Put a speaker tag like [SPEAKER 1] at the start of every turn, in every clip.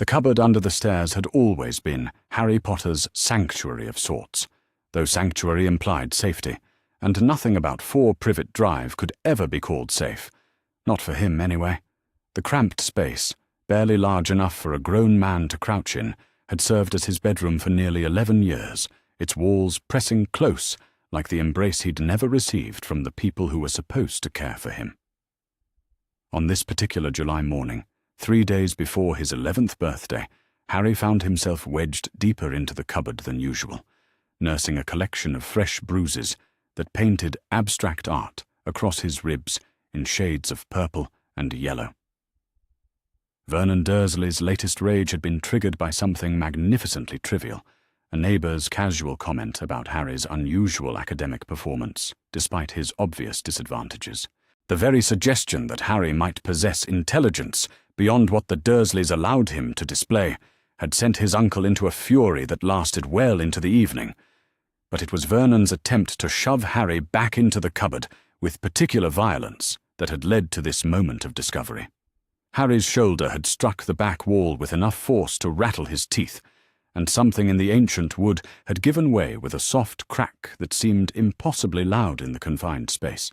[SPEAKER 1] The cupboard under the stairs had always been Harry Potter's sanctuary of sorts, though sanctuary implied safety, and nothing about 4 Privet Drive could ever be called safe. Not for him, anyway. The cramped space, barely large enough for a grown man to crouch in, had served as his bedroom for nearly 11 years, its walls pressing close like the embrace he'd never received from the people who were supposed to care for him. On this particular July morning, 3 days before his 11th birthday, Harry found himself wedged deeper into the cupboard than usual, nursing a collection of fresh bruises that painted abstract art across his ribs in shades of purple and yellow. Vernon Dursley's latest rage had been triggered by something magnificently trivial, a neighbour's casual comment about Harry's unusual academic performance, despite his obvious disadvantages. The very suggestion that Harry might possess intelligence beyond what the Dursleys allowed him to display had sent his uncle into a fury that lasted well into the evening. But it was Vernon's attempt to shove Harry back into the cupboard with particular violence that had led to this moment of discovery. Harry's shoulder had struck the back wall with enough force to rattle his teeth, and something in the ancient wood had given way with a soft crack that seemed impossibly loud in the confined space.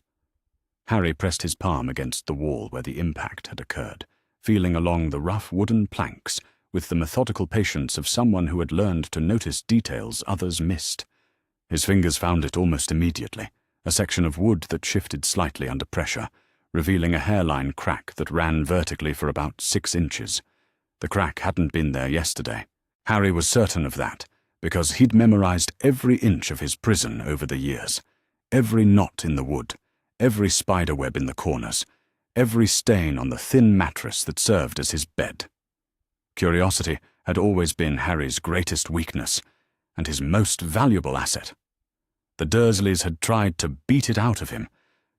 [SPEAKER 1] Harry pressed his palm against the wall where the impact had occurred, feeling along the rough wooden planks with the methodical patience of someone who had learned to notice details others missed. His fingers found it almost immediately, a section of wood that shifted slightly under pressure, revealing a hairline crack that ran vertically for about 6 inches. The crack hadn't been there yesterday. Harry was certain of that, because he'd memorized every inch of his prison over the years, every knot in the wood, every spiderweb in the corners, every stain on the thin mattress that served as his bed. Curiosity had always been Harry's greatest weakness, and his most valuable asset. The Dursleys had tried to beat it out of him,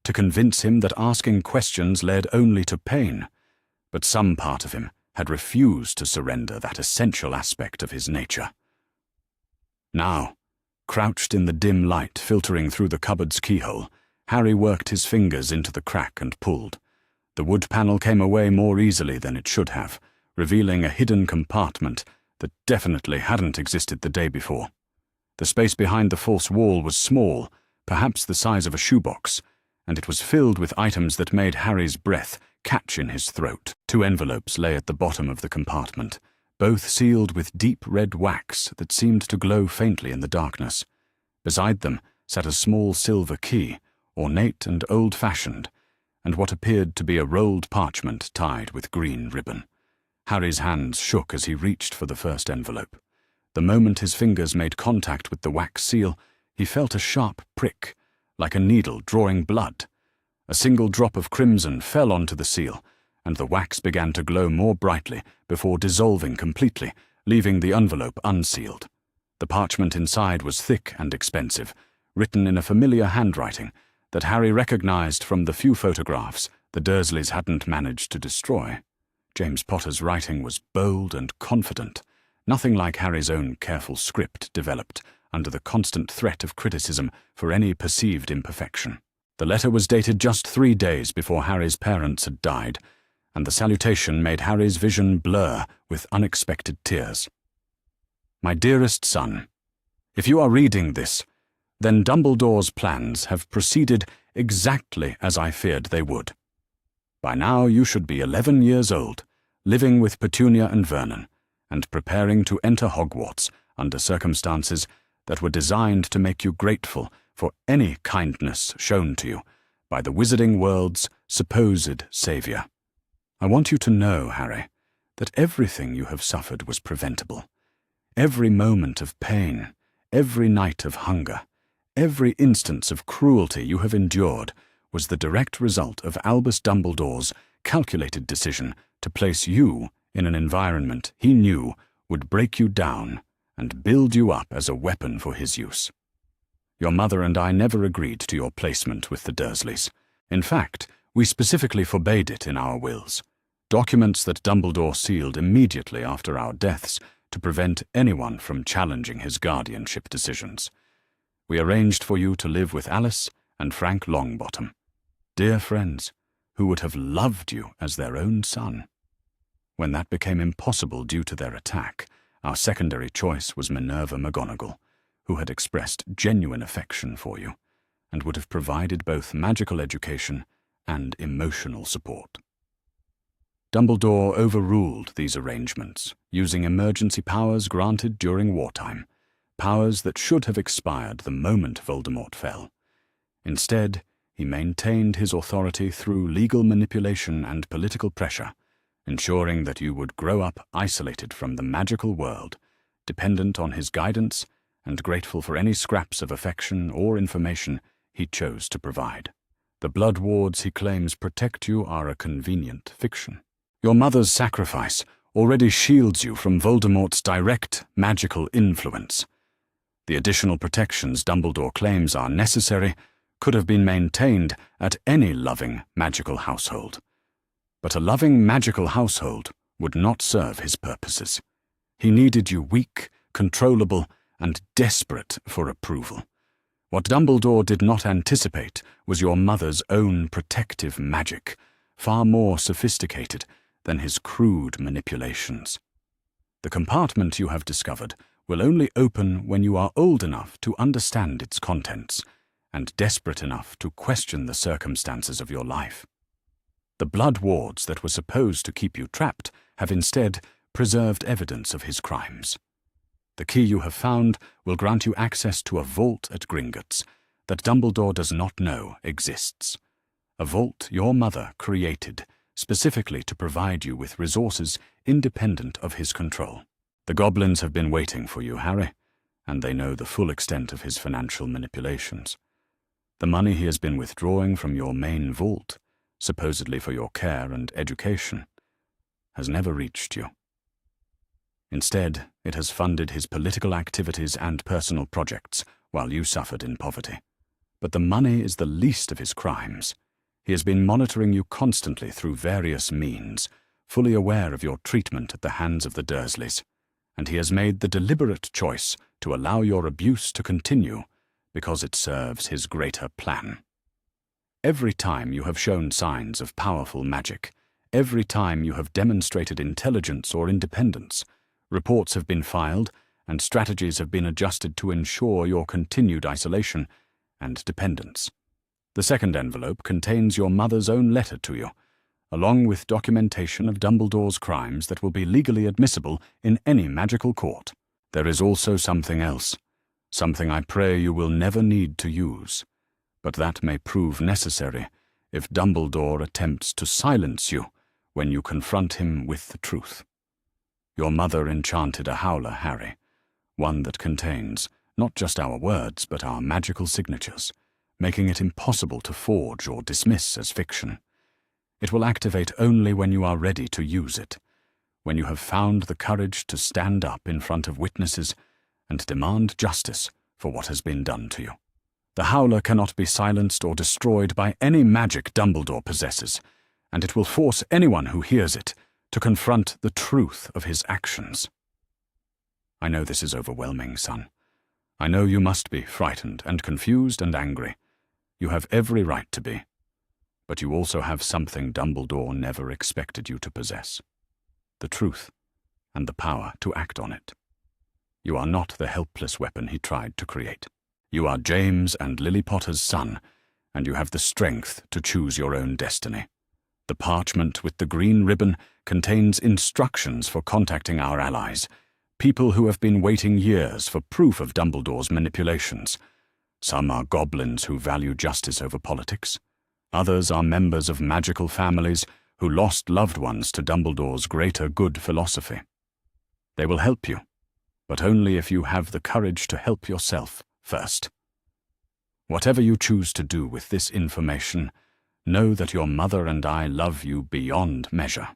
[SPEAKER 1] to convince him that asking questions led only to pain, but some part of him had refused to surrender that essential aspect of his nature. Now, crouched in the dim light filtering through the cupboard's keyhole, Harry worked his fingers into the crack and pulled. The wood panel came away more easily than it should have, revealing a hidden compartment that definitely hadn't existed the day before. The space behind the false wall was small, perhaps the size of a shoebox, and it was filled with items that made Harry's breath catch in his throat. 2 envelopes lay at the bottom of the compartment, both sealed with deep red wax that seemed to glow faintly in the darkness. Beside them sat a small silver key, ornate and old-fashioned, and what appeared to be a rolled parchment tied with green ribbon. Harry's hands shook as he reached for the first envelope. The moment his fingers made contact with the wax seal, he felt a sharp prick, like a needle drawing blood. A single drop of crimson fell onto the seal, and the wax began to glow more brightly before dissolving completely, leaving the envelope unsealed. The parchment inside was thick and expensive, written in a familiar handwriting that Harry recognized from the few photographs the Dursleys hadn't managed to destroy. James Potter's writing was bold and confident, nothing like Harry's own careful script developed under the constant threat of criticism for any perceived imperfection. The letter was dated just 3 days before Harry's parents had died, and the salutation made Harry's vision blur with unexpected tears. My dearest son, if you are reading this, then Dumbledore's plans have proceeded exactly as I feared they would. By now you should be 11 years old, living with Petunia and Vernon, and preparing to enter Hogwarts under circumstances that were designed to make you grateful for any kindness shown to you by the wizarding world's supposed savior. I want you to know, Harry, that everything you have suffered was preventable. Every moment of pain, every night of hunger, every instance of cruelty you have endured was the direct result of Albus Dumbledore's calculated decision to place you in an environment he knew would break you down and build you up as a weapon for his use. Your mother and I never agreed to your placement with the Dursleys. In fact, we specifically forbade it in our wills, documents that Dumbledore sealed immediately after our deaths to prevent anyone from challenging his guardianship decisions. We arranged for you to live with Alice and Frank Longbottom, dear friends who would have loved you as their own son. When that became impossible due to their attack, our secondary choice was Minerva McGonagall, who had expressed genuine affection for you, and would have provided both magical education and emotional support. Dumbledore overruled these arrangements, using emergency powers granted during wartime, powers that should have expired the moment Voldemort fell. Instead, he maintained his authority through legal manipulation and political pressure, ensuring that you would grow up isolated from the magical world, dependent on his guidance and grateful for any scraps of affection or information he chose to provide. The blood wards he claims protect you are a convenient fiction. Your mother's sacrifice already shields you from Voldemort's direct magical influence. The additional protections Dumbledore claims are necessary could have been maintained at any loving magical household. But a loving magical household would not serve his purposes. He needed you weak, controllable, and desperate for approval. What Dumbledore did not anticipate was your mother's own protective magic, far more sophisticated than his crude manipulations. The compartment you have discovered will only open when you are old enough to understand its contents, and desperate enough to question the circumstances of your life. The blood wards that were supposed to keep you trapped have instead preserved evidence of his crimes. The key you have found will grant you access to a vault at Gringotts that Dumbledore does not know exists. A vault your mother created specifically to provide you with resources independent of his control. The goblins have been waiting for you, Harry, and they know the full extent of his financial manipulations. The money he has been withdrawing from your main vault, supposedly for your care and education, has never reached you. Instead, it has funded his political activities and personal projects while you suffered in poverty. But the money is the least of his crimes. He has been monitoring you constantly through various means, fully aware of your treatment at the hands of the Dursleys, and he has made the deliberate choice to allow your abuse to continue because it serves his greater plan. Every time you have shown signs of powerful magic, every time you have demonstrated intelligence or independence, reports have been filed and strategies have been adjusted to ensure your continued isolation and dependence. The second envelope contains your mother's own letter to you, along with documentation of Dumbledore's crimes that will be legally admissible in any magical court. There is also something else, something I pray you will never need to use, but that may prove necessary if Dumbledore attempts to silence you when you confront him with the truth. Your mother enchanted a Howler, Harry, one that contains not just our words but our magical signatures, making it impossible to forge or dismiss as fiction. It will activate only when you are ready to use it, when you have found the courage to stand up in front of witnesses and demand justice for what has been done to you. The Howler cannot be silenced or destroyed by any magic Dumbledore possesses, and it will force anyone who hears it to confront the truth of his actions. I know this is overwhelming, son. I know you must be frightened and confused and angry. You have every right to be. But you also have something Dumbledore never expected you to possess: the truth and the power to act on it. You are not the helpless weapon he tried to create. You are James and Lily Potter's son, and you have the strength to choose your own destiny. The parchment with the green ribbon contains instructions for contacting our allies, people who have been waiting years for proof of Dumbledore's manipulations. Some are goblins who value justice over politics. Others are members of magical families who lost loved ones to Dumbledore's greater good philosophy. They will help you, but only if you have the courage to help yourself first. Whatever you choose to do with this information, know that your mother and I love you beyond measure.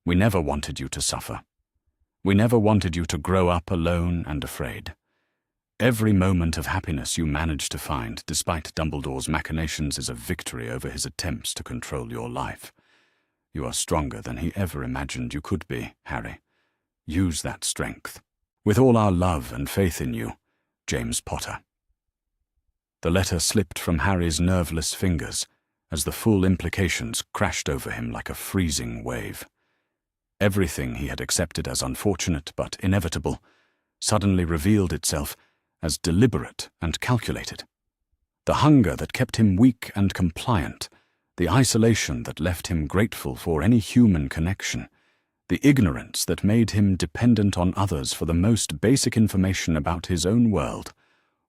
[SPEAKER 1] We never wanted you to suffer. We never wanted you to grow up alone and afraid. Every moment of happiness you managed to find, despite Dumbledore's machinations, is a victory over his attempts to control your life. You are stronger than he ever imagined you could be, Harry. Use that strength. With all our love and faith in you, James Potter. The letter slipped from Harry's nerveless fingers as the full implications crashed over him like a freezing wave. Everything he had accepted as unfortunate but inevitable suddenly revealed itself as deliberate and calculated. The hunger that kept him weak and compliant, the isolation that left him grateful for any human connection, the ignorance that made him dependent on others for the most basic information about his own world,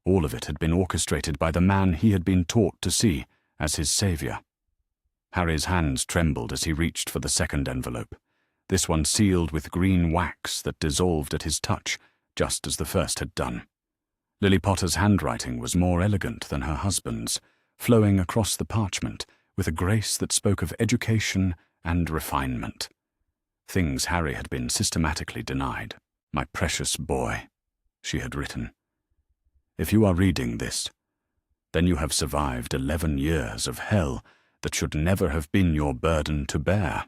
[SPEAKER 1] all of it had been orchestrated by the man he had been taught to see as his savior. Harry's hands trembled as he reached for the second envelope, this one sealed with green wax that dissolved at his touch, just as the first had done. Lily Potter's handwriting was more elegant than her husband's, flowing across the parchment with a grace that spoke of education and refinement. Things Harry had been systematically denied. "My precious boy," she had written. "If you are reading this, then you have survived 11 years of hell that should never have been your burden to bear.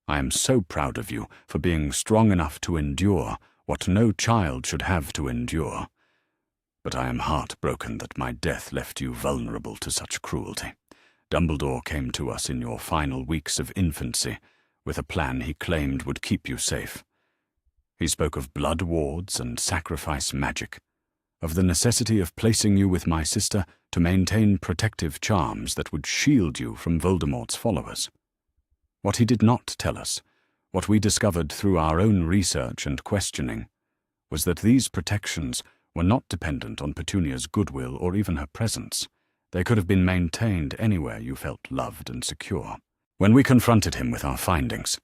[SPEAKER 1] I am so proud of you for being strong enough to endure what no child should have to endure. But I am heartbroken that my death left you vulnerable to such cruelty. Dumbledore came to us in your final weeks of infancy with a plan he claimed would keep you safe. He spoke of blood wards and sacrifice magic, of the necessity of placing you with my sister to maintain protective charms that would shield you from Voldemort's followers. What he did not tell us, what we discovered through our own research and questioning, was that these protections were not dependent on Petunia's goodwill or even her presence. They could have been maintained anywhere you felt loved and secure. When we confronted him with our findings,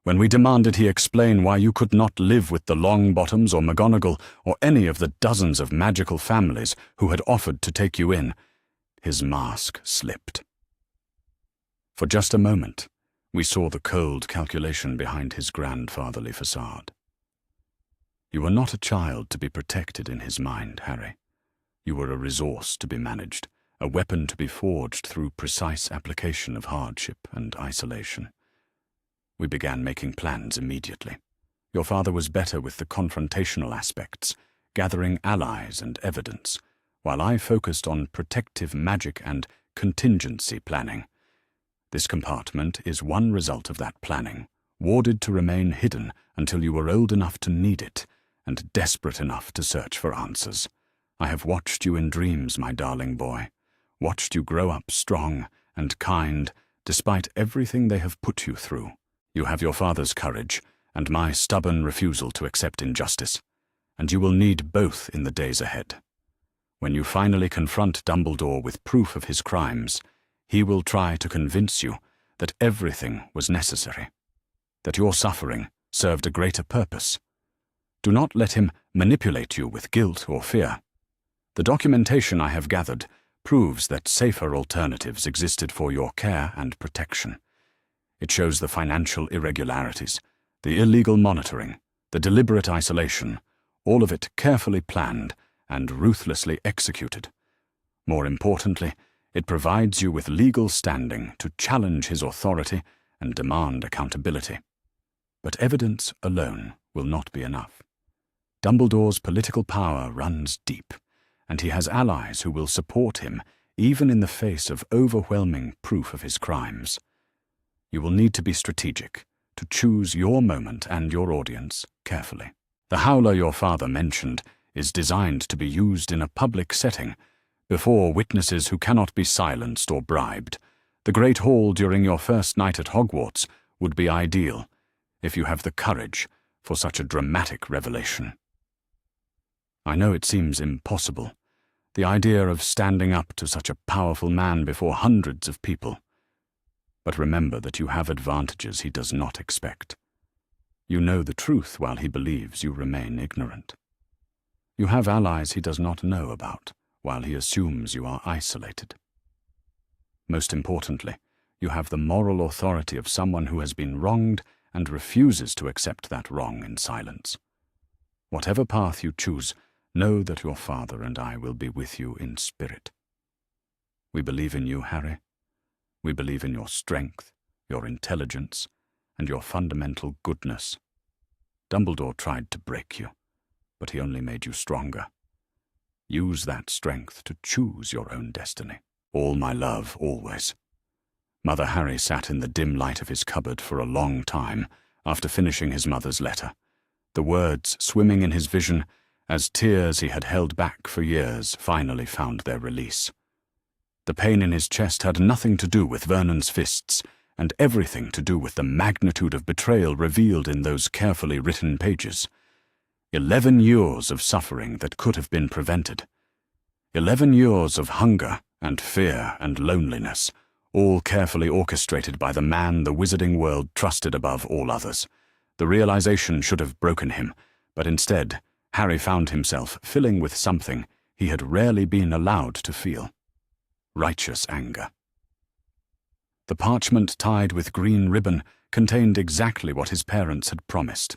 [SPEAKER 1] when we demanded he explain why you could not live with the Longbottoms or McGonagall or any of the dozens of magical families who had offered to take you in, his mask slipped. For just a moment, we saw the cold calculation behind his grandfatherly facade. You were not a child to be protected in his mind, Harry. You were a resource to be managed, a weapon to be forged through precise application of hardship and isolation. We began making plans immediately. Your father was better with the confrontational aspects, gathering allies and evidence, while I focused on protective magic and contingency planning. This compartment is one result of that planning, warded to remain hidden until you were old enough to need it and desperate enough to search for answers. I have watched you in dreams, my darling boy, watched you grow up strong and kind despite everything they have put you through. You have your father's courage and my stubborn refusal to accept injustice, and you will need both in the days ahead. When you finally confront Dumbledore with proof of his crimes, he will try to convince you that everything was necessary, that your suffering served a greater purpose. Do not let him manipulate you with guilt or fear. The documentation I have gathered proves that safer alternatives existed for your care and protection. It shows the financial irregularities, the illegal monitoring, the deliberate isolation, all of it carefully planned and ruthlessly executed. More importantly, it provides you with legal standing to challenge his authority and demand accountability. But evidence alone will not be enough. Dumbledore's political power runs deep, and he has allies who will support him even in the face of overwhelming proof of his crimes. You will need to be strategic, to choose your moment and your audience carefully. The Howler your father mentioned is designed to be used in a public setting, before witnesses who cannot be silenced or bribed. The Great Hall during your first night at Hogwarts would be ideal, if you have the courage for such a dramatic revelation. I know it seems impossible, the idea of standing up to such a powerful man before hundreds of people. But remember that you have advantages he does not expect. You know the truth while he believes you remain ignorant. You have allies he does not know about, while he assumes you are isolated. Most importantly, you have the moral authority of someone who has been wronged and refuses to accept that wrong in silence. Whatever path you choose, know that your father and I will be with you in spirit. We believe in you, Harry. We believe in your strength, your intelligence, and your fundamental goodness. Dumbledore tried to break you, but he only made you stronger. Use that strength to choose your own destiny. All my love, always. Mother Harry sat in the dim light of his cupboard for a long time, after finishing his mother's letter, the words swimming in his vision as tears he had held back for years finally found their release. The pain in his chest had nothing to do with Vernon's fists, and everything to do with the magnitude of betrayal revealed in those carefully written pages. 11 years of suffering that could have been prevented. 11 years of hunger and fear and loneliness, all carefully orchestrated by the man the wizarding world trusted above all others. The realization should have broken him, but instead, Harry found himself filling with something he had rarely been allowed to feel. Righteous anger. The parchment tied with green ribbon contained exactly what his parents had promised,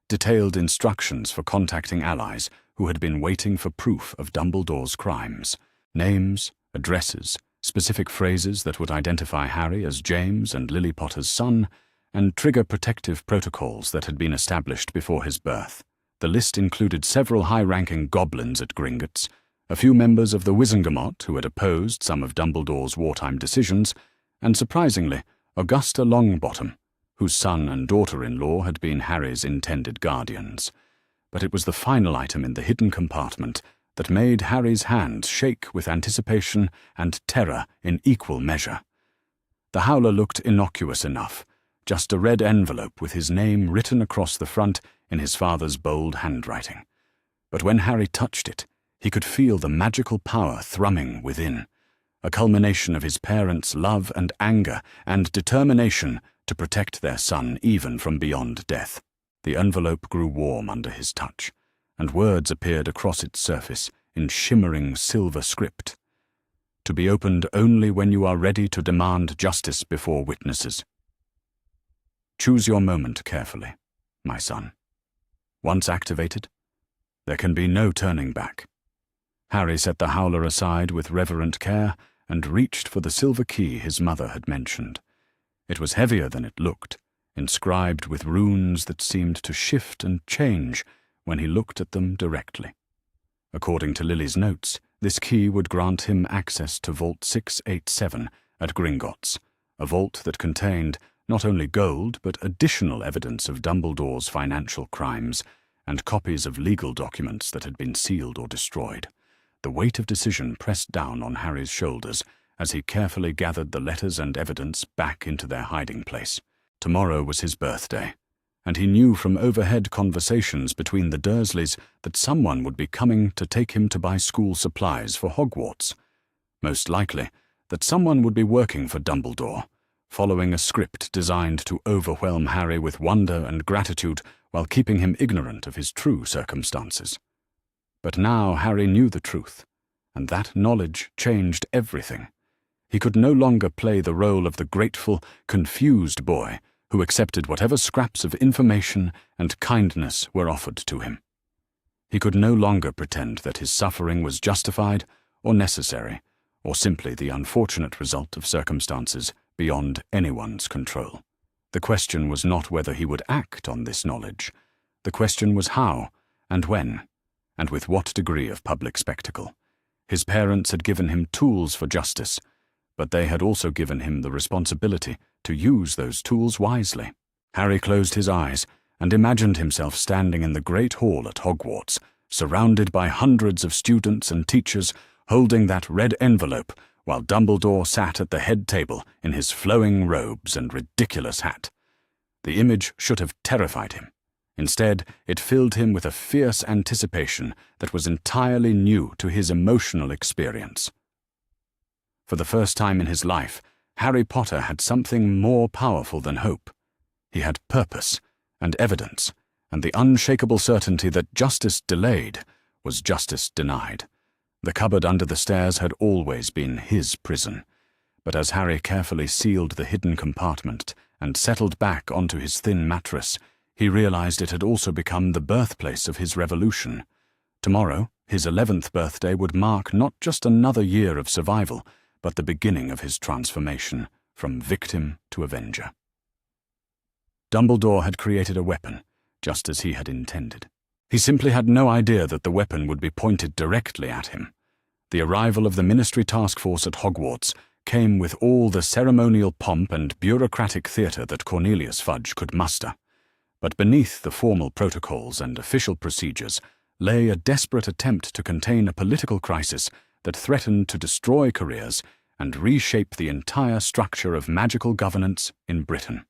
[SPEAKER 1] detailed instructions for contacting allies who had been waiting for proof of Dumbledore's crimes, names, addresses, specific phrases that would identify Harry as James and Lily Potter's son, and trigger protective protocols that had been established before his birth. The list included several high-ranking goblins at Gringotts, a few members of the Wizengamot who had opposed some of Dumbledore's wartime decisions, and surprisingly, Augusta Longbottom, whose son and daughter-in-law had been Harry's intended guardians. But it was the final item in the hidden compartment that made Harry's hands shake with anticipation and terror in equal measure. The Howler looked innocuous enough, just a red envelope with his name written across the front in his father's bold handwriting. But when Harry touched it, he could feel the magical power thrumming within, a culmination of his parents' love and anger and determination to protect their son even from beyond death. The envelope grew warm under his touch, and words appeared across its surface in shimmering silver script. To be opened only when you are ready to demand justice before witnesses. Choose your moment carefully, my son. Once activated, there can be no turning back. Harry set the Howler aside with reverent care and reached for the silver key his mother had mentioned. It was heavier than it looked, inscribed with runes that seemed to shift and change when he looked at them directly. According to Lily's notes, this key would grant him access to Vault 687 at Gringotts, a vault that contained not only gold but additional evidence of Dumbledore's financial crimes and copies of legal documents that had been sealed or destroyed. The weight of decision pressed down on Harry's shoulders as he carefully gathered the letters and evidence back into their hiding place. Tomorrow was his birthday, and he knew from overhead conversations between the Dursleys that someone would be coming to take him to buy school supplies for Hogwarts. Most likely, that someone would be working for Dumbledore, following a script designed to overwhelm Harry with wonder and gratitude while keeping him ignorant of his true circumstances. But now Harry knew the truth, and that knowledge changed everything. He could no longer play the role of the grateful, confused boy who accepted whatever scraps of information and kindness were offered to him. He could no longer pretend that his suffering was justified or necessary, or simply the unfortunate result of circumstances beyond anyone's control. The question was not whether he would act on this knowledge. The question was how, and when, and with what degree of public spectacle. His parents had given him tools for justice, but they had also given him the responsibility to use those tools wisely. Harry closed his eyes and imagined himself standing in the great hall at Hogwarts, surrounded by hundreds of students and teachers, holding that red envelope, while Dumbledore sat at the head table in his flowing robes and ridiculous hat. The image should have terrified him. Instead, it filled him with a fierce anticipation that was entirely new to his emotional experience. For the first time in his life, Harry Potter had something more powerful than hope. He had purpose and evidence, and the unshakable certainty that justice delayed was justice denied. The cupboard under the stairs had always been his prison, but as Harry carefully sealed the hidden compartment and settled back onto his thin mattress, he realized it had also become the birthplace of his revolution. Tomorrow, his 11th birthday, would mark not just another year of survival, but the beginning of his transformation from victim to avenger. Dumbledore had created a weapon, just as he had intended. He simply had no idea that the weapon would be pointed directly at him. The arrival of the Ministry Task Force at Hogwarts came with all the ceremonial pomp and bureaucratic theatre that Cornelius Fudge could muster. But beneath the formal protocols and official procedures lay a desperate attempt to contain a political crisis that threatened to destroy careers and reshape the entire structure of magical governance in Britain.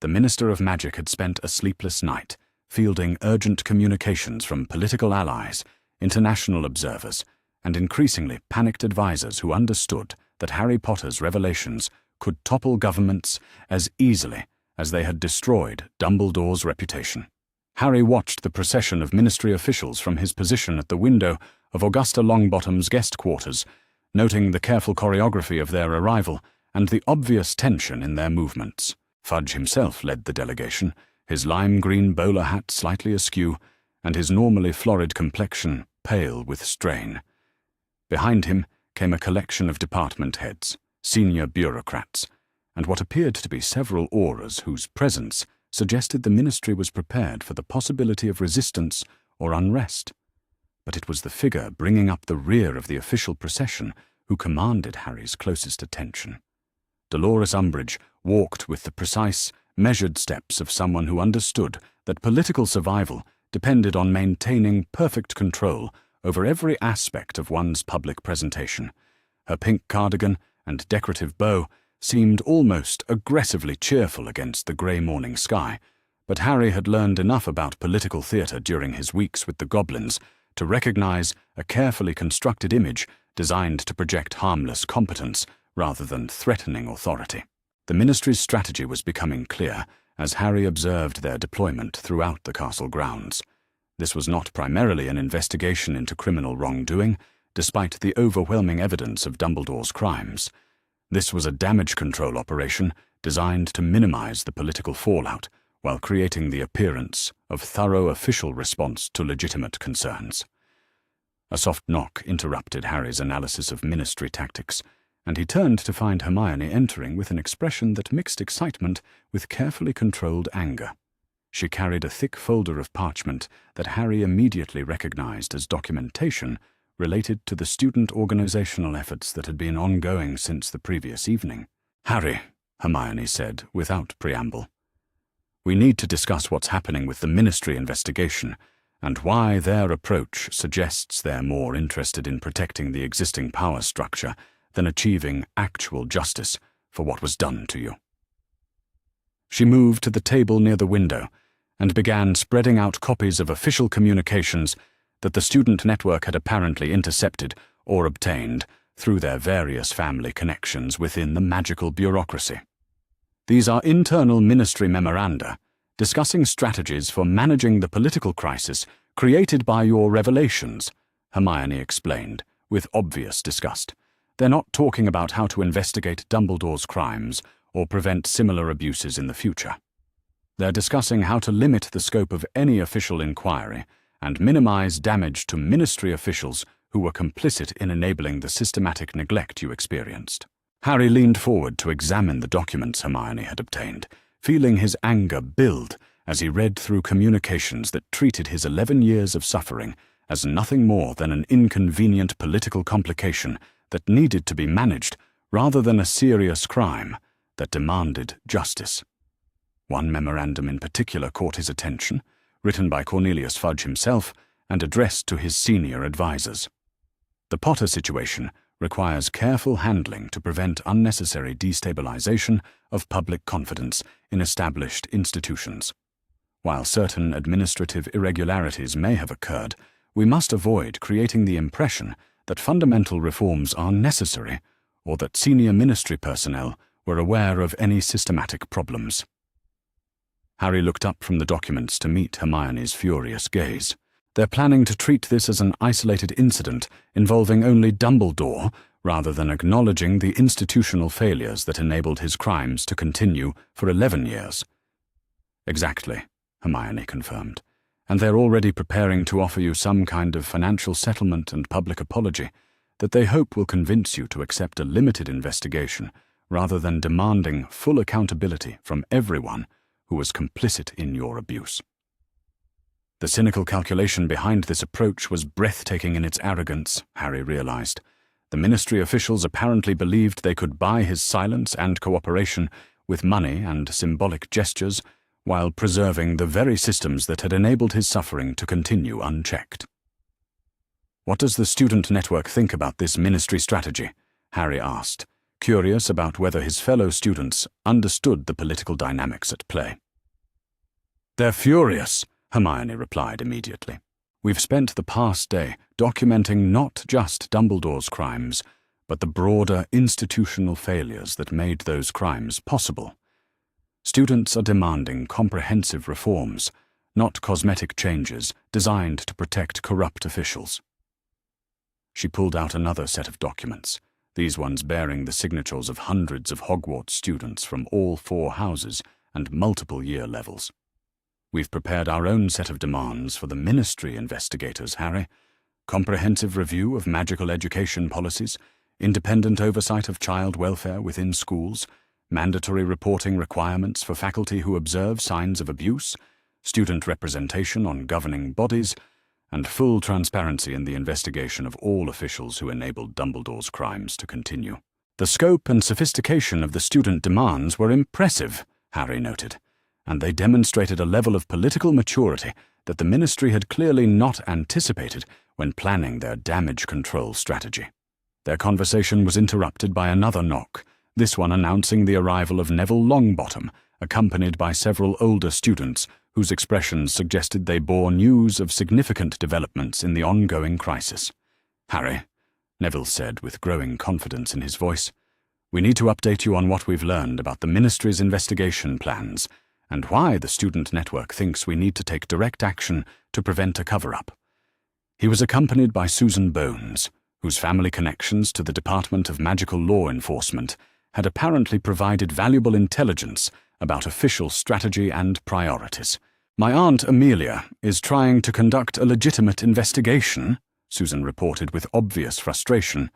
[SPEAKER 1] The Minister of Magic had spent a sleepless night, fielding urgent communications from political allies, international observers, and increasingly panicked advisors who understood that Harry Potter's revelations could topple governments as easily as they had destroyed Dumbledore's reputation. Harry watched the procession of ministry officials from his position at the window of Augusta Longbottom's guest quarters, noting the careful choreography of their arrival and the obvious tension in their movements. Fudge himself led the delegation, his lime-green bowler hat slightly askew, and his normally florid complexion pale with strain. Behind him came a collection of department heads, senior bureaucrats, and what appeared to be several auras whose presence suggested the ministry was prepared for the possibility of resistance or unrest. But it was the figure bringing up the rear of the official procession who commanded Harry's closest attention. Dolores Umbridge walked with the precise, measured steps of someone who understood that political survival depended on maintaining perfect control over every aspect of one's public presentation. Her pink cardigan and decorative bow seemed almost aggressively cheerful against the grey morning sky, but Harry had learned enough about political theatre during his weeks with the goblins to recognize a carefully constructed image designed to project harmless competence rather than threatening authority. The ministry's strategy was becoming clear as Harry observed their deployment throughout the castle grounds. This was not primarily an investigation into criminal wrongdoing, despite the overwhelming evidence of Dumbledore's crimes. This was a damage control operation designed to minimize the political fallout while creating the appearance of thorough official response to legitimate concerns. A soft knock interrupted Harry's analysis of ministry tactics, and he turned to find Hermione entering with an expression that mixed excitement with carefully controlled anger. She carried a thick folder of parchment that Harry immediately recognized as documentation related to the student organizational efforts that had been ongoing since the previous evening. "Harry," Hermione said without preamble, "we need to discuss what's happening with the ministry investigation and why their approach suggests they're more interested in protecting the existing power structure than achieving actual justice for what was done to you." She moved to the table near the window and began spreading out copies of official communications that the student network had apparently intercepted or obtained through their various family connections within the magical bureaucracy. "These are internal ministry memoranda discussing strategies for managing the political crisis created by your revelations," Hermione explained, with obvious disgust. "They're not talking about how to investigate Dumbledore's crimes or prevent similar abuses in the future. They're discussing how to limit the scope of any official inquiry and minimize damage to ministry officials who were complicit in enabling the systematic neglect you experienced." Harry leaned forward to examine the documents Hermione had obtained, feeling his anger build as he read through communications that treated his 11 years of suffering as nothing more than an inconvenient political complication that needed to be managed rather than a serious crime that demanded justice. One memorandum in particular caught his attention, written by Cornelius Fudge himself and addressed to his senior advisors. "The Potter situation requires careful handling to prevent unnecessary destabilization of public confidence in established institutions. While certain administrative irregularities may have occurred, we must avoid creating the impression that fundamental reforms are necessary or that senior ministry personnel were aware of any systematic problems." Harry looked up from the documents to meet Hermione's furious gaze. "They're planning to treat this as an isolated incident involving only Dumbledore, rather than acknowledging the institutional failures that enabled his crimes to continue for 11 years. "Exactly," Hermione confirmed. "And they're already preparing to offer you some kind of financial settlement and public apology that they hope will convince you to accept a limited investigation rather than demanding full accountability from everyone who was complicit in your abuse." The cynical calculation behind this approach was breathtaking in its arrogance, Harry realized. The ministry officials apparently believed they could buy his silence and cooperation with money and symbolic gestures, while preserving the very systems that had enabled his suffering to continue unchecked. "What does the student network think about this ministry strategy?" Harry asked, curious about whether his fellow students understood the political dynamics at play. "They're furious," Hermione replied immediately. "We've spent the past day documenting not just Dumbledore's crimes, but the broader institutional failures that made those crimes possible. Students are demanding comprehensive reforms, not cosmetic changes designed to protect corrupt officials." She pulled out another set of documents, these ones bearing the signatures of hundreds of Hogwarts students from all 4 houses and multiple year levels. "We've prepared our own set of demands for the ministry investigators, Harry. Comprehensive review of magical education policies, independent oversight of child welfare within schools, mandatory reporting requirements for faculty who observe signs of abuse, student representation on governing bodies, and full transparency in the investigation of all officials who enabled Dumbledore's crimes to continue." The scope and sophistication of the student demands were impressive, Harry noted, and they demonstrated a level of political maturity that the ministry had clearly not anticipated when planning their damage control strategy. Their conversation was interrupted by another knock, this one announcing the arrival of Neville Longbottom, accompanied by several older students whose expressions suggested they bore news of significant developments in the ongoing crisis. "Harry," Neville said with growing confidence in his voice, "we need to update you on what we've learned about the ministry's investigation plans and why the student network thinks we need to take direct action to prevent a cover-up." He was accompanied by Susan Bones, whose family connections to the Department of Magical Law Enforcement had apparently provided valuable intelligence about official strategy and priorities. "My Aunt Amelia is trying to conduct a legitimate investigation," Susan reported with obvious frustration,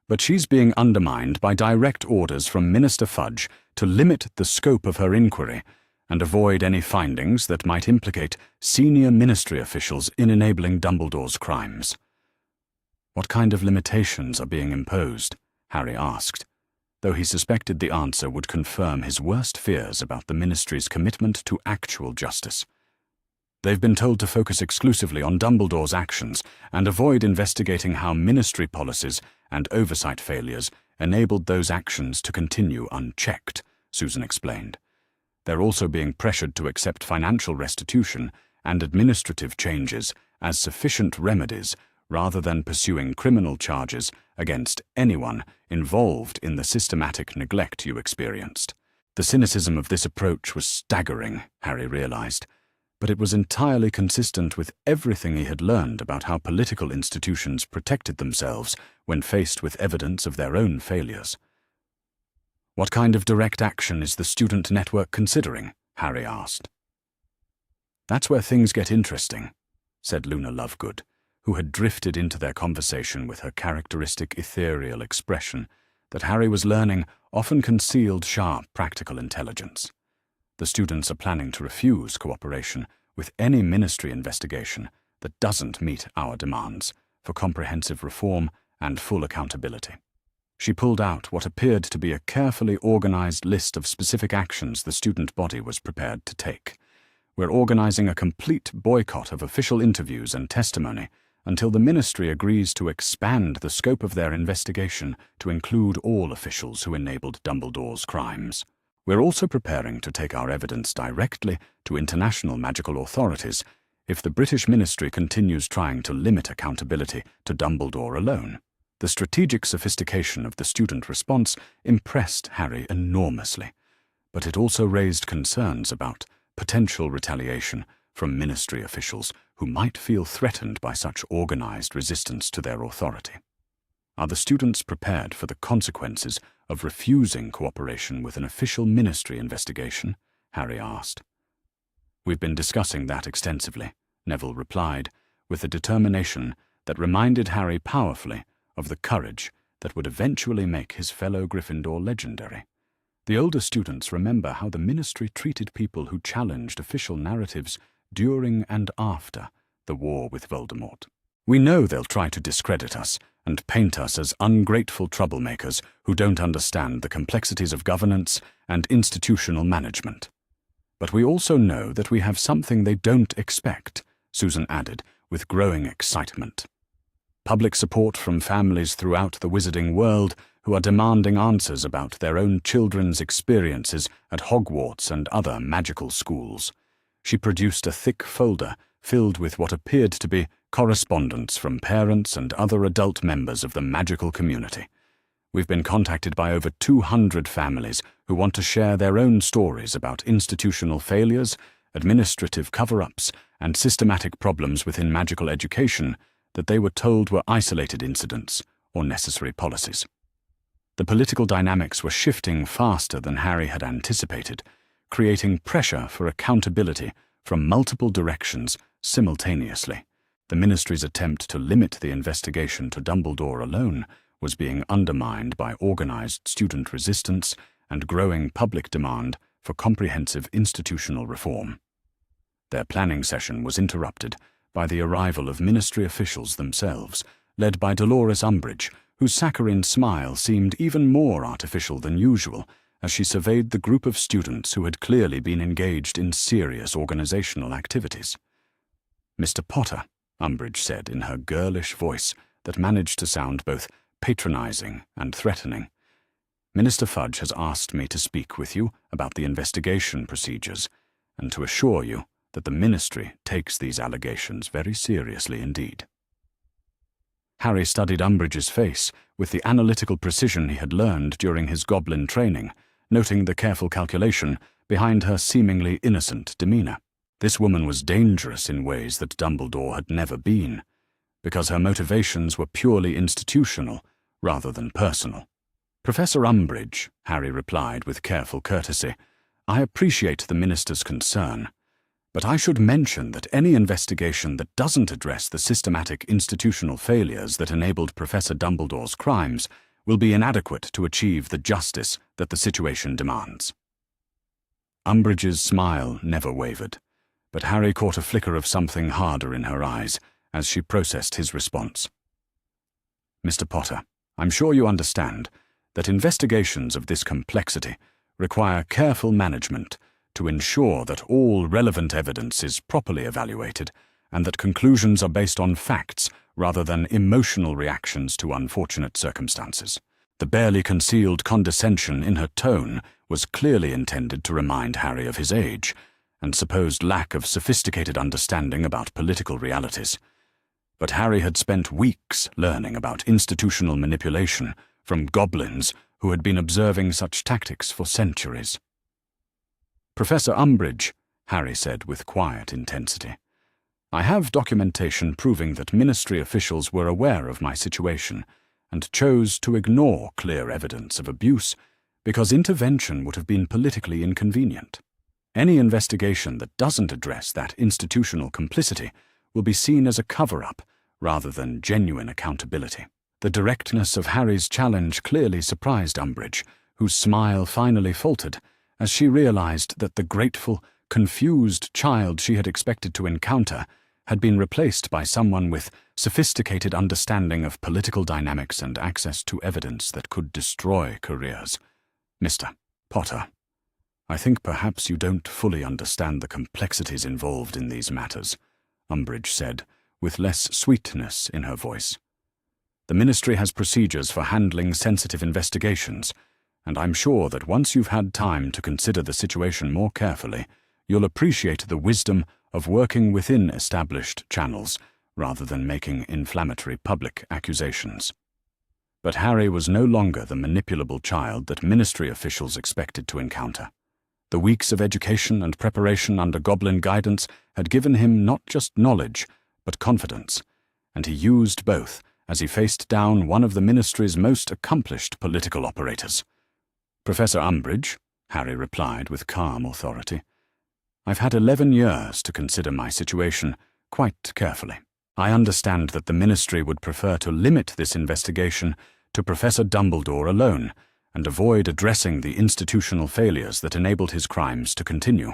[SPEAKER 1] "but she's being undermined by direct orders from Minister Fudge to limit the scope of her inquiry and avoid any findings that might implicate senior ministry officials in enabling Dumbledore's crimes." "What kind of limitations are being imposed?" Harry asked, though he suspected the answer would confirm his worst fears about the ministry's commitment to actual justice. "They've been told to focus exclusively on Dumbledore's actions and avoid investigating how ministry policies and oversight failures enabled those actions to continue unchecked," Susan explained. "They're also being pressured to accept financial restitution and administrative changes as sufficient remedies rather than pursuing criminal charges against anyone involved in the systematic neglect you experienced." The cynicism of this approach was staggering, Harry realized, but it was entirely consistent with everything he had learned about how political institutions protected themselves when faced with evidence of their own failures. "What kind of direct action is the student network considering?" Harry asked. "That's where things get interesting," said Luna Lovegood, who had drifted into their conversation with her characteristic ethereal expression that Harry was learning often concealed sharp practical intelligence. "The students are planning to refuse cooperation with any ministry investigation that doesn't meet our demands for comprehensive reform and full accountability." She pulled out what appeared to be a carefully organized list of specific actions the student body was prepared to take. "We're organizing a complete boycott of official interviews and testimony until the ministry agrees to expand the scope of their investigation to include all officials who enabled Dumbledore's crimes. We're also preparing to take our evidence directly to international magical authorities if the British ministry continues trying to limit accountability to Dumbledore alone." The strategic sophistication of the student response impressed Harry enormously, but it also raised concerns about potential retaliation from ministry officials who might feel threatened by such organized resistance to their authority. "Are the students prepared for the consequences of refusing cooperation with an official ministry investigation?" Harry asked. "We've been discussing that extensively," Neville replied, with a determination that reminded Harry powerfully of the courage that would eventually make his fellow Gryffindor legendary. The older students remember how the ministry treated people who challenged official narratives during and after the war with Voldemort. "We know they'll try to discredit us and paint us as ungrateful troublemakers who don't understand the complexities of governance and institutional management." But we also know that we have something they don't expect, Susan added, with growing excitement. Public support from families throughout the wizarding world who are demanding answers about their own children's experiences at Hogwarts and other magical schools. She produced a thick folder filled with what appeared to be correspondence from parents and other adult members of the magical community. We've been contacted by over 200 families who want to share their own stories about institutional failures, administrative cover-ups, and systematic problems within magical education that they were told were isolated incidents or necessary policies. The political dynamics were shifting faster than Harry had anticipated, creating pressure for accountability from multiple directions simultaneously. The Ministry's attempt to limit the investigation to Dumbledore alone was being undermined by organized student resistance and growing public demand for comprehensive institutional reform. Their planning session was interrupted by the arrival of Ministry officials themselves, led by Dolores Umbridge, whose saccharine smile seemed even more artificial than usual as she surveyed the group of students who had clearly been engaged in serious organizational activities. "Mr. Potter," Umbridge said in her girlish voice that managed to sound both patronizing and threatening, "Minister Fudge has asked me to speak with you about the investigation procedures and to assure you that the Ministry takes these allegations very seriously indeed." Harry studied Umbridge's face with the analytical precision he had learned during his goblin training, noting the careful calculation behind her seemingly innocent demeanor. This woman was dangerous in ways that Dumbledore had never been, because her motivations were purely institutional rather than personal. "Professor Umbridge," Harry replied with careful courtesy, "I appreciate the Minister's concern, but I should mention that any investigation that doesn't address the systematic institutional failures that enabled Professor Dumbledore's crimes will be inadequate to achieve the justice that the situation demands." Umbridge's smile never wavered, but Harry caught a flicker of something harder in her eyes as she processed his response. "Mr. Potter, I'm sure you understand that investigations of this complexity require careful management to ensure that all relevant evidence is properly evaluated and that conclusions are based on facts rather than emotional reactions to unfortunate circumstances." The barely concealed condescension in her tone was clearly intended to remind Harry of his age and supposed lack of sophisticated understanding about political realities. But Harry had spent weeks learning about institutional manipulation from goblins who had been observing such tactics for centuries. "Professor Umbridge," Harry said with quiet intensity, "I have documentation proving that Ministry officials were aware of my situation and chose to ignore clear evidence of abuse because intervention would have been politically inconvenient. Any investigation that doesn't address that institutional complicity will be seen as a cover-up rather than genuine accountability." The directness of Harry's challenge clearly surprised Umbridge, whose smile finally faltered as she realized that the grateful, confused child she had expected to encounter had been replaced by someone with sophisticated understanding of political dynamics and access to evidence that could destroy careers. "Mr. Potter, I think perhaps you don't fully understand the complexities involved in these matters," Umbridge said, with less sweetness in her voice. "The Ministry has procedures for handling sensitive investigations, and I'm sure that once you've had time to consider the situation more carefully, you'll appreciate the wisdom of working within established channels rather than making inflammatory public accusations." But Harry was no longer the manipulable child that Ministry officials expected to encounter. The weeks of education and preparation under Goblin guidance had given him not just knowledge, but confidence, and he used both as he faced down one of the Ministry's most accomplished political operators. "Professor Umbridge," Harry replied with calm authority, "I've had 11 years to consider my situation quite carefully. I understand that the Ministry would prefer to limit this investigation to Professor Dumbledore alone and avoid addressing the institutional failures that enabled his crimes to continue.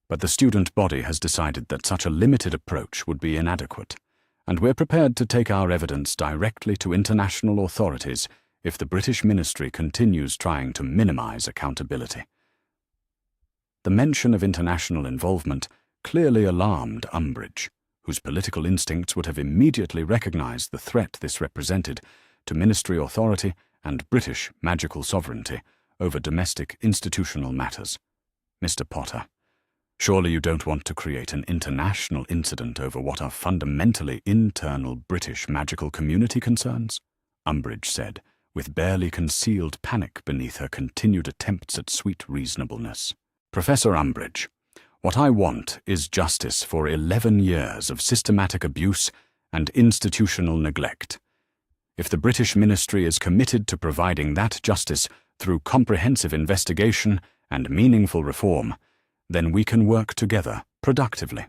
[SPEAKER 1] But the student body has decided that such a limited approach would be inadequate, and we're prepared to take our evidence directly to international authorities if the British Ministry continues trying to minimize accountability." The mention of international involvement clearly alarmed Umbridge, whose political instincts would have immediately recognized the threat this represented to ministry authority and British magical sovereignty over domestic institutional matters. Mr. Potter, surely you don't want to create an international incident over what are fundamentally internal British magical community concerns? Umbridge said, with barely concealed panic beneath her continued attempts at sweet reasonableness. Professor Umbridge, what I want is justice for 11 years of systematic abuse and institutional neglect. If the British ministry is committed to providing that justice through comprehensive investigation and meaningful reform, then we can work together productively.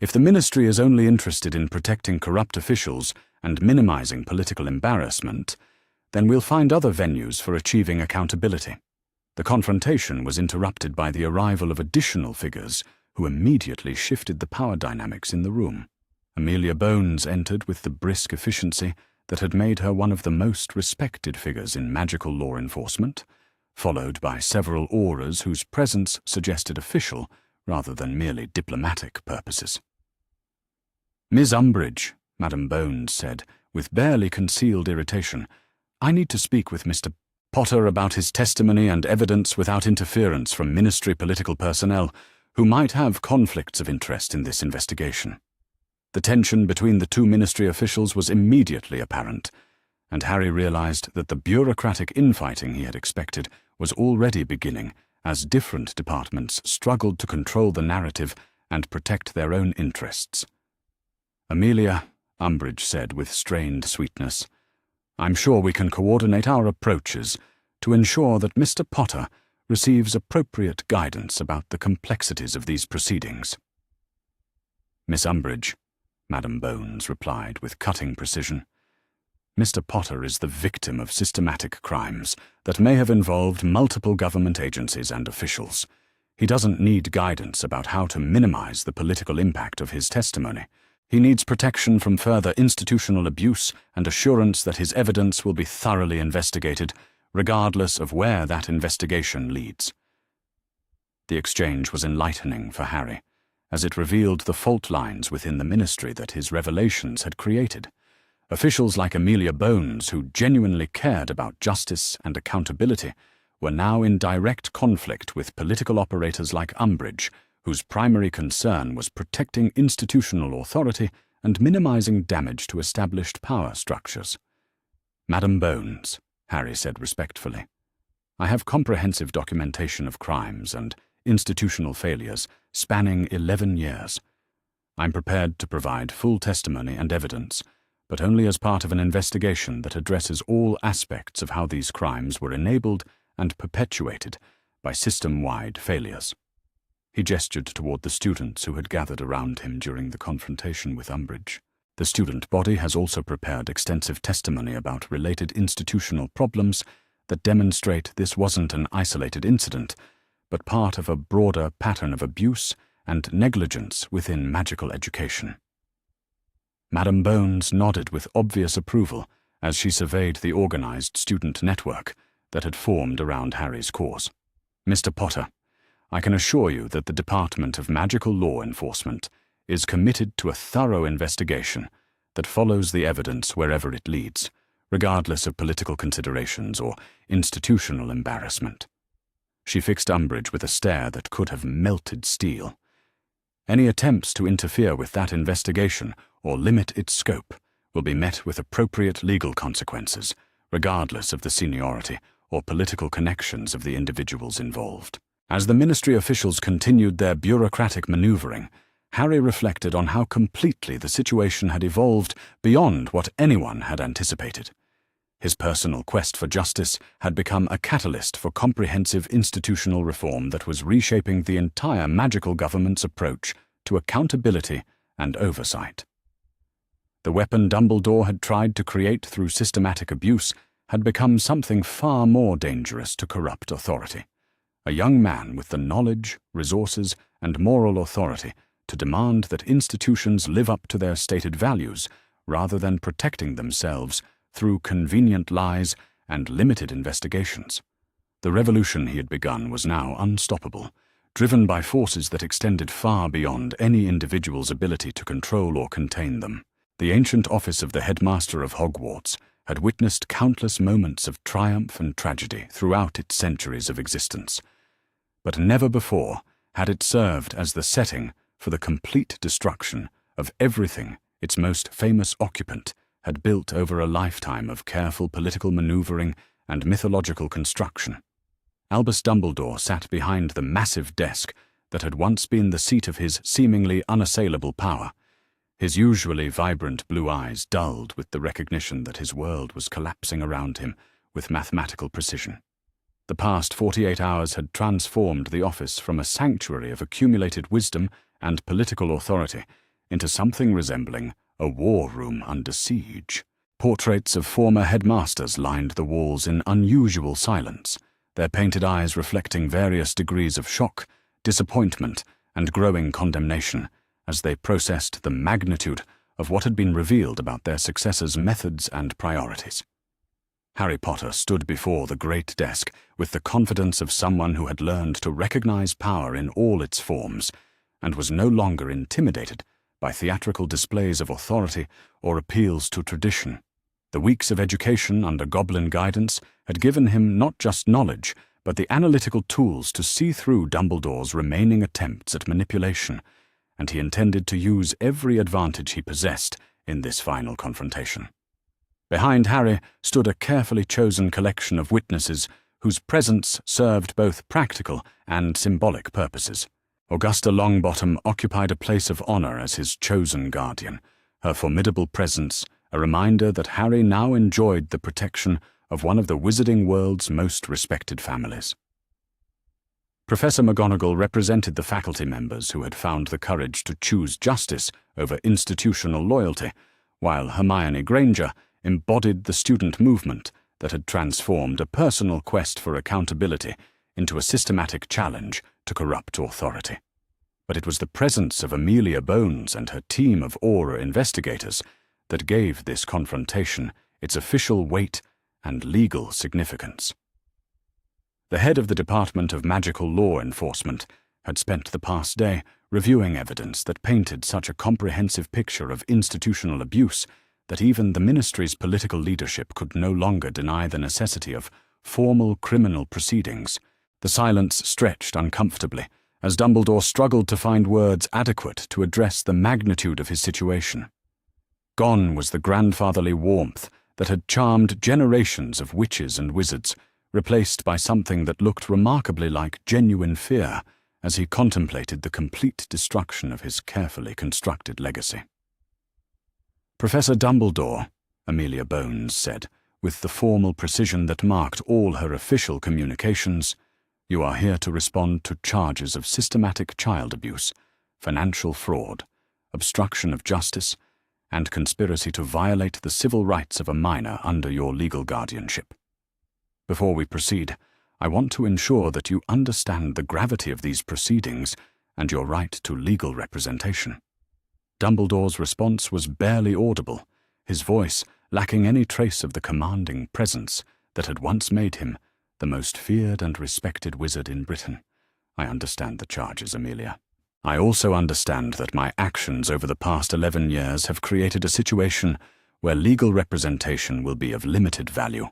[SPEAKER 1] If the ministry is only interested in protecting corrupt officials and minimizing political embarrassment, then we'll find other venues for achieving accountability. The confrontation was interrupted by the arrival of additional figures who immediately shifted the power dynamics in the room. Amelia Bones entered with the brisk efficiency that had made her one of the most respected figures in magical law enforcement, followed by several auras whose presence suggested official rather than merely diplomatic purposes. "Miss Umbridge," Madame Bones said, with barely concealed irritation, "I need to speak with Mr. Potter about his testimony and evidence without interference from ministry political personnel who might have conflicts of interest in this investigation." The tension between the two ministry officials was immediately apparent, and Harry realized that the bureaucratic infighting he had expected was already beginning as different departments struggled to control the narrative and protect their own interests. "Amelia," Umbridge said with strained sweetness, "I'm sure we can coordinate our approaches to ensure that Mr. Potter receives appropriate guidance about the complexities of these proceedings." "Miss Umbridge," Madame Bones replied with cutting precision, "Mr. Potter is the victim of systematic crimes that may have involved multiple government agencies and officials. He doesn't need guidance about how to minimize the political impact of his testimony. He needs protection from further institutional abuse and assurance that his evidence will be thoroughly investigated, regardless of where that investigation leads." The exchange was enlightening for Harry, as it revealed the fault lines within the ministry that his revelations had created. Officials like Amelia Bones, who genuinely cared about justice and accountability, were now in direct conflict with political operators like Umbridge, whose primary concern was protecting institutional authority and minimizing damage to established power structures. "Madame Bones," Harry said respectfully, "I have comprehensive documentation of crimes and institutional failures spanning 11 years. I'm prepared to provide full testimony and evidence, but only as part of an investigation that addresses all aspects of how these crimes were enabled and perpetuated by system-wide failures." He gestured toward the students who had gathered around him during the confrontation with Umbridge. "The student body has also prepared extensive testimony about related institutional problems that demonstrate this wasn't an isolated incident, but part of a broader pattern of abuse and negligence within magical education." Madame Bones nodded with obvious approval as she surveyed the organized student network that had formed around Harry's cause. "Mr. Potter, I can assure you that the Department of Magical Law Enforcement is committed to a thorough investigation that follows the evidence wherever it leads, regardless of political considerations or institutional embarrassment." She fixed Umbridge with a stare that could have melted steel. "Any attempts to interfere with that investigation or limit its scope will be met with appropriate legal consequences, regardless of the seniority or political connections of the individuals involved." As the ministry officials continued their bureaucratic maneuvering, Harry reflected on how completely the situation had evolved beyond what anyone had anticipated. His personal quest for justice had become a catalyst for comprehensive institutional reform that was reshaping the entire magical government's approach to accountability and oversight. The weapon Dumbledore had tried to create through systematic abuse had become something far more dangerous to corrupt authority. A young man with the knowledge, resources, and moral authority to demand that institutions live up to their stated values rather than protecting themselves through convenient lies and limited investigations. The revolution he had begun was now unstoppable, driven by forces that extended far beyond any individual's ability to control or contain them. The ancient office of the headmaster of Hogwarts had witnessed countless moments of triumph and tragedy throughout its centuries of existence, but never before had it served as the setting for the complete destruction of everything its most famous occupant had built over a lifetime of careful political maneuvering and mythological construction. Albus Dumbledore sat behind the massive desk that had once been the seat of his seemingly unassailable power, his usually vibrant blue eyes dulled with the recognition that his world was collapsing around him with mathematical precision. The past 48 hours had transformed the office from a sanctuary of accumulated wisdom and political authority into something resembling a war room under siege. Portraits of former headmasters lined the walls in unusual silence, their painted eyes reflecting various degrees of shock, disappointment, and growing condemnation as they processed the magnitude of what had been revealed about their successors' methods and priorities. Harry Potter stood before the great desk with the confidence of someone who had learned to recognize power in all its forms and was no longer intimidated by theatrical displays of authority or appeals to tradition. The weeks of education under Goblin guidance had given him not just knowledge, but the analytical tools to see through Dumbledore's remaining attempts at manipulation, and he intended to use every advantage he possessed in this final confrontation. Behind Harry stood a carefully chosen collection of witnesses whose presence served both practical and symbolic purposes. Augusta Longbottom occupied a place of honor as his chosen guardian, her formidable presence a reminder that Harry now enjoyed the protection of one of the wizarding world's most respected families. Professor McGonagall represented the faculty members who had found the courage to choose justice over institutional loyalty, while Hermione Granger embodied the student movement that had transformed a personal quest for accountability into a systematic challenge to corrupt authority. But it was the presence of Amelia Bones and her team of Auror investigators that gave this confrontation its official weight and legal significance. The head of the Department of Magical Law Enforcement had spent the past day reviewing evidence that painted such a comprehensive picture of institutional abuse that even the ministry's political leadership could no longer deny the necessity of formal criminal proceedings. The silence stretched uncomfortably as Dumbledore struggled to find words adequate to address the magnitude of his situation. Gone was the grandfatherly warmth that had charmed generations of witches and wizards, replaced by something that looked remarkably like genuine fear as he contemplated the complete destruction of his carefully constructed legacy. "Professor Dumbledore," Amelia Bones said, with the formal precision that marked all her official communications, "you are here to respond to charges of systematic child abuse, financial fraud, obstruction of justice, and conspiracy to violate the civil rights of a minor under your legal guardianship. Before we proceed, I want to ensure that you understand the gravity of these proceedings and your right to legal representation." Dumbledore's response was barely audible, his voice lacking any trace of the commanding presence that had once made him the most feared and respected wizard in Britain. "I understand the charges, Amelia. I also understand that my actions over the past 11 years have created a situation where legal representation will be of limited value."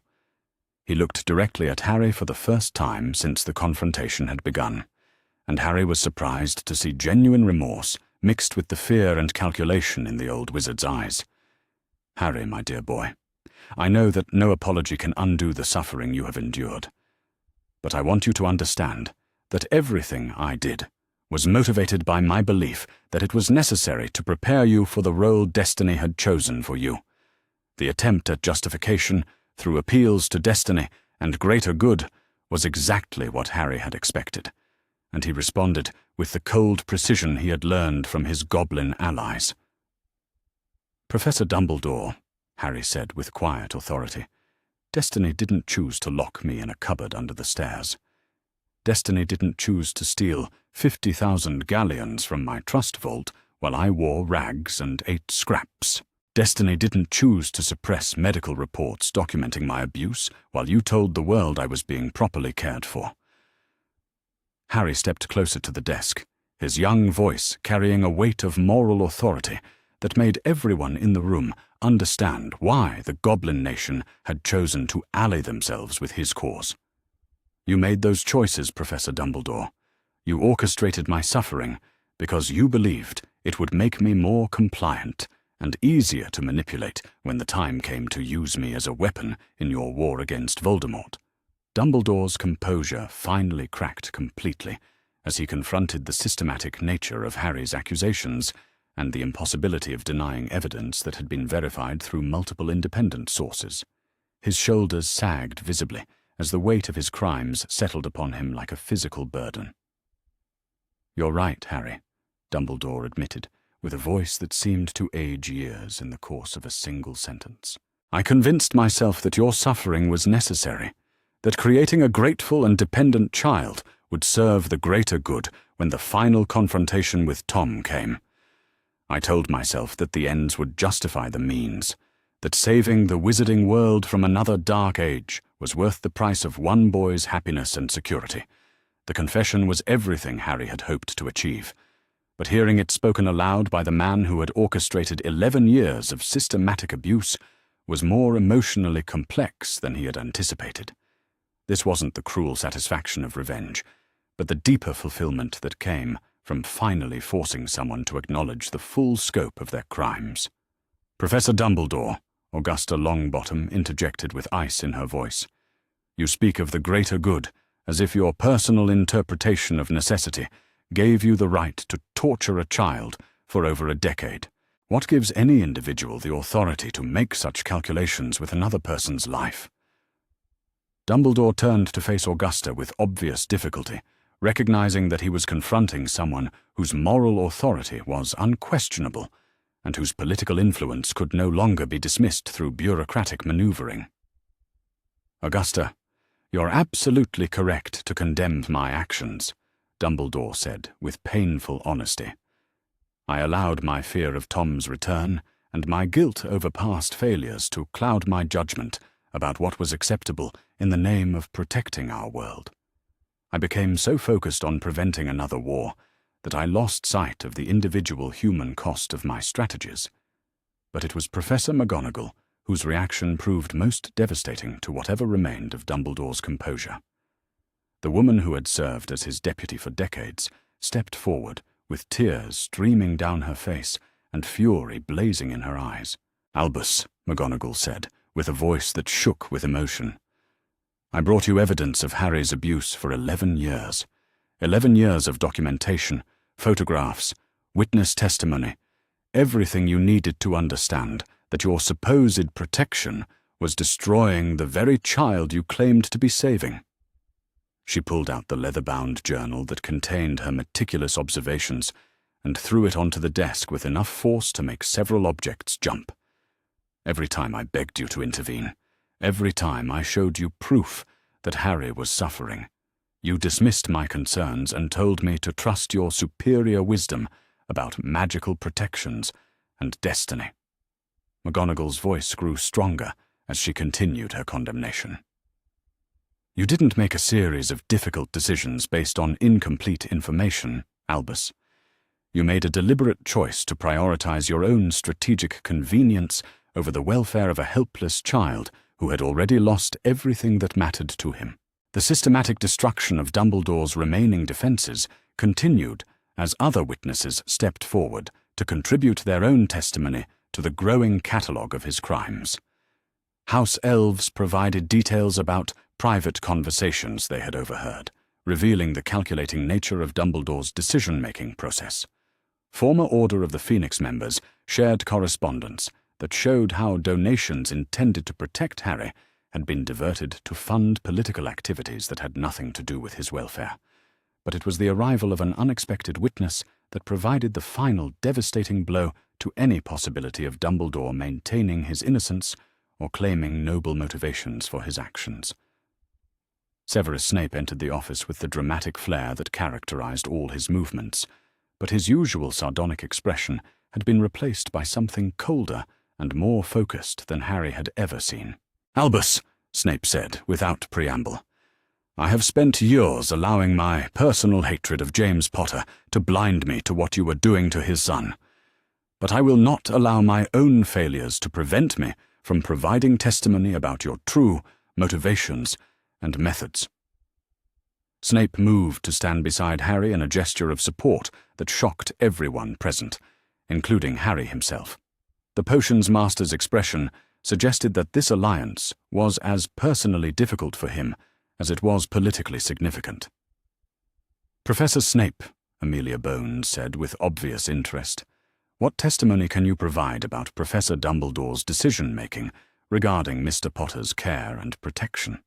[SPEAKER 1] He looked directly at Harry for the first time since the confrontation had begun, and Harry was surprised to see genuine remorse mixed with the fear and calculation in the old wizard's eyes. "Harry, my dear boy, I know that no apology can undo the suffering you have endured, but I want you to understand that everything I did was motivated by my belief that it was necessary to prepare you for the role destiny had chosen for you. The attempt at justification through appeals to destiny and greater good was exactly what Harry had expected, and he responded with the cold precision he had learned from his goblin allies. "Professor Dumbledore," Harry said with quiet authority, "Destiny didn't choose to lock me in a cupboard under the stairs. Destiny didn't choose to steal 50,000 galleons from my trust vault while I wore rags and ate scraps. Destiny didn't choose to suppress medical reports documenting my abuse while you told the world I was being properly cared for." Harry stepped closer to the desk, his young voice carrying a weight of moral authority that made everyone in the room understand why the Goblin Nation had chosen to ally themselves with his cause. You made those choices, Professor Dumbledore. You orchestrated my suffering because you believed it would make me more compliant and easier to manipulate when the time came to use me as a weapon in your war against Voldemort. Dumbledore's composure finally cracked completely as he confronted the systematic nature of Harry's accusations and the impossibility of denying evidence that had been verified through multiple independent sources. His shoulders sagged visibly as the weight of his crimes settled upon him like a physical burden. "You're right, Harry," Dumbledore admitted, with a voice that seemed to age years in the course of a single sentence. "I convinced myself that your suffering was necessary, that creating a grateful and dependent child would serve the greater good when the final confrontation with Tom came. I told myself that the ends would justify the means, that saving the wizarding world from another dark age was worth the price of one boy's happiness and security. The confession was everything Harry had hoped to achieve, but hearing it spoken aloud by the man who had orchestrated 11 years of systematic abuse was more emotionally complex than he had anticipated. This wasn't the cruel satisfaction of revenge, but the deeper fulfillment that came from finally forcing someone to acknowledge the full scope of their crimes. "Professor Dumbledore," Augusta Longbottom interjected with ice in her voice, "you speak of the greater good as if your personal interpretation of necessity gave you the right to torture a child for over a decade. What gives any individual the authority to make such calculations with another person's life?" Dumbledore turned to face Augusta with obvious difficulty, recognizing that he was confronting someone whose moral authority was unquestionable and whose political influence could no longer be dismissed through bureaucratic maneuvering. "Augusta, you're absolutely correct to condemn my actions," Dumbledore said with painful honesty. "I allowed my fear of Tom's return and my guilt over past failures to cloud my judgment about what was acceptable in the name of protecting our world. I became so focused on preventing another war that I lost sight of the individual human cost of my strategies. But it was Professor McGonagall whose reaction proved most devastating to whatever remained of Dumbledore's composure. The woman who had served as his deputy for decades stepped forward, with tears streaming down her face and fury blazing in her eyes. "Albus," McGonagall said, with a voice that shook with emotion, "I brought you evidence of Harry's abuse for 11 years. 11 years of documentation, photographs, witness testimony, everything you needed to understand that your supposed protection was destroying the very child you claimed to be saving." She pulled out the leather-bound journal that contained her meticulous observations and threw it onto the desk with enough force to make several objects jump. "Every time I begged you to intervene, every time I showed you proof that Harry was suffering, you dismissed my concerns and told me to trust your superior wisdom about magical protections and destiny." McGonagall's voice grew stronger as she continued her condemnation. "You didn't make a series of difficult decisions based on incomplete information, Albus. You made a deliberate choice to prioritize your own strategic convenience over the welfare of a helpless child who had already lost everything that mattered to him. The systematic destruction of Dumbledore's remaining defenses continued as other witnesses stepped forward to contribute their own testimony to the growing catalogue of his crimes. House elves provided details about private conversations they had overheard, revealing the calculating nature of Dumbledore's decision-making process. Former Order of the Phoenix members shared correspondence that showed how donations intended to protect Harry had been diverted to fund political activities that had nothing to do with his welfare. But it was the arrival of an unexpected witness that provided the final devastating blow to any possibility of Dumbledore maintaining his innocence or claiming noble motivations for his actions. Severus Snape entered the office with the dramatic flair that characterized all his movements, but his usual sardonic expression had been replaced by something colder and more focused than Harry had ever seen. "Albus," Snape said, without preamble, I have spent years allowing my personal hatred of James Potter to blind me to what you were doing to his son. But I will not allow my own failures to prevent me from providing testimony about your true motivations and methods." Snape moved to stand beside Harry in a gesture of support that shocked everyone present, including Harry himself. The potions master's expression suggested that this alliance was as personally difficult for him as it was politically significant. "Professor Snape," Amelia Bones said with obvious interest, "what testimony can you provide about Professor Dumbledore's decision-making regarding Mr. Potter's care and protection?"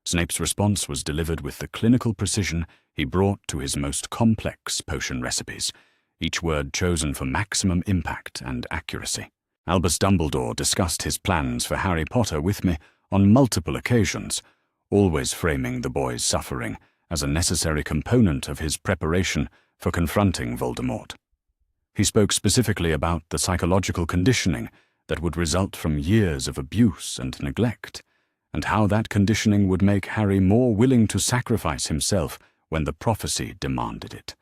[SPEAKER 1] Snape's response was delivered with the clinical precision he brought to his most complex potion recipes, each word chosen for maximum impact and accuracy. "Albus Dumbledore discussed his plans for Harry Potter with me on multiple occasions, always framing the boy's suffering as a necessary component of his preparation for confronting Voldemort. He spoke specifically about the psychological conditioning that would result from years of abuse and neglect, and how that conditioning would make Harry more willing to sacrifice himself when the prophecy demanded it.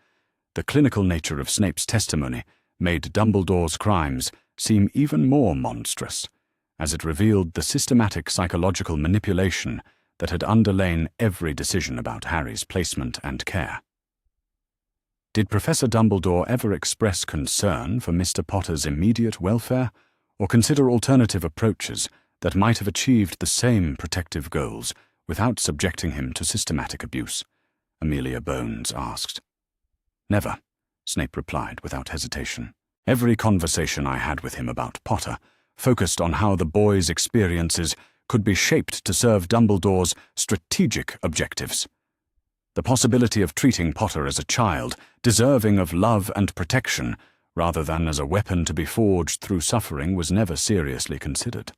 [SPEAKER 1] The clinical nature of Snape's testimony made Dumbledore's crimes seem even more monstrous, as it revealed the systematic psychological manipulation that had underlain every decision about Harry's placement and care. Did Professor Dumbledore ever express concern for Mr. Potter's immediate welfare, or consider alternative approaches that might have achieved the same protective goals without subjecting him to systematic abuse?" Amelia Bones asked. "Never," Snape replied without hesitation. "Every conversation I had with him about Potter focused on how the boy's experiences could be shaped to serve Dumbledore's strategic objectives. The possibility of treating Potter as a child, deserving of love and protection, rather than as a weapon to be forged through suffering, was never seriously considered."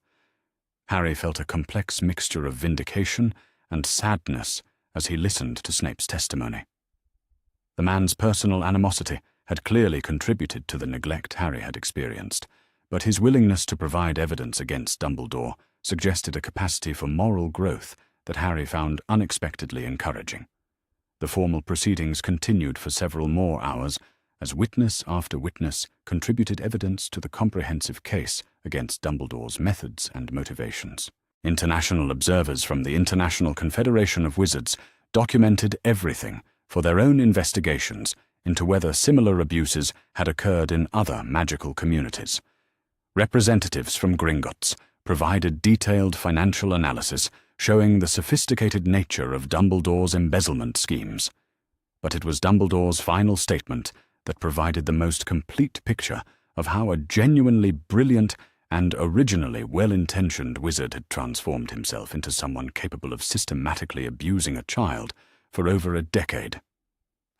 [SPEAKER 1] Harry felt a complex mixture of vindication and sadness as he listened to Snape's testimony. The man's personal animosity had clearly contributed to the neglect Harry had experienced, but his willingness to provide evidence against Dumbledore suggested a capacity for moral growth that Harry found unexpectedly encouraging. The formal proceedings continued for several more hours, as witness after witness contributed evidence to the comprehensive case against Dumbledore's methods and motivations. International observers from the International Confederation of Wizards documented everything for their own investigations into whether similar abuses had occurred in other magical communities. Representatives from Gringotts provided detailed financial analysis showing the sophisticated nature of Dumbledore's embezzlement schemes. But it was Dumbledore's final statement that provided the most complete picture of how a genuinely brilliant and originally well-intentioned wizard had transformed himself into someone capable of systematically abusing a child for over a decade.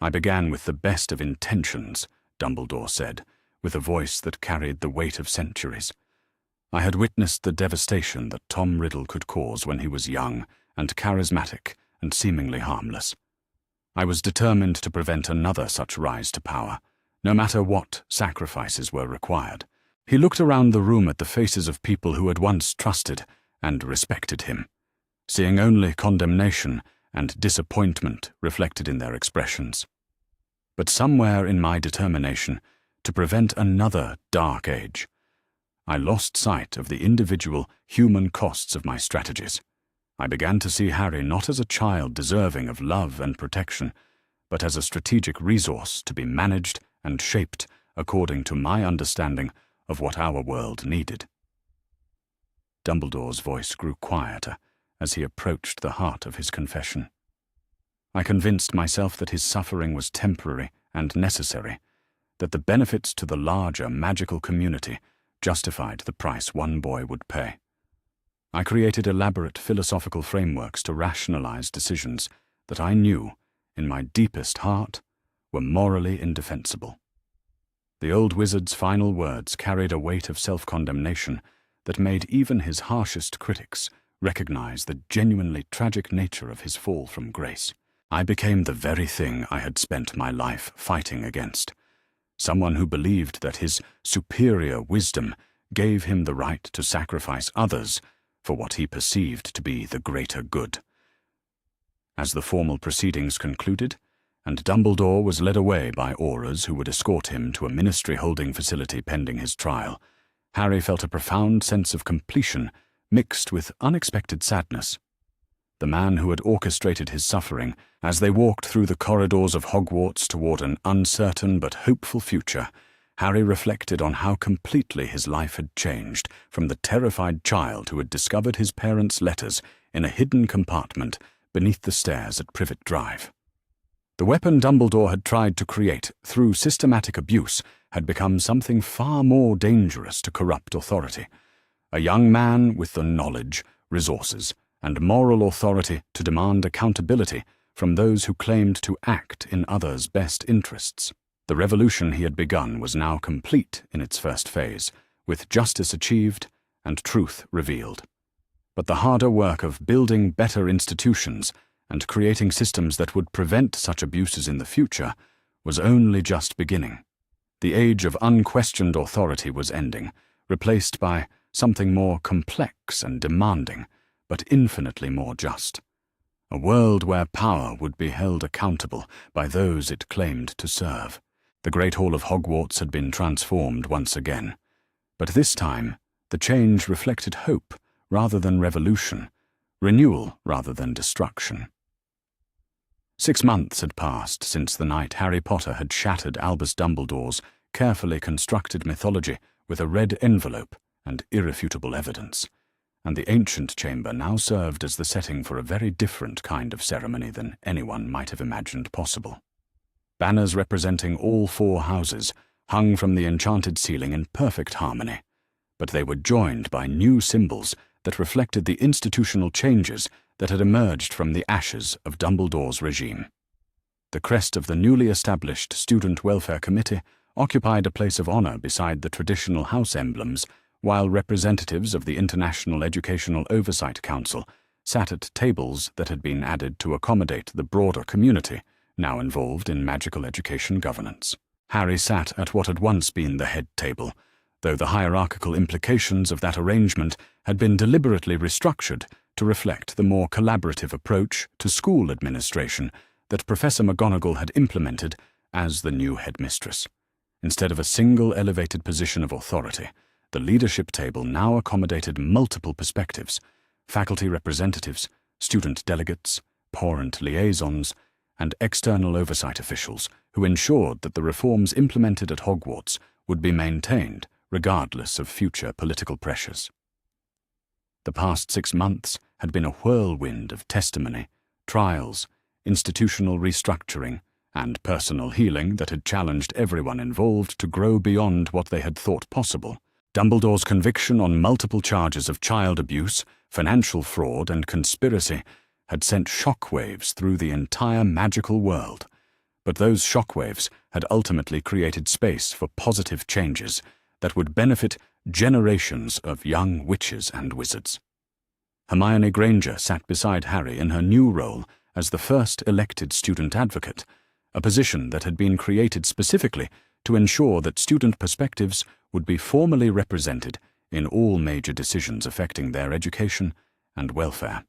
[SPEAKER 1] "I began with the best of intentions," Dumbledore said, with a voice that carried the weight of centuries. "I had witnessed the devastation that Tom Riddle could cause when he was young and charismatic and seemingly harmless. I was determined to prevent another such rise to power, no matter what sacrifices were required." He looked around the room at the faces of people who had once trusted and respected him, seeing only condemnation and disappointment reflected in their expressions. But somewhere in my determination to prevent another dark age, I lost sight of the individual human costs of my strategies. I began to see Harry not as a child deserving of love and protection, but as a strategic resource to be managed and shaped according to my understanding of what our world needed. Dumbledore's voice grew quieter as he approached the heart of his confession. I convinced myself that his suffering was temporary and necessary, that the benefits to the larger magical community justified the price one boy would pay. I created elaborate philosophical frameworks to rationalize decisions that I knew, in my deepest heart, were morally indefensible. The old wizard's final words carried a weight of self-condemnation that made even his harshest critics recognize the genuinely tragic nature of his fall from grace. I became the very thing I had spent my life fighting against, someone who believed that his superior wisdom gave him the right to sacrifice others for what he perceived to be the greater good. As the formal proceedings concluded, and Dumbledore was led away by aurors who would escort him to a ministry holding facility pending his trial, Harry felt a profound sense of completion mixed with unexpected sadness. The man who had orchestrated his suffering, as they walked through the corridors of Hogwarts toward an uncertain but hopeful future, Harry reflected on how completely his life had changed from the terrified child who had discovered his parents' letters in a hidden compartment beneath the stairs at Privet Drive. The weapon Dumbledore had tried to create through systematic abuse had become something far more dangerous to corrupt authority. A young man with the knowledge, resources, and moral authority to demand accountability from those who claimed to act in others' best interests. The revolution he had begun was now complete in its first phase, with justice achieved and truth revealed. But the harder work of building better institutions and creating systems that would prevent such abuses in the future was only just beginning. The age of unquestioned authority was ending, replaced by something more complex and demanding, but infinitely more just. A world where power would be held accountable by those it claimed to serve. The Great Hall of Hogwarts had been transformed once again, but this time the change reflected hope rather than revolution, renewal rather than destruction. 6 months had passed since the night Harry Potter had shattered Albus Dumbledore's carefully constructed mythology with a red envelope and irrefutable evidence, and the ancient chamber now served as the setting for a very different kind of ceremony than anyone might have imagined possible. Banners representing all 4 houses hung from the enchanted ceiling in perfect harmony, but they were joined by new symbols that reflected the institutional changes that had emerged from the ashes of Dumbledore's regime. The crest of the newly established Student Welfare Committee occupied a place of honor beside the traditional house emblems, while representatives of the International Educational Oversight Council sat at tables that had been added to accommodate the broader community now involved in magical education governance. Harry sat at what had once been the head table, though the hierarchical implications of that arrangement had been deliberately restructured to reflect the more collaborative approach to school administration that Professor McGonagall had implemented as the new headmistress. Instead of a single elevated position of authority, the leadership table now accommodated multiple perspectives: faculty representatives, student delegates, parent liaisons, and external oversight officials who ensured that the reforms implemented at Hogwarts would be maintained regardless of future political pressures. The past 6 months had been a whirlwind of testimony, trials, institutional restructuring, and personal healing that had challenged everyone involved to grow beyond what they had thought possible. Dumbledore's conviction on multiple charges of child abuse, financial fraud, and conspiracy had sent shockwaves through the entire magical world, but those shockwaves had ultimately created space for positive changes that would benefit generations of young witches and wizards. Hermione Granger sat beside Harry in her new role as the first elected student advocate, a position that had been created specifically to ensure that student perspectives would be formally represented in all major decisions affecting their education and welfare.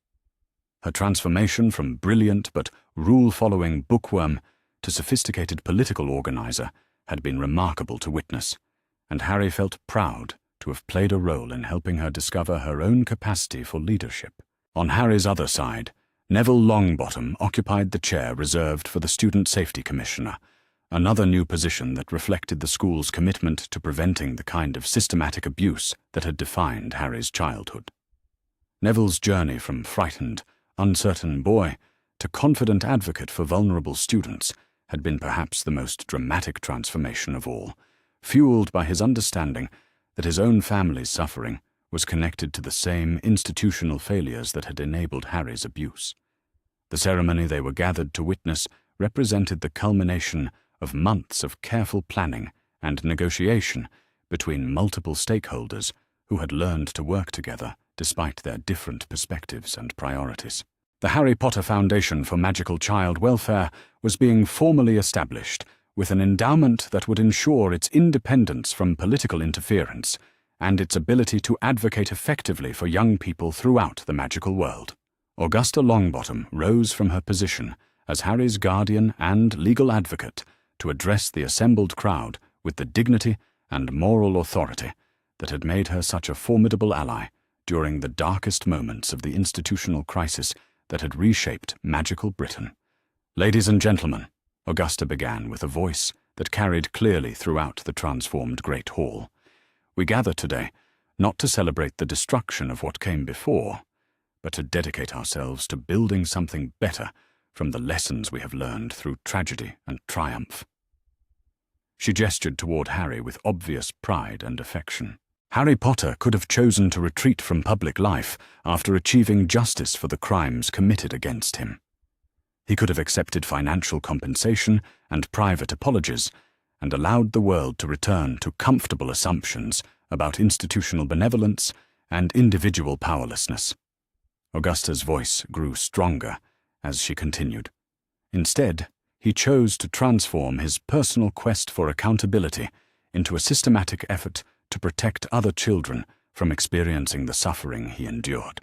[SPEAKER 1] Her transformation from brilliant but rule-following bookworm to sophisticated political organizer had been remarkable to witness, and Harry felt proud to have played a role in helping her discover her own capacity for leadership. On Harry's other side, Neville Longbottom occupied the chair reserved for the Student Safety Commissioner, another new position that reflected the school's commitment to preventing the kind of systematic abuse that had defined Harry's childhood. Neville's journey from frightened, uncertain boy to confident advocate for vulnerable students had been perhaps the most dramatic transformation of all, fueled by his understanding that his own family's suffering was connected to the same institutional failures that had enabled Harry's abuse. The ceremony they were gathered to witness represented the culmination of months of careful planning and negotiation between multiple stakeholders who had learned to work together despite their different perspectives and priorities. The Harry Potter Foundation for Magical Child Welfare was being formally established, with an endowment that would ensure its independence from political interference and its ability to advocate effectively for young people throughout the magical world. Augusta Longbottom rose from her position as Harry's guardian and legal advocate to address the assembled crowd with the dignity and moral authority that had made her such a formidable ally during the darkest moments of the institutional crisis that had reshaped magical Britain. "Ladies and gentlemen," Augusta began with a voice that carried clearly throughout the transformed Great Hall, "we gather today not to celebrate the destruction of what came before, but to dedicate ourselves to building something better from the lessons we have learned through tragedy and triumph." She gestured toward Harry with obvious pride and affection. Harry Potter could have chosen to retreat from public life after achieving justice for the crimes committed against him. He could have accepted financial compensation and private apologies and allowed the world to return to comfortable assumptions about institutional benevolence and individual powerlessness. Augusta's voice grew stronger as she continued. Instead, he chose to transform his personal quest for accountability into a systematic effort to protect other children from experiencing the suffering he endured.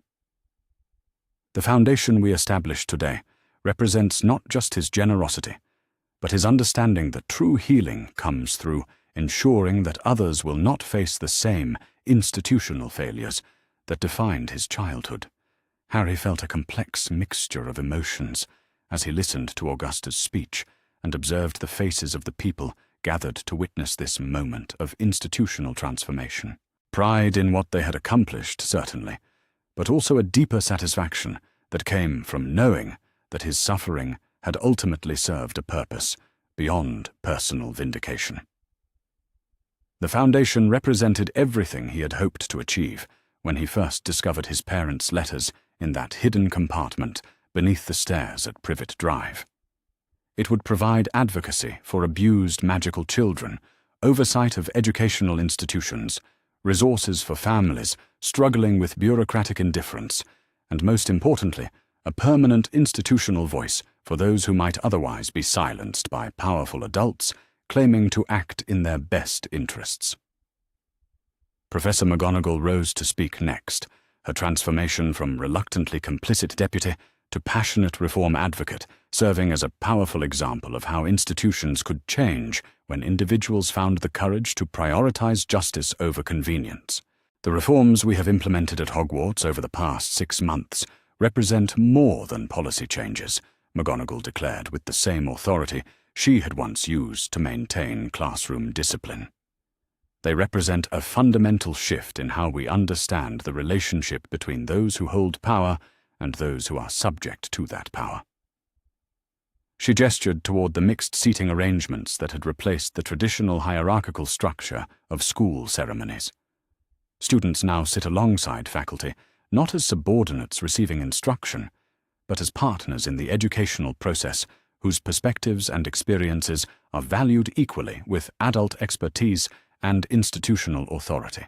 [SPEAKER 1] The foundation we establish today represents not just his generosity, but his understanding that true healing comes through ensuring that others will not face the same institutional failures that defined his childhood. Harry felt a complex mixture of emotions as he listened to Augusta's speech and observed the faces of the people gathered to witness this moment of institutional transformation. Pride in what they had accomplished, certainly, but also a deeper satisfaction that came from knowing that his suffering had ultimately served a purpose beyond personal vindication. The foundation represented everything he had hoped to achieve when he first discovered his parents' letters in that hidden compartment beneath the stairs at Privet Drive. It would provide advocacy for abused magical children, oversight of educational institutions, resources for families struggling with bureaucratic indifference, and most importantly, a permanent institutional voice for those who might otherwise be silenced by powerful adults claiming to act in their best interests. Professor McGonagall rose to speak next, her transformation from reluctantly complicit deputy to passionate reform advocate serving as a powerful example of how institutions could change when individuals found the courage to prioritize justice over convenience. "The reforms we have implemented at Hogwarts over the past 6 months represent more than policy changes," McGonagall declared with the same authority she had once used to maintain classroom discipline. "They represent a fundamental shift in how we understand the relationship between those who hold power and those who are subject to that power." She gestured toward the mixed seating arrangements that had replaced the traditional hierarchical structure of school ceremonies. Students now sit alongside faculty, not as subordinates receiving instruction, but as partners in the educational process whose perspectives and experiences are valued equally with adult expertise and institutional authority.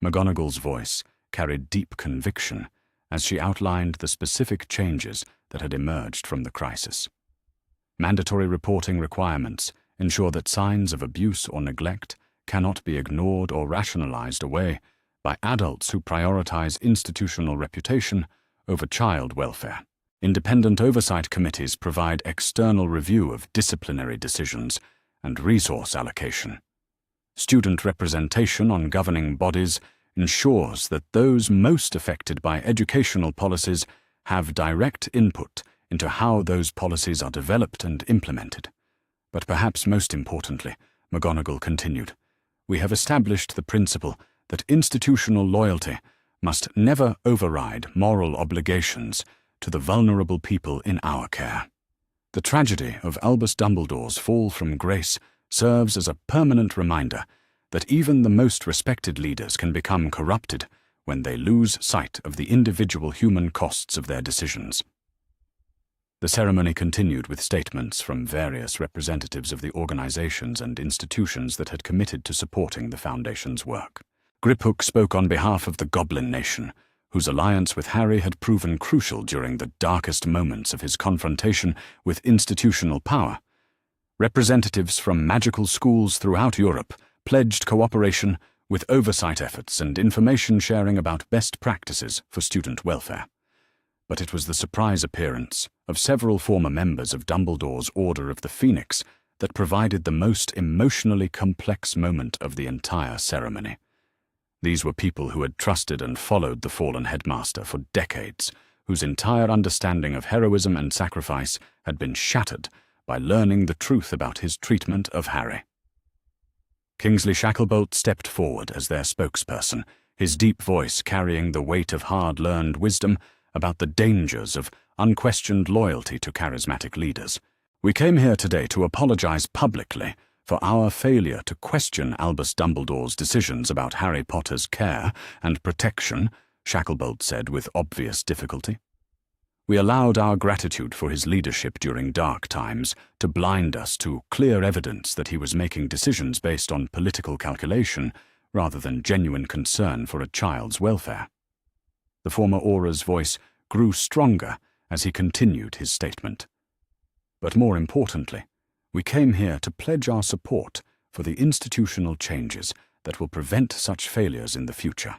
[SPEAKER 1] McGonagall's voice carried deep conviction as she outlined the specific changes that had emerged from the crisis. Mandatory reporting requirements ensure that signs of abuse or neglect cannot be ignored or rationalized away by adults who prioritize institutional reputation over child welfare. Independent oversight committees provide external review of disciplinary decisions and resource allocation. Student representation on governing bodies ensures that those most affected by educational policies have direct input into how those policies are developed and implemented. But perhaps most importantly, McGonagall continued, "We have established the principle that institutional loyalty must never override moral obligations to the vulnerable people in our care. The tragedy of Albus Dumbledore's fall from grace serves as a permanent reminder that even the most respected leaders can become corrupted when they lose sight of the individual human costs of their decisions." The ceremony continued with statements from various representatives of the organizations and institutions that had committed to supporting the Foundation's work. Griphook spoke on behalf of the Goblin Nation, whose alliance with Harry had proven crucial during the darkest moments of his confrontation with institutional power. Representatives from magical schools throughout Europe pledged cooperation with oversight efforts and information sharing about best practices for student welfare. But it was the surprise appearance of several former members of Dumbledore's Order of the Phoenix that provided the most emotionally complex moment of the entire ceremony. These were people who had trusted and followed the fallen headmaster for decades, whose entire understanding of heroism and sacrifice had been shattered by learning the truth about his treatment of Harry. Kingsley Shacklebolt stepped forward as their spokesperson, his deep voice carrying the weight of hard-learned wisdom about the dangers of unquestioned loyalty to charismatic leaders. "We came here today to apologize publicly for our failure to question Albus Dumbledore's decisions about Harry Potter's care and protection," Shacklebolt said with obvious difficulty. "We allowed our gratitude for his leadership during dark times to blind us to clear evidence that he was making decisions based on political calculation rather than genuine concern for a child's welfare." The former Aura's voice grew stronger as he continued his statement. "But more importantly, we came here to pledge our support for the institutional changes that will prevent such failures in the future.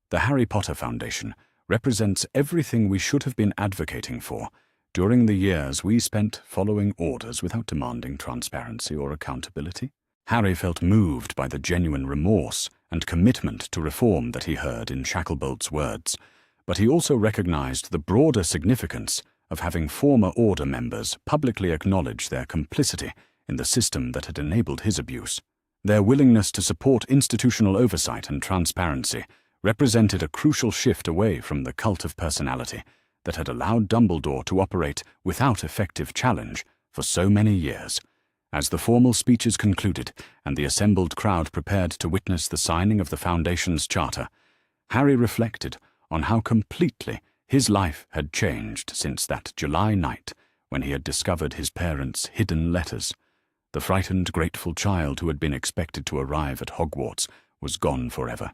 [SPEAKER 1] The Harry Potter Foundation represents everything we should have been advocating for during the years we spent following orders without demanding transparency or accountability." Harry felt moved by the genuine remorse and commitment to reform that he heard in Shacklebolt words, but he also recognized the broader significance of having former Order members publicly acknowledge their complicity in the system that had enabled his abuse. Their willingness to support institutional oversight and transparency represented a crucial shift away from the cult of personality that had allowed Dumbledore to operate without effective challenge for so many years. As the formal speeches concluded and the assembled crowd prepared to witness the signing of the Foundation's charter, Harry reflected on how completely his life had changed since that July night when he had discovered his parents' hidden letters. The frightened, grateful child who had been expected to arrive at Hogwarts was gone forever,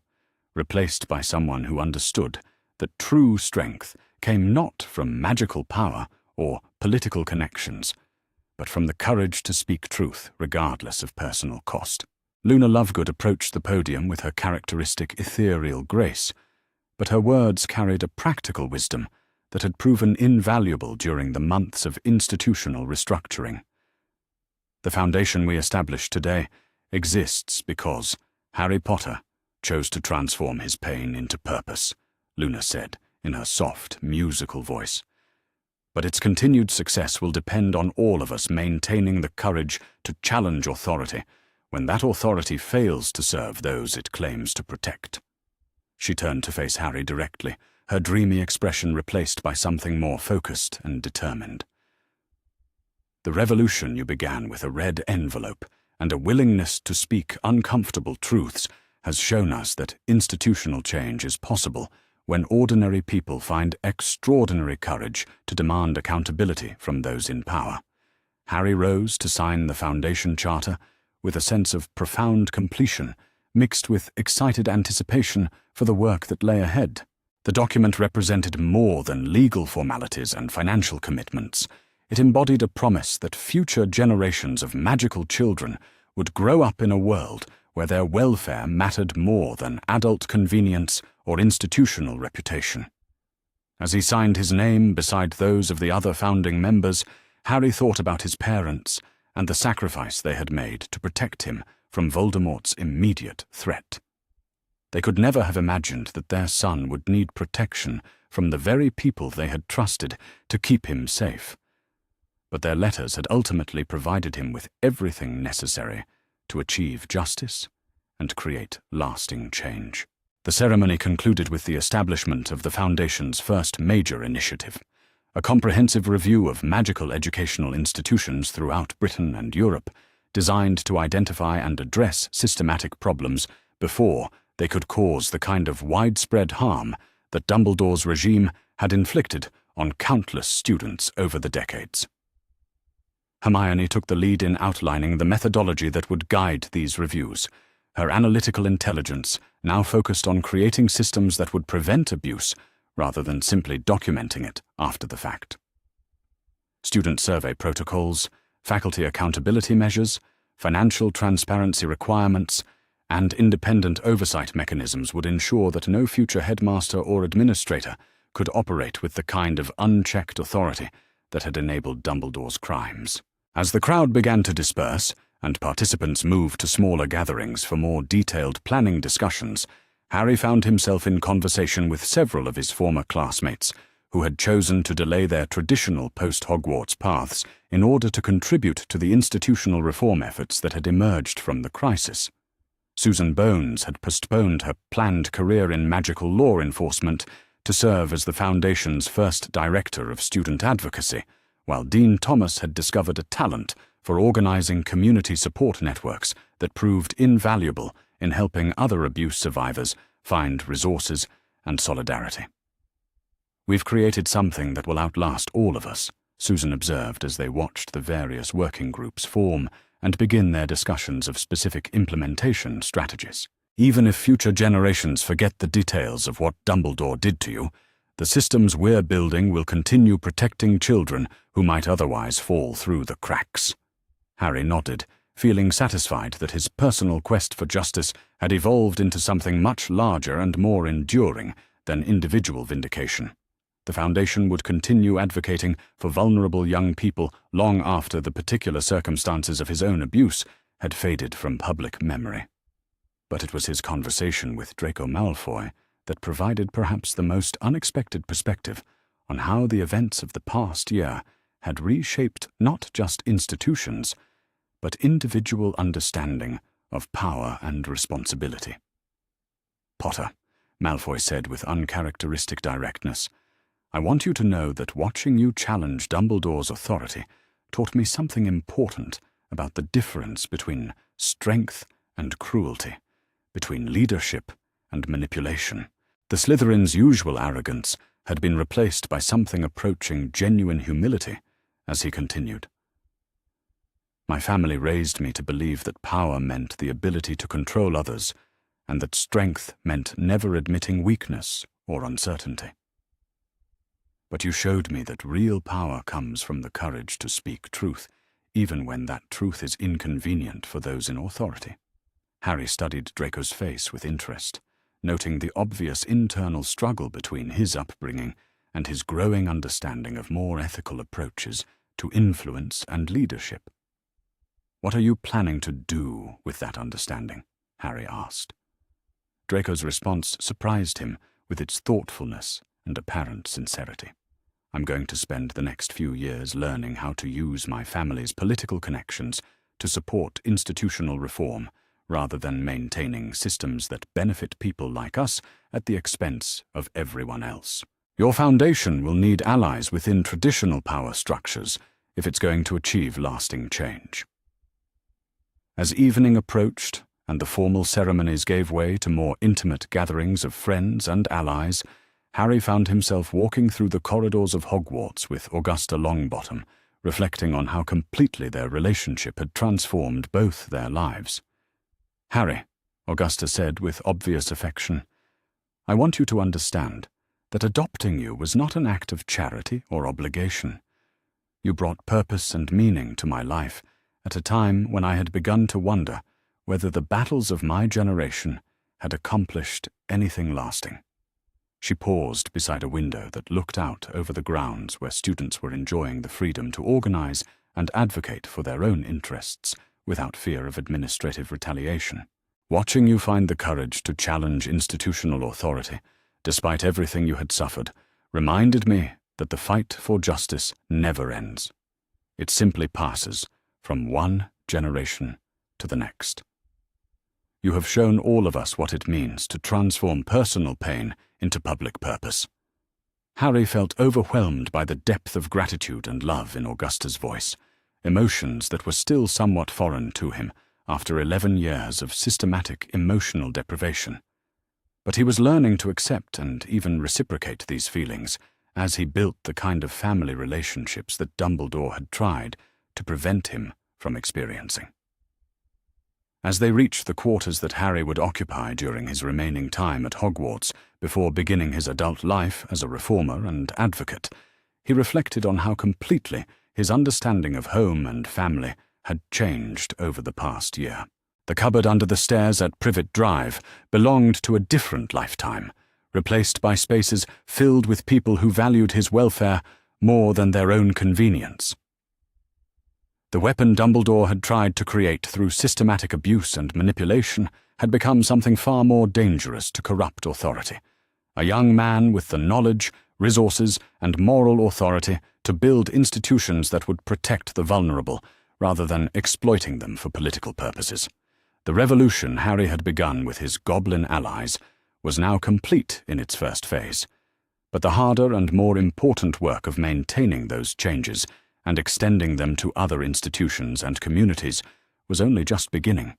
[SPEAKER 1] replaced by someone who understood that true strength came not from magical power or political connections, but from the courage to speak truth regardless of personal cost. Luna Lovegood approached the podium with her characteristic ethereal grace, but her words carried a practical wisdom that had proven invaluable during the months of institutional restructuring. "The foundation we established today exists because Harry Potter chose to transform his pain into purpose," Luna said in her soft, musical voice. "But its continued success will depend on all of us maintaining the courage to challenge authority when that authority fails to serve those it claims to protect." She turned to face Harry directly, her dreamy expression replaced by something more focused and determined. "The revolution you began with a red envelope and a willingness to speak uncomfortable truths has shown us that institutional change is possible when ordinary people find extraordinary courage to demand accountability from those in power." Harry rose to sign the Foundation Charter with a sense of profound completion mixed with excited anticipation for the work that lay ahead. The document represented more than legal formalities and financial commitments. It embodied a promise that future generations of magical children would grow up in a world where their welfare mattered more than adult convenience or institutional reputation. As he signed his name beside those of the other founding members, Harry thought about his parents and the sacrifice they had made to protect him from Voldemort's immediate threat. They could never have imagined that their son would need protection from the very people they had trusted to keep him safe. But their letters had ultimately provided him with everything necessary to achieve justice and create lasting change. The ceremony concluded with the establishment of the Foundation's first major initiative, a comprehensive review of magical educational institutions throughout Britain and Europe, designed to identify and address systematic problems before they could cause the kind of widespread harm that Dumbledore's regime had inflicted on countless students over the decades. Hermione took the lead in outlining the methodology that would guide these reviews, her analytical intelligence now focused on creating systems that would prevent abuse rather than simply documenting it after the fact. Student survey protocols, faculty accountability measures, financial transparency requirements, and independent oversight mechanisms would ensure that no future headmaster or administrator could operate with the kind of unchecked authority that had enabled Dumbledore's crimes. As the crowd began to disperse, and participants moved to smaller gatherings for more detailed planning discussions, Harry found himself in conversation with several of his former classmates who had chosen to delay their traditional post-Hogwarts paths in order to contribute to the institutional reform efforts that had emerged from the crisis. Susan Bones had postponed her planned career in magical law enforcement to serve as the Foundation's first director of student advocacy, while Dean Thomas had discovered a talent for organizing community support networks that proved invaluable in helping other abuse survivors find resources and solidarity. "We've created something that will outlast all of us," Susan observed as they watched the various working groups form and begin their discussions of specific implementation strategies. "Even if future generations forget the details of what Dumbledore did to you, the systems we're building will continue protecting children who might otherwise fall through the cracks." Harry nodded, feeling satisfied that his personal quest for justice had evolved into something much larger and more enduring than individual vindication. The Foundation would continue advocating for vulnerable young people long after the particular circumstances of his own abuse had faded from public memory. But it was his conversation with Draco Malfoy that provided perhaps the most unexpected perspective on how the events of the past year had reshaped not just institutions, but individual understanding of power and responsibility. "Potter," Malfoy said with uncharacteristic directness, "I want you to know that watching you challenge Dumbledore's authority taught me something important about the difference between strength and cruelty, between leadership and manipulation." The Slytherin's usual arrogance had been replaced by something approaching genuine humility as he continued. "My family raised me to believe that power meant the ability to control others, and that strength meant never admitting weakness or uncertainty. But you showed me that real power comes from the courage to speak truth, even when that truth is inconvenient for those in authority." Harry studied Draco's face with interest, noting the obvious internal struggle between his upbringing and his growing understanding of more ethical approaches to influence and leadership. "What are you planning to do with that understanding?" Harry asked. Draco's response surprised him with its thoughtfulness and apparent sincerity. "I'm going to spend the next few years learning how to use my family's political connections to support institutional reform, rather than maintaining systems that benefit people like us at the expense of everyone else. Your Foundation will need allies within traditional power structures if it's going to achieve lasting change." As evening approached and the formal ceremonies gave way to more intimate gatherings of friends and allies, Harry found himself walking through the corridors of Hogwarts with Augusta Longbottom, reflecting on how completely their relationship had transformed both their lives. "Harry," Augusta said with obvious affection, "I want you to understand that adopting you was not an act of charity or obligation. You brought purpose and meaning to my life at a time when I had begun to wonder whether the battles of my generation had accomplished anything lasting." She paused beside a window that looked out over the grounds where students were enjoying the freedom to organize and advocate for their own interests without fear of administrative retaliation. "Watching you find the courage to challenge institutional authority, despite everything you had suffered, reminded me that the fight for justice never ends. It simply passes from one generation to the next. You have shown all of us what it means to transform personal pain into public purpose." Harry felt overwhelmed by the depth of gratitude and love in Augusta's voice, emotions that were still somewhat foreign to him after 11 years of systematic emotional deprivation. But he was learning to accept and even reciprocate these feelings as he built the kind of family relationships that Dumbledore had tried to prevent him from experiencing. As they reached the quarters that Harry would occupy during his remaining time at Hogwarts before beginning his adult life as a reformer and advocate, he reflected on how completely his understanding of home and family had changed over the past year. The cupboard under the stairs at Privet Drive belonged to a different lifetime, replaced by spaces filled with people who valued his welfare more than their own convenience. The weapon Dumbledore had tried to create through systematic abuse and manipulation had become something far more dangerous to corrupt authority. A young man with the knowledge, resources, and moral authority to build institutions that would protect the vulnerable, rather than exploiting them for political purposes. The revolution Harry had begun with his goblin allies was now complete in its first phase, but the harder and more important work of maintaining those changes and extending them to other institutions and communities was only just beginning.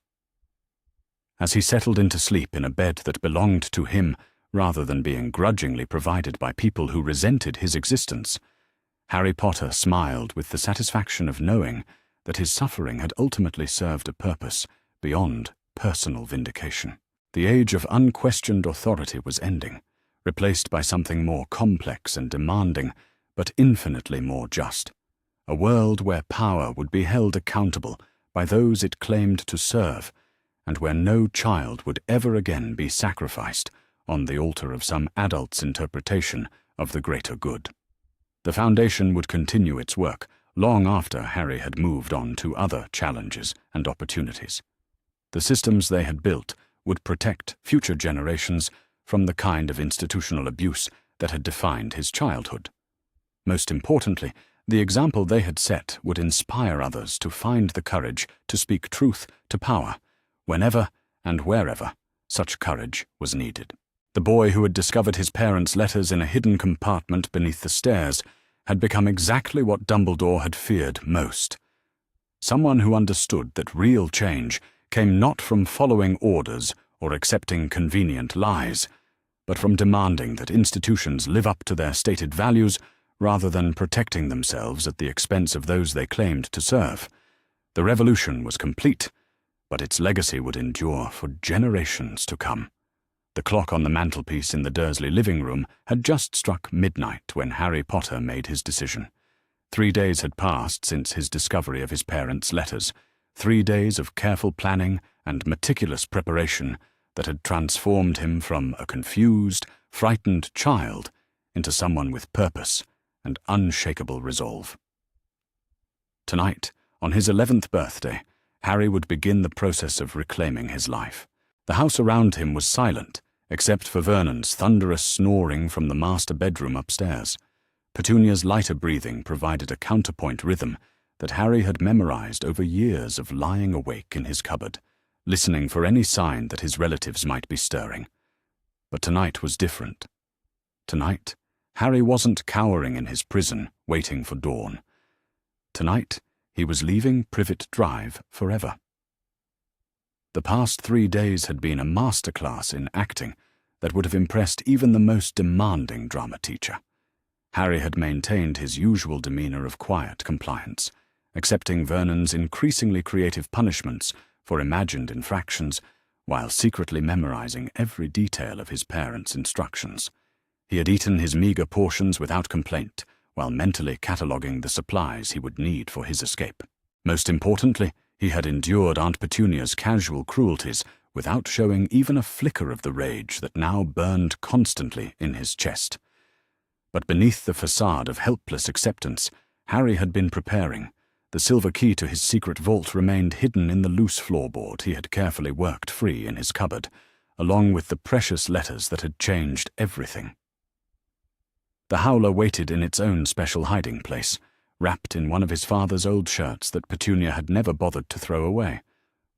[SPEAKER 1] As he settled into sleep in a bed that belonged to him rather than being grudgingly provided by people who resented his existence, Harry Potter smiled with the satisfaction of knowing that his suffering had ultimately served a purpose beyond personal vindication. The age of unquestioned authority was ending, replaced by something more complex and demanding, but infinitely more just. A world where power would be held accountable by those it claimed to serve, and where no child would ever again be sacrificed on the altar of some adult's interpretation of the greater good. The Foundation would continue its work long after Harry had moved on to other challenges and opportunities. The systems they had built would protect future generations from the kind of institutional abuse that had defined his childhood. Most importantly, the example they had set would inspire others to find the courage to speak truth to power, whenever and wherever such courage was needed. The boy who had discovered his parents' letters in a hidden compartment beneath the stairs had become exactly what Dumbledore had feared most. Someone who understood that real change came not from following orders or accepting convenient lies, but from demanding that institutions live up to their stated values rather than protecting themselves at the expense of those they claimed to serve. The revolution was complete, but its legacy would endure for generations to come. The clock on the mantelpiece in the Dursley living room had just struck midnight when Harry Potter made his decision. 3 days had passed since his discovery of his parents' letters, 3 days of careful planning and meticulous preparation that had transformed him from a confused, frightened child into someone with purpose and unshakable resolve. Tonight, on his 11th birthday, Harry would begin the process of reclaiming his life. The house around him was silent, except for Vernon's thunderous snoring from the master bedroom upstairs. Petunia's lighter breathing provided a counterpoint rhythm that Harry had memorized over years of lying awake in his cupboard, listening for any sign that his relatives might be stirring. But tonight was different. Tonight, Harry wasn't cowering in his prison, waiting for dawn. Tonight, he was leaving Privet Drive forever. The past 3 days had been a masterclass in acting that would have impressed even the most demanding drama teacher. Harry had maintained his usual demeanor of quiet compliance, accepting Vernon's increasingly creative punishments for imagined infractions, while secretly memorizing every detail of his parents' instructions. He had eaten his meager portions without complaint, while mentally cataloguing the supplies he would need for his escape. Most importantly, he had endured Aunt Petunia's casual cruelties without showing even a flicker of the rage that now burned constantly in his chest. But beneath the facade of helpless acceptance, Harry had been preparing. The silver key to his secret vault remained hidden in the loose floorboard he had carefully worked free in his cupboard, along with the precious letters that had changed everything. The Howler waited in its own special hiding place, wrapped in one of his father's old shirts that Petunia had never bothered to throw away,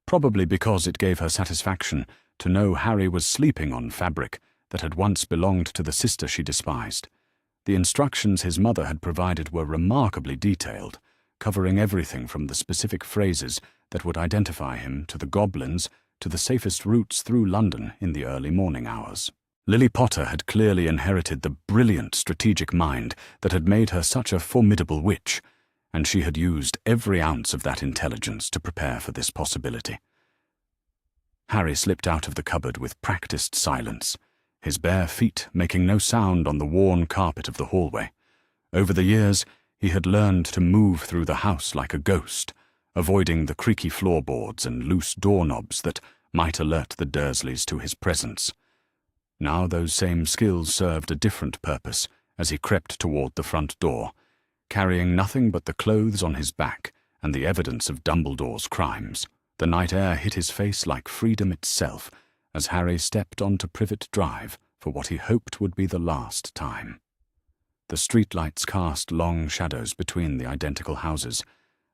[SPEAKER 1] probably because it gave her satisfaction to know Harry was sleeping on fabric that had once belonged to the sister she despised. The instructions his mother had provided were remarkably detailed, covering everything from the specific phrases that would identify him to the goblins to the safest routes through London in the early morning hours. Lily Potter had clearly inherited the brilliant strategic mind that had made her such a formidable witch, and she had used every ounce of that intelligence to prepare for this possibility. Harry slipped out of the cupboard with practiced silence, his bare feet making no sound on the worn carpet of the hallway. Over the years, he had learned to move through the house like a ghost, avoiding the creaky floorboards and loose doorknobs that might alert the Dursleys to his presence. Now those same skills served a different purpose as he crept toward the front door, carrying nothing but the clothes on his back and the evidence of Dumbledore's crimes. The night air hit his face like freedom itself as Harry stepped onto Privet Drive for what he hoped would be the last time. The streetlights cast long shadows between the identical houses,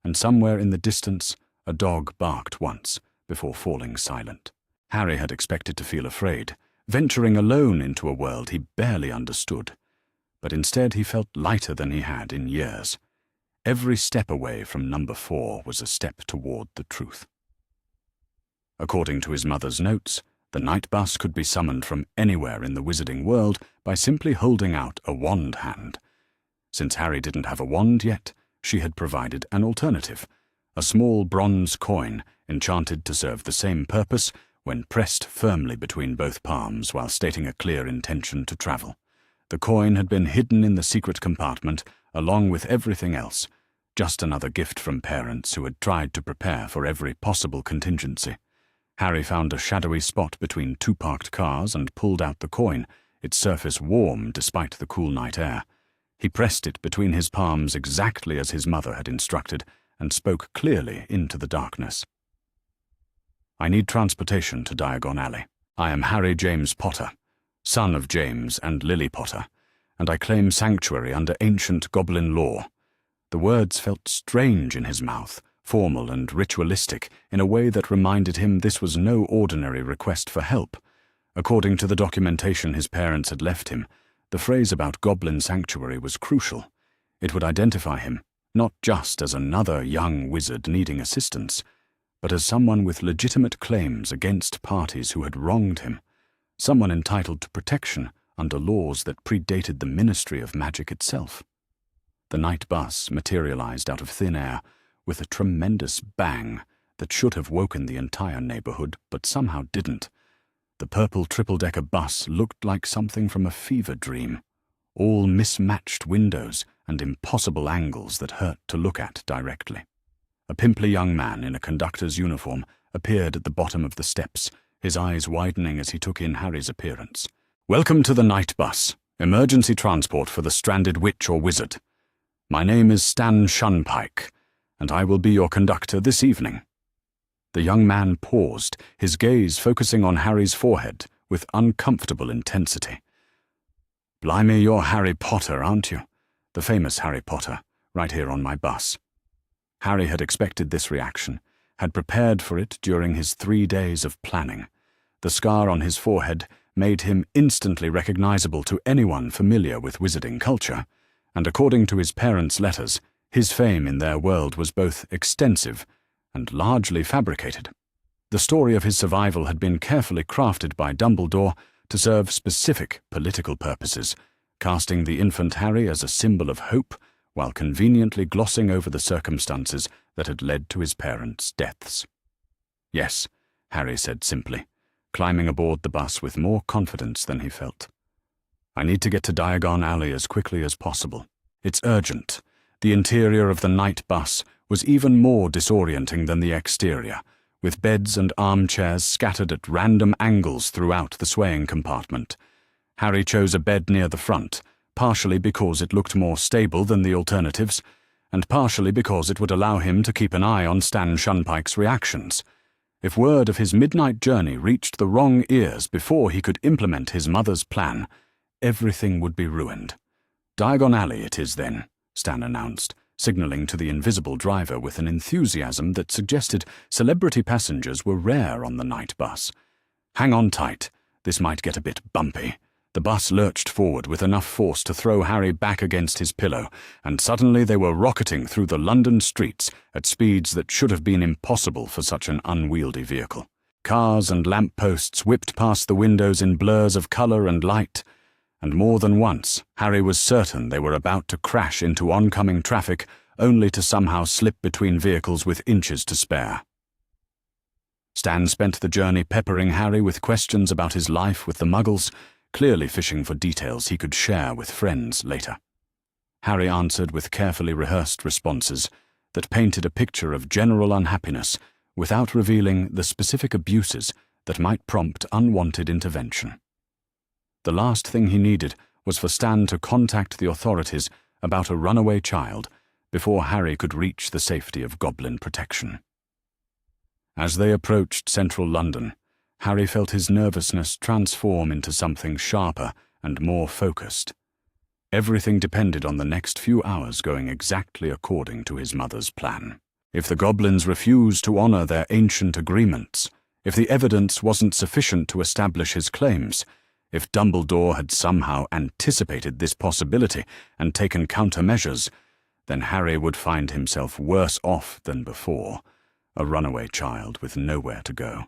[SPEAKER 1] and somewhere in the distance a dog barked once before falling silent. Harry had expected to feel afraid, venturing alone into a world he barely understood. But instead he felt lighter than he had in years. Every step away from number 4 was a step toward the truth. According to his mother's notes, the night bus could be summoned from anywhere in the wizarding world by simply holding out a wand hand. Since Harry didn't have a wand yet, she had provided an alternative, a small bronze coin enchanted to serve the same purpose when pressed firmly between both palms while stating a clear intention to travel. The coin had been hidden in the secret compartment along with everything else, just another gift from parents who had tried to prepare for every possible contingency. Harry found a shadowy spot between 2 parked cars and pulled out the coin, its surface warm despite the cool night air. He pressed it between his palms exactly as his mother had instructed and spoke clearly into the darkness. "I need transportation to Diagon Alley. I am Harry James Potter, son of James and Lily Potter, and I claim sanctuary under ancient goblin law." The words felt strange in his mouth, formal and ritualistic in a way that reminded him this was no ordinary request for help. According to the documentation his parents had left him, the phrase about goblin sanctuary was crucial. It would identify him, not just as another young wizard needing assistance, but as someone with legitimate claims against parties who had wronged him, someone entitled to protection under laws that predated the Ministry of Magic itself. The night bus materialized out of thin air with a tremendous bang that should have woken the entire neighborhood, but somehow didn't. The purple triple-decker bus looked like something from a fever dream, all mismatched windows and impossible angles that hurt to look at directly. A pimply young man in a conductor's uniform appeared at the bottom of the steps, his eyes widening as he took in Harry's appearance. "Welcome to the night bus, emergency transport for the stranded witch or wizard. My name is Stan Shunpike, and I will be your conductor this evening." The young man paused, his gaze focusing on Harry's forehead with uncomfortable intensity. "Blimey, you're Harry Potter, aren't you? The famous Harry Potter, right here on my bus." Harry had expected this reaction, had prepared for it during his 3 days of planning. The scar on his forehead made him instantly recognizable to anyone familiar with wizarding culture, and according to his parents' letters, his fame in their world was both extensive and largely fabricated. The story of his survival had been carefully crafted by Dumbledore to serve specific political purposes, casting the infant Harry as a symbol of hope while conveniently glossing over the circumstances that had led to his parents' deaths. "Yes," Harry said simply, climbing aboard the bus with more confidence than he felt. "I need to get to Diagon Alley as quickly as possible. It's urgent." The interior of the night bus was even more disorienting than the exterior, with beds and armchairs scattered at random angles throughout the swaying compartment. Harry chose a bed near the front, partially because it looked more stable than the alternatives, and partially because it would allow him to keep an eye on Stan Shunpike's reactions. If word of his midnight journey reached the wrong ears before he could implement his mother's plan, everything would be ruined. "Diagon Alley it is then," Stan announced, signaling to the invisible driver with an enthusiasm that suggested celebrity passengers were rare on the night bus. "Hang on tight, this might get a bit bumpy." The bus lurched forward with enough force to throw Harry back against his pillow, and suddenly they were rocketing through the London streets at speeds that should have been impossible for such an unwieldy vehicle. Cars and lamp-posts whipped past the windows in blurs of colour and light, and more than once Harry was certain they were about to crash into oncoming traffic, only to somehow slip between vehicles with inches to spare. Stan spent the journey peppering Harry with questions about his life with the Muggles, clearly fishing for details he could share with friends later. Harry answered with carefully rehearsed responses that painted a picture of general unhappiness without revealing the specific abuses that might prompt unwanted intervention. The last thing he needed was for Stan to contact the authorities about a runaway child before Harry could reach the safety of goblin protection. As they approached central London, Harry felt his nervousness transform into something sharper and more focused. Everything depended on the next few hours going exactly according to his mother's plan. If the goblins refused to honor their ancient agreements, if the evidence wasn't sufficient to establish his claims, if Dumbledore had somehow anticipated this possibility and taken countermeasures, then Harry would find himself worse off than before, a runaway child with nowhere to go,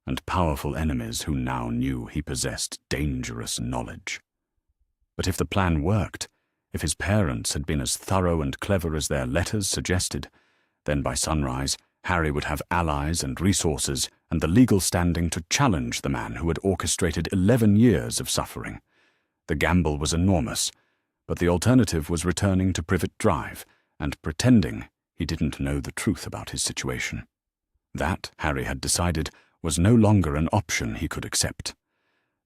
[SPEAKER 1] and powerful enemies who now knew he possessed dangerous knowledge. But if the plan worked, if his parents had been as thorough and clever as their letters suggested, then by sunrise, Harry would have allies and resources and the legal standing to challenge the man who had orchestrated 11 years of suffering. The gamble was enormous, but the alternative was returning to Privet Drive and pretending he didn't know the truth about his situation. That, Harry had decided, was no longer an option he could accept.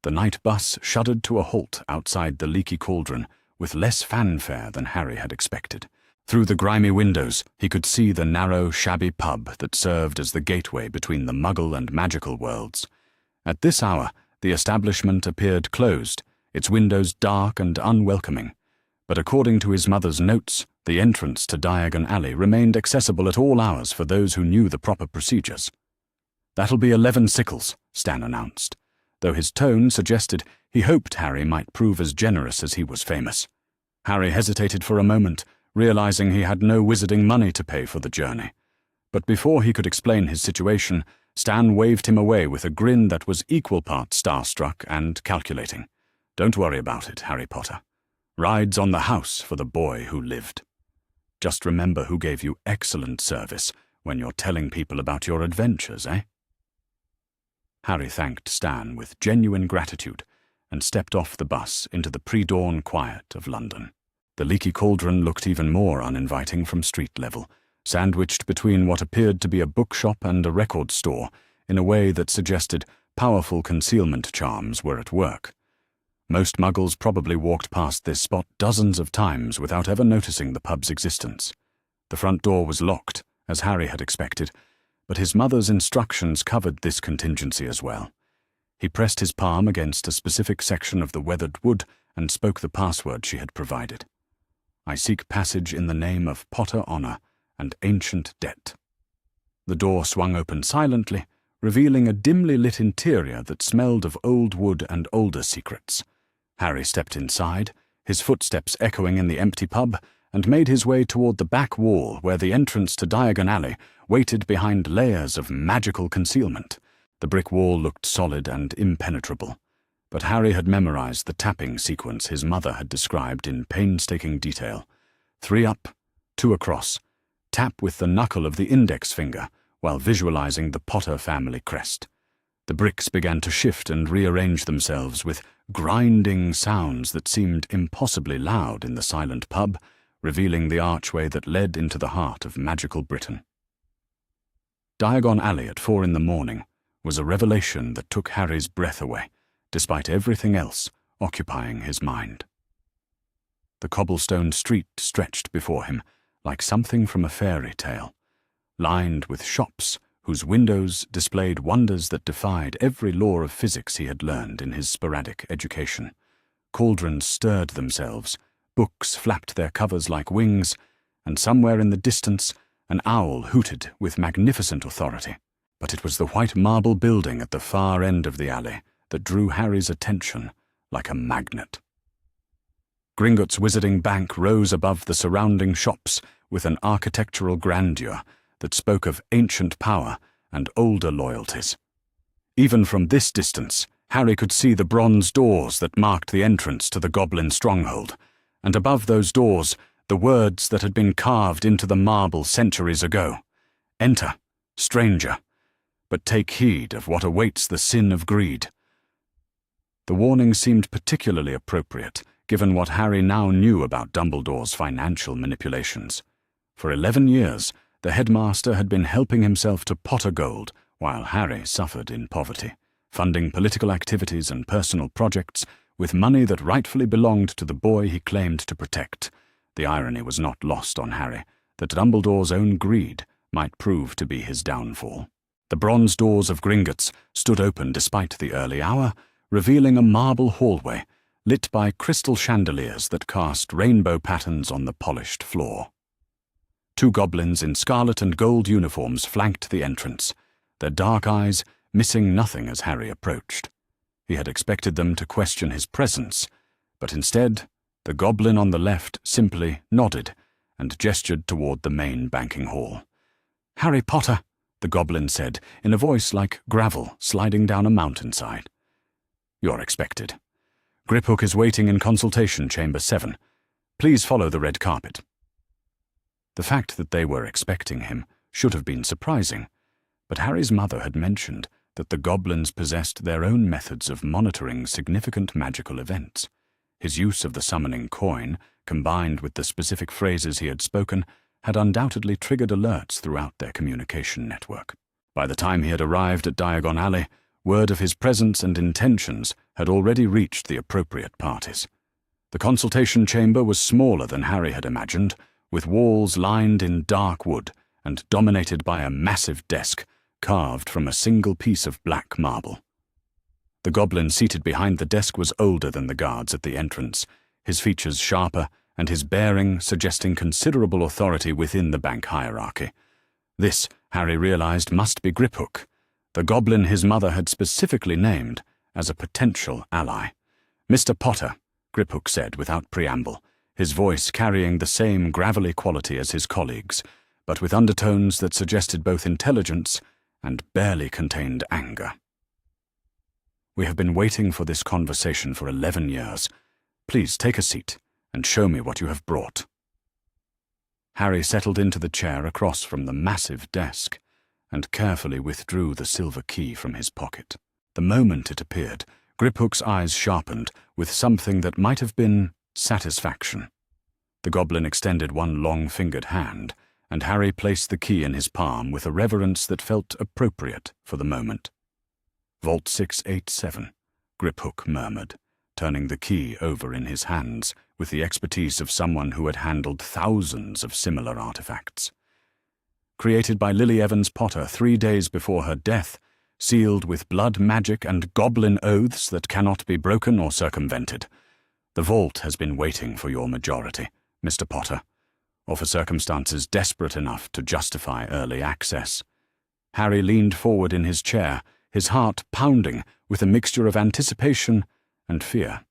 [SPEAKER 1] The night bus shuddered to a halt outside the Leaky Cauldron with less fanfare than Harry had expected. Through the grimy windows, he could see the narrow, shabby pub that served as the gateway between the Muggle and magical worlds. At this hour, the establishment appeared closed, its windows dark and unwelcoming. But according to his mother's notes, the entrance to Diagon Alley remained accessible at all hours for those who knew the proper procedures. "That'll be 11 sickles," Stan announced, though his tone suggested he hoped Harry might prove as generous as he was famous. Harry hesitated for a moment, realizing he had no wizarding money to pay for the journey. But before he could explain his situation, Stan waved him away with a grin that was equal parts starstruck and calculating. "Don't worry about it, Harry Potter. Rides on the house for the boy who lived. Just remember who gave you excellent service when you're telling people about your adventures, eh?" Harry thanked Stan with genuine gratitude and stepped off the bus into the pre-dawn quiet of London. The Leaky Cauldron looked even more uninviting from street level, sandwiched between what appeared to be a bookshop and a record store in a way that suggested powerful concealment charms were at work. Most Muggles probably walked past this spot dozens of times without ever noticing the pub's existence. The front door was locked, as Harry had expected, but his mother's instructions covered this contingency as well. He pressed his palm against a specific section of the weathered wood and spoke the password she had provided. "I seek passage in the name of Potter honor and ancient debt." The door swung open silently, revealing a dimly lit interior that smelled of old wood and older secrets. Harry stepped inside, his footsteps echoing in the empty pub, and made his way toward the back wall where the entrance to Diagon Alley waited behind layers of magical concealment. The brick wall looked solid and impenetrable, but Harry had memorized the tapping sequence his mother had described in painstaking detail. 3 up, 2 across. Tap with the knuckle of the index finger while visualizing the Potter family crest. The bricks began to shift and rearrange themselves with grinding sounds that seemed impossibly loud in the silent pub, revealing the archway that led into the heart of magical Britain. Diagon Alley at 4 in the morning was a revelation that took Harry's breath away, despite everything else occupying his mind. The cobblestone street stretched before him like something from a fairy tale, lined with shops whose windows displayed wonders that defied every law of physics he had learned in his sporadic education. Cauldrons stirred themselves, books flapped their covers like wings, and somewhere in the distance an owl hooted with magnificent authority. But it was the white marble building at the far end of the alley that drew Harry's attention like a magnet. Gringotts Wizarding Bank rose above the surrounding shops with an architectural grandeur that spoke of ancient power and older loyalties. Even from this distance, Harry could see the bronze doors that marked the entrance to the goblin stronghold, and above those doors, the words that had been carved into the marble centuries ago. "Enter, stranger, but take heed of what awaits the sin of greed." The warning seemed particularly appropriate, given what Harry now knew about Dumbledore's financial manipulations. For 11 years, the headmaster had been helping himself to Potter gold, while Harry suffered in poverty, funding political activities and personal projects with money that rightfully belonged to the boy he claimed to protect. The irony was not lost on Harry that Dumbledore's own greed might prove to be his downfall. The bronze doors of Gringotts stood open despite the early hour, revealing a marble hallway lit by crystal chandeliers that cast rainbow patterns on the polished floor. 2 goblins in scarlet and gold uniforms flanked the entrance, their dark eyes missing nothing as Harry approached. He had expected them to question his presence, but instead, the goblin on the left simply nodded and gestured toward the main banking hall. "Harry Potter," the goblin said, in a voice like gravel sliding down a mountainside. "You're expected. Griphook is waiting in consultation chamber 7. Please follow the red carpet." The fact that they were expecting him should have been surprising, but Harry's mother had mentioned that the goblins possessed their own methods of monitoring significant magical events. His use of the summoning coin, combined with the specific phrases he had spoken, had undoubtedly triggered alerts throughout their communication network. By the time he had arrived at Diagon Alley, word of his presence and intentions had already reached the appropriate parties. The consultation chamber was smaller than Harry had imagined, with walls lined in dark wood and dominated by a massive desk carved from a single piece of black marble. The goblin seated behind the desk was older than the guards at the entrance, his features sharper and his bearing suggesting considerable authority within the bank hierarchy. This, Harry realized, must be Griphook, the goblin his mother had specifically named as a potential ally. "Mr. Potter," Griphook said without preamble, his voice carrying the same gravelly quality as his colleagues, but with undertones that suggested both intelligence and barely contained anger. "We have been waiting for this conversation for 11 years. Please take a seat and show me what you have brought." Harry settled into the chair across from the massive desk and carefully withdrew the silver key from his pocket. The moment it appeared, Griphook's eyes sharpened with something that might have been satisfaction. The goblin extended one long-fingered hand, and Harry placed the key in his palm with a reverence that felt appropriate for the moment. "Vault 687, Griphook murmured, turning the key over in his hands with the expertise of someone who had handled thousands of similar artifacts. "Created by Lily Evans Potter 3 days before her death, sealed with blood magic and goblin oaths that cannot be broken or circumvented. The vault has been waiting for your majority, Mr. Potter, or for circumstances desperate enough to justify early access." Harry leaned forward in his chair, his heart pounding with a mixture of anticipation and fear.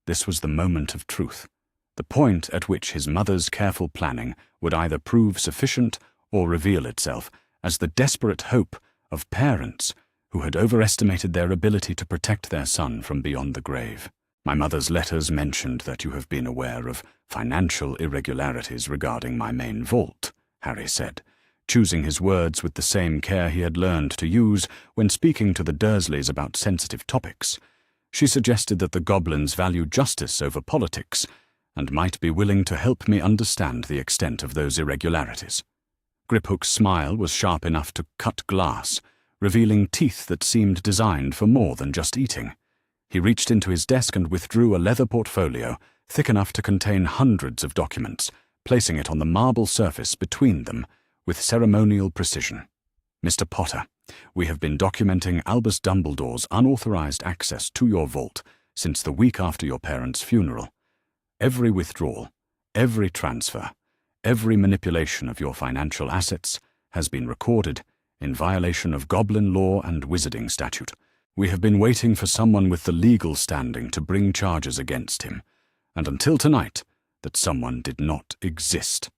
[SPEAKER 1] This was the moment of truth, the point at which his mother's careful planning would either prove sufficient or reveal itself as the desperate hope of parents who had overestimated their ability to protect their son from beyond the grave. "My mother's letters mentioned that you have been aware of financial irregularities regarding my main vault," Harry said, choosing his words with the same care he had learned to use when speaking to the Dursleys about sensitive topics. She suggested that the goblins value justice over politics and might be willing to help me understand the extent of those irregularities. Griphook's smile was sharp enough to cut glass, revealing teeth that seemed designed for more than just eating. He reached into his desk and withdrew a leather portfolio, thick enough to contain hundreds of documents, placing it on the marble surface between them with ceremonial precision. "Mr. Potter, we have been documenting Albus Dumbledore's unauthorized access to your vault since the week after your parents' funeral. Every withdrawal, every transfer, every manipulation of your financial assets has been recorded in violation of goblin law and wizarding statute. We have been waiting for someone with the legal standing to bring charges against him, and until tonight, that someone did not exist."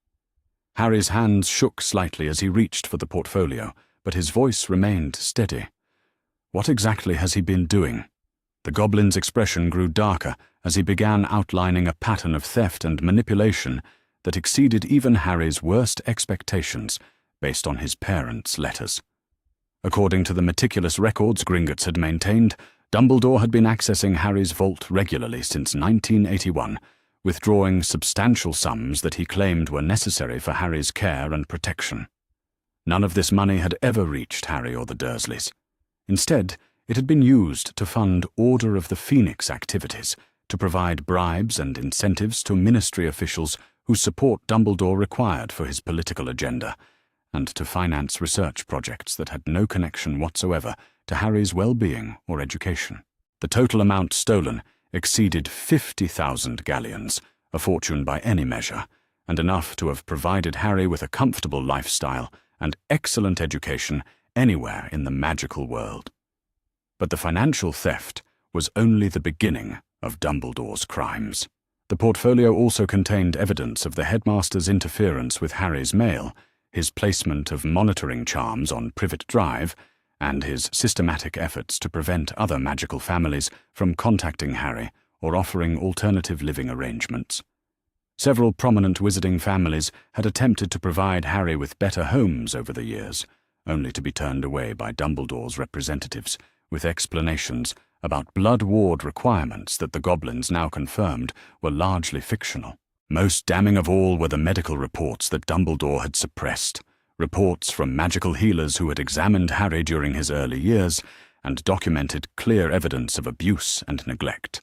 [SPEAKER 1] Harry's hands shook slightly as he reached for the portfolio, but his voice remained steady. "What exactly has he been doing?" The goblin's expression grew darker as he began outlining a pattern of theft and manipulation that exceeded even Harry's worst expectations based on his parents' letters. According to the meticulous records Gringotts had maintained, Dumbledore had been accessing Harry's vault regularly since 1981, withdrawing substantial sums that he claimed were necessary for Harry's care and protection. None of this money had ever reached Harry or the Dursleys. Instead, It had been used to fund Order of the Phoenix activities, to provide bribes and incentives to ministry officials whose support Dumbledore required for his political agenda, and to finance research projects that had no connection whatsoever to Harry's well-being or education. The total amount stolen exceeded 50,000 galleons, a fortune by any measure, and enough to have provided Harry with a comfortable lifestyle and excellent education anywhere in the magical world. But the financial theft was only the beginning of Dumbledore's crimes. The portfolio also contained evidence of the headmaster's interference with Harry's mail, his placement of monitoring charms on Privet Drive, and his systematic efforts to prevent other magical families from contacting Harry or offering alternative living arrangements. Several prominent wizarding families had attempted to provide Harry with better homes over the years, only to be turned away by Dumbledore's representatives with explanations about blood ward requirements that the goblins now confirmed were largely fictional. Most damning of all were the medical reports that Dumbledore had suppressed, reports from magical healers who had examined Harry during his early years and documented clear evidence of abuse and neglect.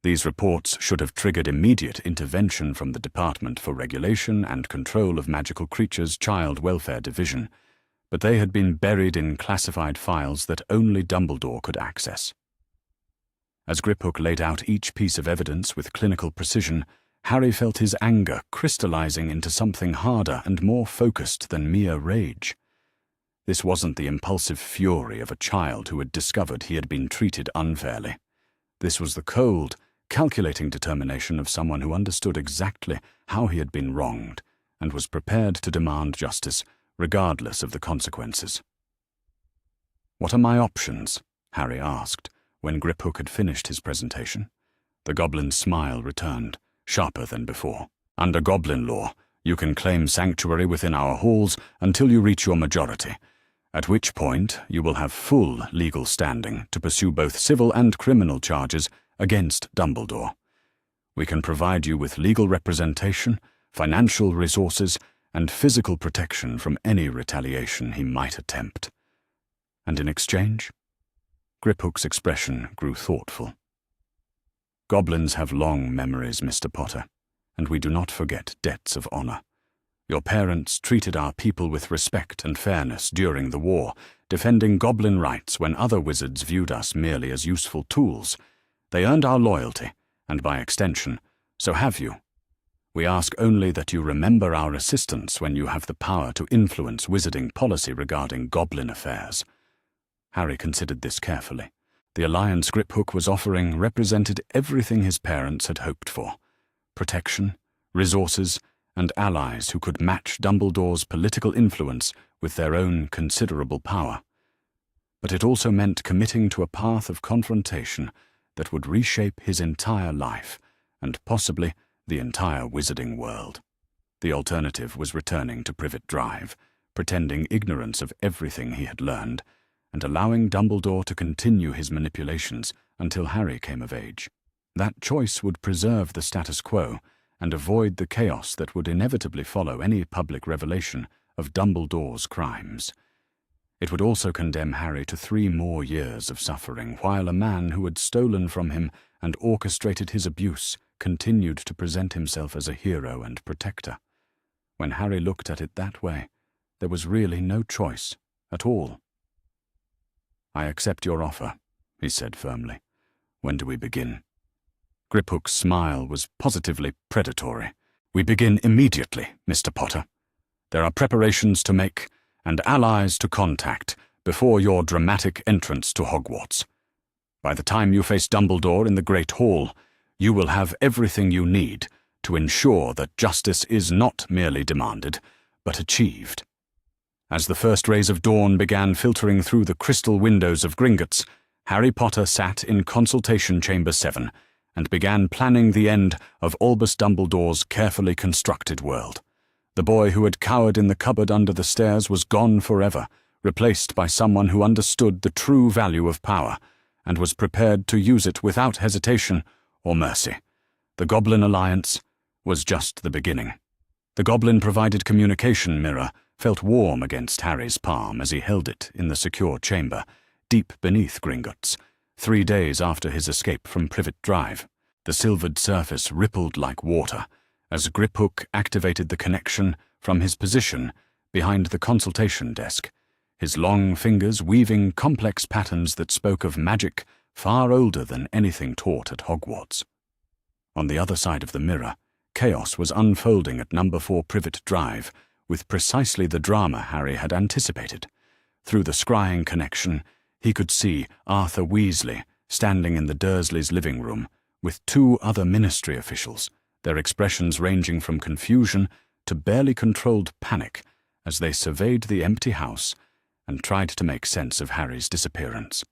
[SPEAKER 1] These reports should have triggered immediate intervention from the Department for Regulation and Control of Magical Creatures Child Welfare Division, but they had been buried in classified files that only Dumbledore could access. As Griphook laid out each piece of evidence with clinical precision, Harry felt his anger crystallizing into something harder and more focused than mere rage. This wasn't the impulsive fury of a child who had discovered he had been treated unfairly. This was the cold, calculating determination of someone who understood exactly how he had been wronged and was prepared to demand justice, regardless of the consequences. "What are my options?" Harry asked, when Griphook had finished his presentation. The goblin's smile returned, sharper than before. "Under goblin law, you can claim sanctuary within our halls until you reach your majority, at which point you will have full legal standing to pursue both civil and criminal charges against Dumbledore. We can provide you with legal representation, financial resources, and physical protection from any retaliation he might attempt. And in exchange?" Griphook's expression grew thoughtful. "Goblins have long memories, Mr. Potter, and we do not forget debts of honor. Your parents treated our people with respect and fairness during the war, defending goblin rights when other wizards viewed us merely as useful tools. They earned our loyalty, and by extension, so have you. We ask only that you remember our assistance when you have the power to influence wizarding policy regarding goblin affairs." Harry considered this carefully. The alliance Griphook was offering represented everything his parents had hoped for: protection, resources, and allies who could match Dumbledore's political influence with their own considerable power. But it also meant committing to a path of confrontation that would reshape his entire life, and possibly the entire wizarding world. The alternative was returning to Privet Drive, pretending ignorance of everything he had learned, and allowing Dumbledore to continue his manipulations until Harry came of age. That choice would preserve the status quo and avoid the chaos that would inevitably follow any public revelation of Dumbledore's crimes. It would also condemn Harry to 3 more years of suffering, while a man who had stolen from him and orchestrated his abuse continued to present himself as a hero and protector. When Harry looked at it that way, there was really no choice at all. "I accept your offer," he said firmly. "When do we begin?" Griphook's smile was positively predatory. "We begin immediately, Mr. Potter. There are preparations to make and allies to contact before your dramatic entrance to Hogwarts. By the time you face Dumbledore in the Great Hall, you will have everything you need to ensure that justice is not merely demanded, but achieved." As the first rays of dawn began filtering through the crystal windows of Gringotts, Harry Potter sat in Consultation Chamber 7 and began planning the end of Albus Dumbledore's carefully constructed world. The boy who had cowered in the cupboard under the stairs was gone forever, replaced by someone who understood the true value of power and was prepared to use it without hesitation or mercy. The Goblin Alliance was just the beginning. The goblin-provided communication mirror felt warm against Harry's palm as he held it in the secure chamber, deep beneath Gringotts, 3 days after his escape from Privet Drive. The silvered surface rippled like water as Griphook activated the connection from his position behind the consultation desk, his long fingers weaving complex patterns that spoke of magic far older than anything taught at Hogwarts. On the other side of the mirror, chaos was unfolding at number 4 Privet Drive, with precisely the drama Harry had anticipated. Through the scrying connection, he could see Arthur Weasley standing in the Dursleys' living room with 2 other ministry officials, their expressions ranging from confusion to barely controlled panic as they surveyed the empty house and tried to make sense of Harry's disappearance.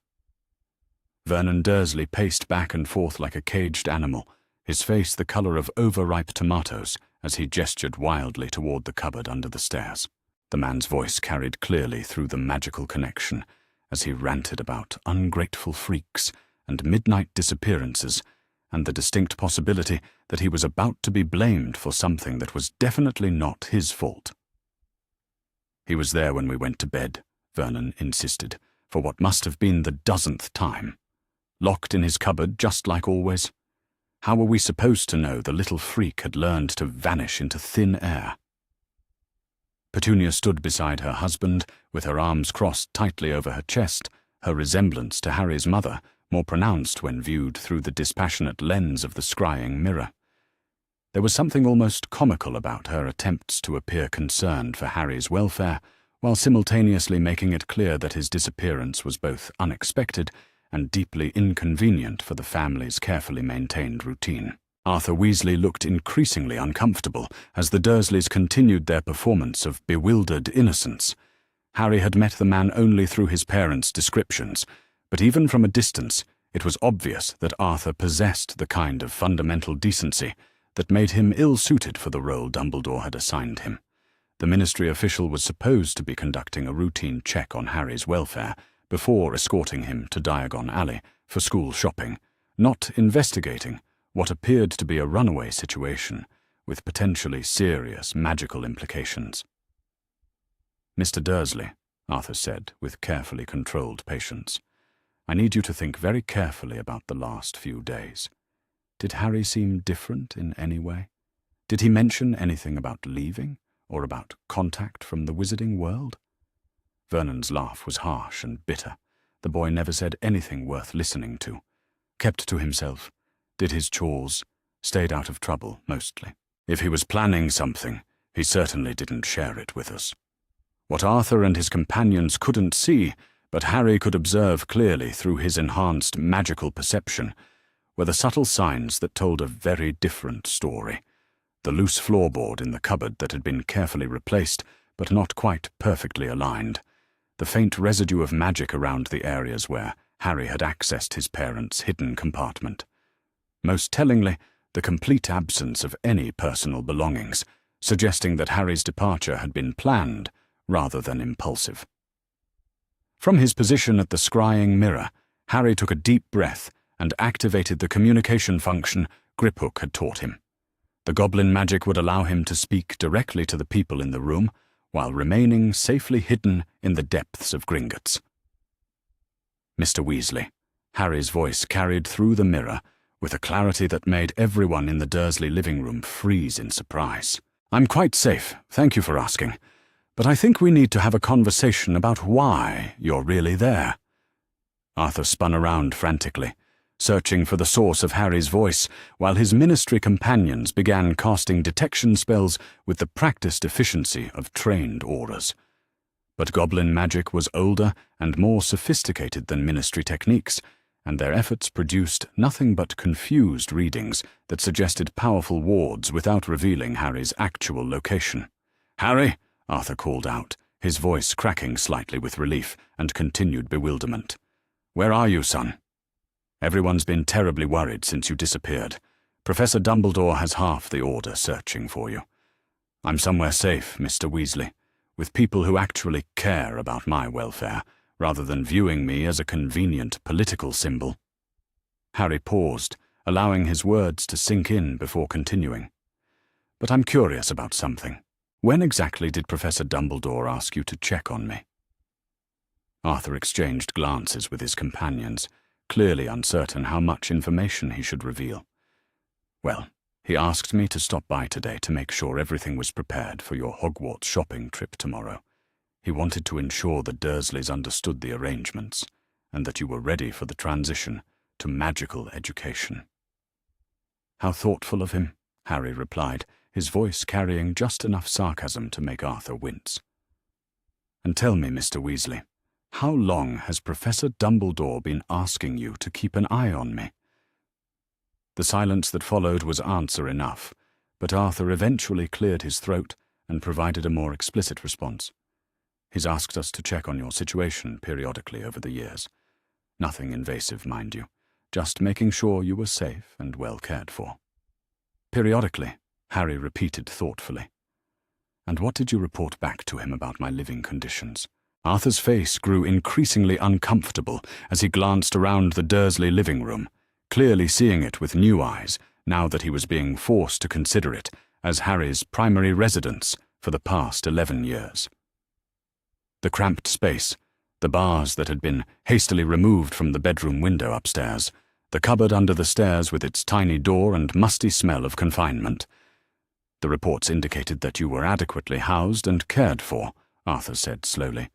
[SPEAKER 1] Vernon Dursley paced back and forth like a caged animal, his face the colour of overripe tomatoes as he gestured wildly toward the cupboard under the stairs. The man's voice carried clearly through the magical connection as he ranted about ungrateful freaks and midnight disappearances and the distinct possibility that he was about to be blamed for something that was definitely not his fault. "He was there when we went to bed," Vernon insisted, for what must have been the 1000th time. "Locked in his cupboard just like always. How were we supposed to know the little freak had learned to vanish into thin air?" Petunia stood beside her husband, with her arms crossed tightly over her chest, her resemblance to Harry's mother more pronounced when viewed through the dispassionate lens of the scrying mirror. There was something almost comical about her attempts to appear concerned for Harry's welfare, while simultaneously making it clear that his disappearance was both unexpected and deeply inconvenient for the family's carefully maintained routine. Arthur Weasley looked increasingly uncomfortable as the Dursleys continued their performance of bewildered innocence. Harry had met the man only through his parents' descriptions, but even from a distance, it was obvious that Arthur possessed the kind of fundamental decency that made him ill-suited for the role Dumbledore had assigned him. The ministry official was supposed to be conducting a routine check on Harry's welfare before escorting him to Diagon Alley for school shopping, not investigating what appeared to be a runaway situation with potentially serious magical implications. "Mr. Dursley," Arthur said with carefully controlled patience, "I need you to think very carefully about the last few days. Did Harry seem different in any way? Did he mention anything about leaving, or about contact from the wizarding world?" Vernon's laugh was harsh and bitter. The boy never said anything worth listening to. Kept to himself, did his chores, stayed out of trouble mostly. If he was planning something, he certainly didn't share it with us. What Arthur and his companions couldn't see, but Harry could observe clearly through his enhanced magical perception, were the subtle signs that told a very different story. The loose floorboard in the cupboard that had been carefully replaced, but not quite perfectly aligned. The faint residue of magic around the areas where Harry had accessed his parents' hidden compartment. Most tellingly, the complete absence of any personal belongings, suggesting that Harry's departure had been planned rather than impulsive. From his position at the scrying mirror, Harry took a deep breath and activated the communication function Griphook had taught him. The goblin magic would allow him to speak directly to the people in the room, while remaining safely hidden in the depths of Gringotts. "Mr. Weasley," Harry's voice carried through the mirror with a clarity that made everyone in the Dursley living room freeze in surprise. "I'm quite safe, thank you for asking, but I think we need to have a conversation about why you're really there." Arthur spun around frantically, searching for the source of Harry's voice, while his ministry companions began casting detection spells with the practiced efficiency of trained aurors. But goblin magic was older and more sophisticated than ministry techniques, and their efforts produced nothing but confused readings that suggested powerful wards without revealing Harry's actual location. "Harry," Arthur called out, his voice cracking slightly with relief and continued bewilderment. "Where are you, son? Everyone's been terribly worried since you disappeared. Professor Dumbledore has half the Order searching for you. I'm somewhere safe, Mr. Weasley, with people who actually care about my welfare, rather than viewing me as a convenient political symbol." Harry paused, allowing his words to sink in before continuing. "But I'm curious about something. When exactly did Professor Dumbledore ask you to check on me?" Arthur exchanged glances with his companions, clearly uncertain how much information he should reveal. Well, he asked me to stop by today to make sure everything was prepared for your Hogwarts shopping trip tomorrow. He wanted to ensure the Dursleys understood the arrangements, and that you were ready for the transition to magical education. How thoughtful of him, Harry replied, his voice carrying just enough sarcasm to make Arthur wince. And tell me, Mr. Weasley, how long has Professor Dumbledore been asking you to keep an eye on me? The silence that followed was answer enough, but Arthur eventually cleared his throat and provided a more explicit response. He's asked us to check on your situation periodically over the years. Nothing invasive, mind you, just making sure you were safe and well cared for. Periodically, Harry repeated thoughtfully. And what did you report back to him about my living conditions? Arthur's face grew increasingly uncomfortable as he glanced around the Dursley living room, clearly seeing it with new eyes now that he was being forced to consider it as Harry's primary residence for the past 11 years. The cramped space, the bars that had been hastily removed from the bedroom window upstairs, the cupboard under the stairs with its tiny door and musty smell of confinement. The reports indicated that you were adequately housed and cared for, Arthur said slowly.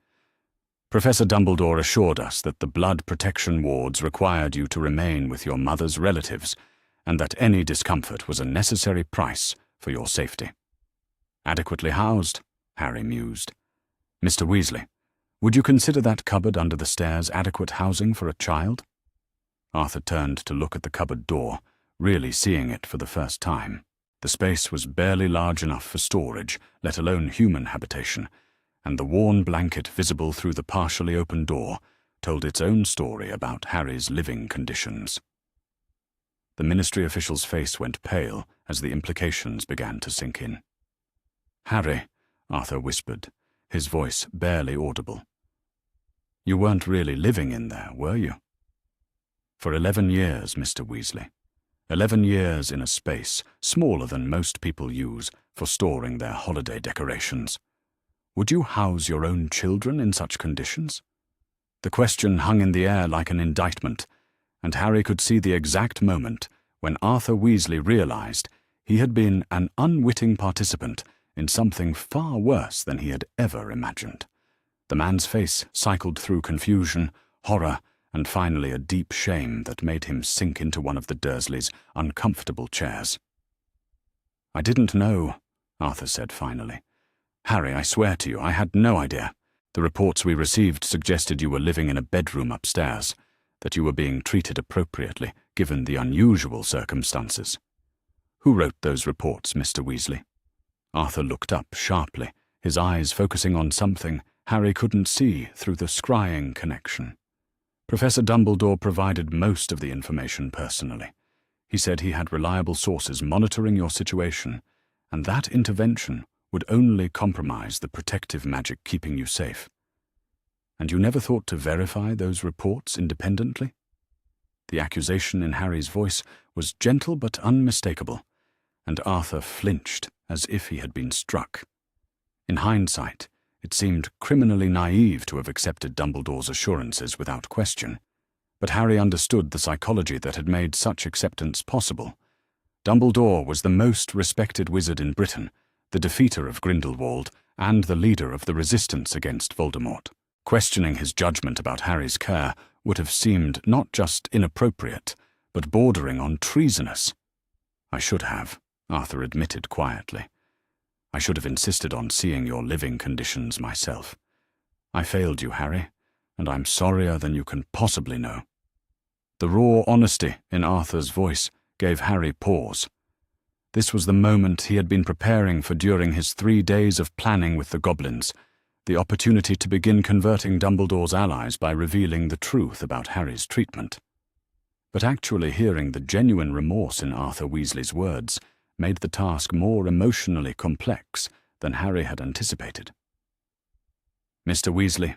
[SPEAKER 1] Professor Dumbledore assured us that the blood protection wards required you to remain with your mother's relatives, and that any discomfort was a necessary price for your safety. Adequately housed, Harry mused. Mr. Weasley, would you consider that cupboard under the stairs adequate housing for a child? Arthur turned to look at the cupboard door, really seeing it for the first time. The space was barely large enough for storage, let alone human habitation, and the worn blanket visible through the partially open door told its own story about Harry's living conditions. The ministry official's face went pale as the implications began to sink in. Harry, Arthur whispered, his voice barely audible. You weren't really living in there, were you? For 11 years, Mr. Weasley. 11 years in a space smaller than most people use for storing their holiday decorations. Would you house your own children in such conditions? The question hung in the air like an indictment, and Harry could see the exact moment when Arthur Weasley realized he had been an unwitting participant in something far worse than he had ever imagined. The man's face cycled through confusion, horror, and finally a deep shame that made him sink into one of the Dursleys' uncomfortable chairs. I didn't know, Arthur said finally. Harry, I swear to you, I had no idea. The reports we received suggested you were living in a bedroom upstairs, that you were being treated appropriately, given the unusual circumstances. Who wrote those reports, Mr. Weasley? Arthur looked up sharply, his eyes focusing on something Harry couldn't see through the scrying connection. Professor Dumbledore provided most of the information personally. He said he had reliable sources monitoring your situation, and that intervention would only compromise the protective magic keeping you safe. And you never thought to verify those reports independently? The accusation in Harry's voice was gentle but unmistakable, and Arthur flinched as if he had been struck. In hindsight, it seemed criminally naive to have accepted Dumbledore's assurances without question, but Harry understood the psychology that had made such acceptance possible. Dumbledore was the most respected wizard in Britain, the defeater of Grindelwald, and the leader of the resistance against Voldemort. Questioning his judgment about Harry's care would have seemed not just inappropriate, but bordering on treasonous. I should have, Arthur admitted quietly. I should have insisted on seeing your living conditions myself. I failed you, Harry, and I'm sorrier than you can possibly know. The raw honesty in Arthur's voice gave Harry pause. This was the moment he had been preparing for during his 3 days of planning with the goblins, the opportunity to begin converting Dumbledore's allies by revealing the truth about Harry's treatment. But actually hearing the genuine remorse in Arthur Weasley's words made the task more emotionally complex than Harry had anticipated. Mr. Weasley,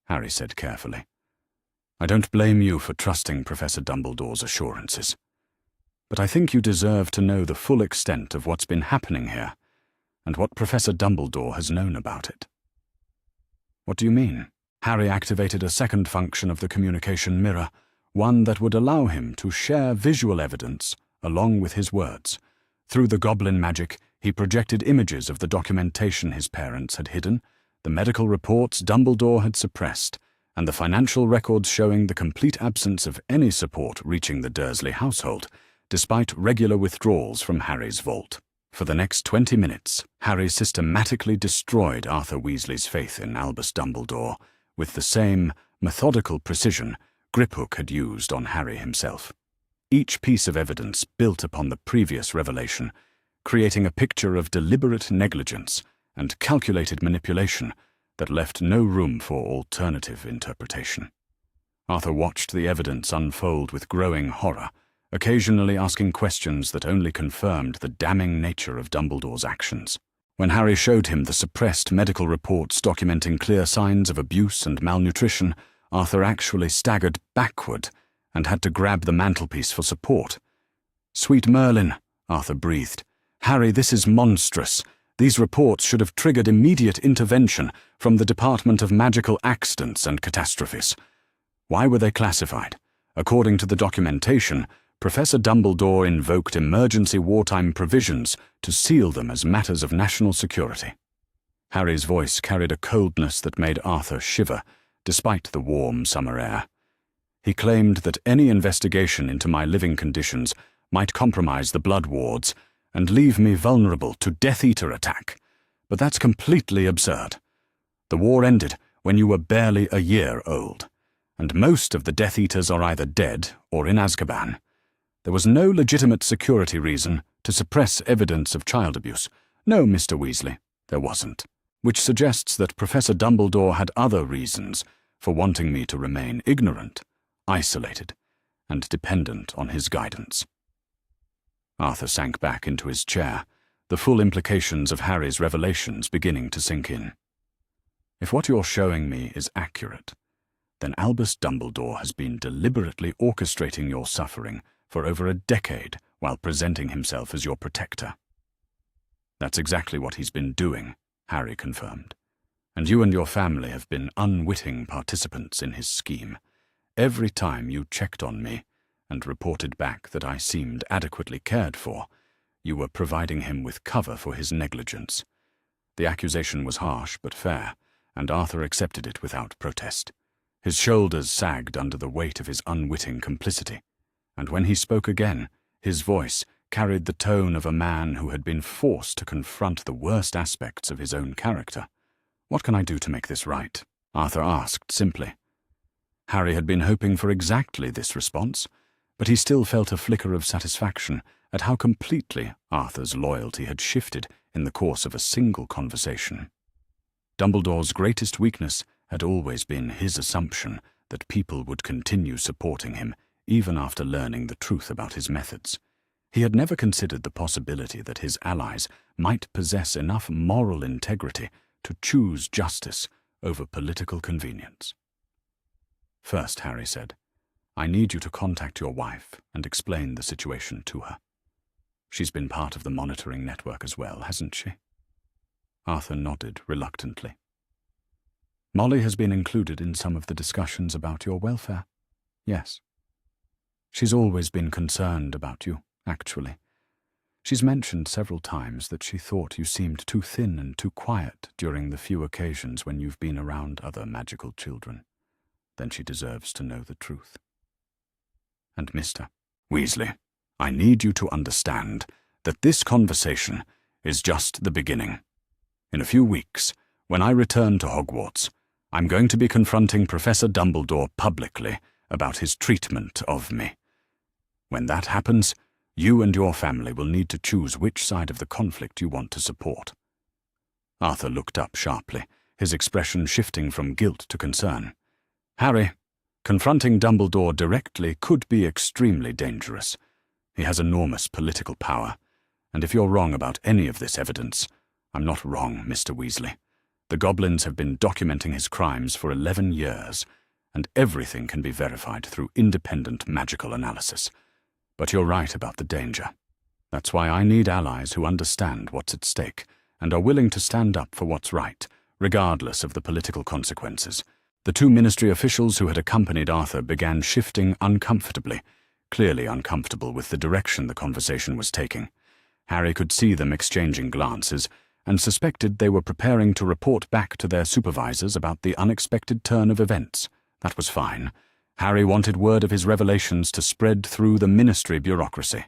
[SPEAKER 1] Harry said carefully, I don't blame you for trusting Professor Dumbledore's assurances, but I think you deserve to know the full extent of what's been happening here, and what Professor Dumbledore has known about it. What do you mean? Harry activated a second function of the communication mirror, one that would allow him to share visual evidence along with his words. Through the goblin magic, he projected images of the documentation his parents had hidden, the medical reports Dumbledore had suppressed, and the financial records showing the complete absence of any support reaching the Dursley household, despite regular withdrawals from Harry's vault. For the next 20 minutes, Harry systematically destroyed Arthur Weasley's faith in Albus Dumbledore, with the same methodical precision Griphook had used on Harry himself. Each piece of evidence built upon the previous revelation, creating a picture of deliberate negligence and calculated manipulation that left no room for alternative interpretation. Arthur watched the evidence unfold with growing horror, occasionally asking questions that only confirmed the damning nature of Dumbledore's actions. When Harry showed him the suppressed medical reports documenting clear signs of abuse and malnutrition, Arthur actually staggered backward and had to grab the mantelpiece for support. "Sweet Merlin," Arthur breathed. "Harry, this is monstrous. These reports should have triggered immediate intervention from the Department of Magical Accidents and Catastrophes. Why were they classified? According to the documentation, Professor Dumbledore invoked emergency wartime provisions to seal them as matters of national security." Harry's voice carried a coldness that made Arthur shiver, despite the warm summer air. He claimed that any investigation into my living conditions might compromise the blood wards and leave me vulnerable to Death Eater attack. But that's completely absurd. The war ended when you were barely a year old, and most of the Death Eaters are either dead or in Azkaban. There was no legitimate security reason to suppress evidence of child abuse. No, Mr. Weasley, there wasn't. Which suggests that Professor Dumbledore had other reasons for wanting me to remain ignorant, isolated, and dependent on his guidance. Arthur sank back into his chair, the full implications of Harry's revelations beginning to sink in. If what you're showing me is accurate, then Albus Dumbledore has been deliberately orchestrating your suffering for over a decade while presenting himself as your protector. That's exactly what he's been doing, Harry confirmed. And you and your family have been unwitting participants in his scheme. Every time you checked on me and reported back that I seemed adequately cared for, you were providing him with cover for his negligence. The accusation was harsh but fair, and Arthur accepted it without protest. His shoulders sagged under the weight of his unwitting complicity, and when he spoke again, his voice carried the tone of a man who had been forced to confront the worst aspects of his own character. "What can I do to make this right?" Arthur asked simply. Harry had been hoping for exactly this response, but he still felt a flicker of satisfaction at how completely Arthur's loyalty had shifted in the course of a single conversation. Dumbledore's greatest weakness had always been his assumption that people would continue supporting him even after learning the truth about his methods. He had never considered the possibility that his allies might possess enough moral integrity to choose justice over political convenience. "First," Harry said, "I need you to contact your wife and explain the situation to her. She's been part of the monitoring network as well, hasn't she?" Arthur nodded reluctantly. "Molly has been included in some of the discussions about your welfare. Yes. She's always been concerned about you, actually. She's mentioned several times that she thought you seemed too thin and too quiet during the few occasions when you've been around other magical children. Then she deserves to know the truth. And Mr. Weasley, I need you to understand that this conversation is just the beginning. In a few weeks, when I return to Hogwarts, I'm going to be confronting Professor Dumbledore publicly about his treatment of me. When that happens, you and your family will need to choose which side of the conflict you want to support." Arthur looked up sharply, his expression shifting from guilt to concern. "Harry, confronting Dumbledore directly could be extremely dangerous. He has enormous political power, and if you're wrong about any of this evidence, I'm not wrong, Mr. Weasley. The goblins have been documenting his crimes for 11 years, and everything can be verified through independent magical analysis. But you're right about the danger. That's why I need allies who understand what's at stake and are willing to stand up for what's right, regardless of the political consequences. The two ministry officials who had accompanied Arthur began shifting uncomfortably, clearly uncomfortable with the direction the conversation was taking. Harry could see them exchanging glances, and suspected they were preparing to report back to their supervisors about the unexpected turn of events. That was fine. Harry wanted word of his revelations to spread through the ministry bureaucracy.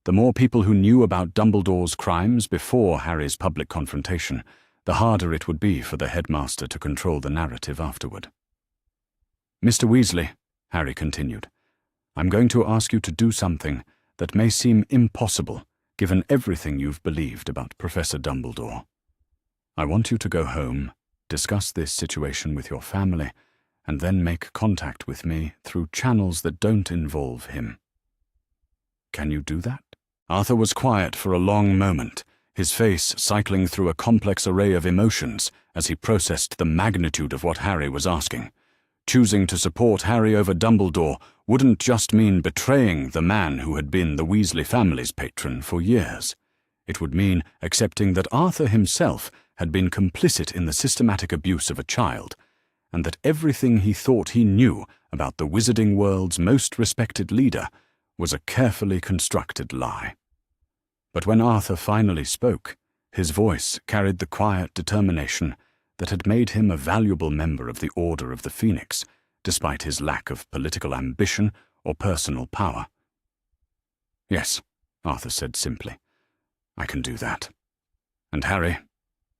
[SPEAKER 1] The more people who knew about Dumbledore's crimes before Harry's public confrontation, the harder it would be for the headmaster to control the narrative afterward. "Mr. Weasley," Harry continued, "I'm going to ask you to do something that may seem impossible, given everything you've believed about Professor Dumbledore. I want you to go home, discuss this situation with your family, and then make contact with me through channels that don't involve him. Can you do that?" Arthur was quiet for a long moment, his face cycling through a complex array of emotions as he processed the magnitude of what Harry was asking. Choosing to support Harry over Dumbledore wouldn't just mean betraying the man who had been the Weasley family's patron for years. It would mean accepting that Arthur himself had been complicit in the systematic abuse of a child, and that everything he thought he knew about the wizarding world's most respected leader was a carefully constructed lie. But when Arthur finally spoke, his voice carried the quiet determination that had made him a valuable member of the Order of the Phoenix, despite his lack of political ambition or personal power. "Yes," Arthur said simply, "I can do that. And Harry,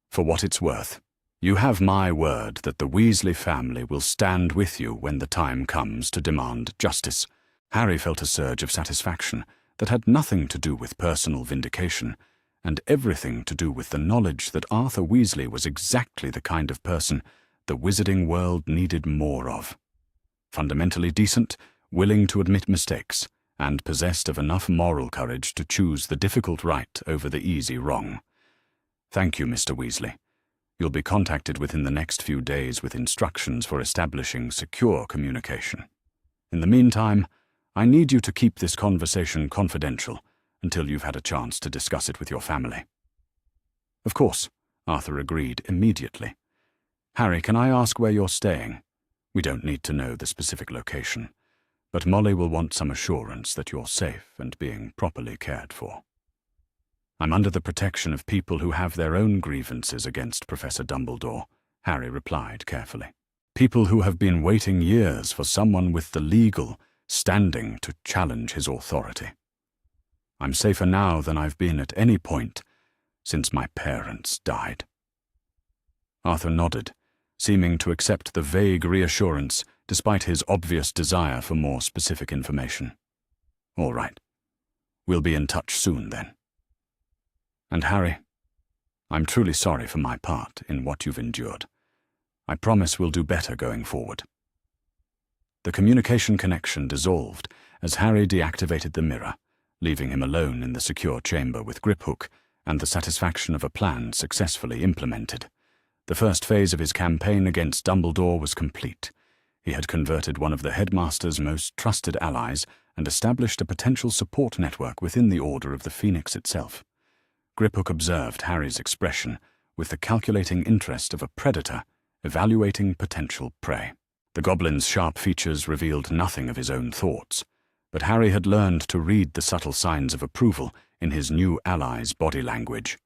[SPEAKER 1] for what it's worth, you have my word that the Weasley family will stand with you when the time comes to demand justice." Harry felt a surge of satisfaction that had nothing to do with personal vindication, and everything to do with the knowledge that Arthur Weasley was exactly the kind of person the wizarding world needed more of. Fundamentally decent, willing to admit mistakes, and possessed of enough moral courage to choose the difficult right over the easy wrong. "Thank you, Mr. Weasley. You'll be contacted within the next few days with instructions for establishing secure communication. In the meantime, I need you to keep this conversation confidential until you've had a chance to discuss it with your family." "Of course," Arthur agreed immediately. "Harry, can I ask where you're staying? We don't need to know the specific location, but Molly will want some assurance that you're safe and being properly cared for." "I'm under the protection of people who have their own grievances against Professor Dumbledore," Harry replied carefully. "People who have been waiting years for someone with the legal standing to challenge his authority. I'm safer now than I've been at any point since my parents died." Arthur nodded, seeming to accept the vague reassurance despite his obvious desire for more specific information. "All right. We'll be in touch soon then. And Harry, I'm truly sorry for my part in what you've endured. I promise we'll do better going forward." The communication connection dissolved as Harry deactivated the mirror, leaving him alone in the secure chamber with Griphook and the satisfaction of a plan successfully implemented. The first phase of his campaign against Dumbledore was complete. He had converted one of the headmaster's most trusted allies and established a potential support network within the Order of the Phoenix itself. Griphook observed Harry's expression with the calculating interest of a predator evaluating potential prey. The goblin's sharp features revealed nothing of his own thoughts, but Harry had learned to read the subtle signs of approval in his new ally's body language.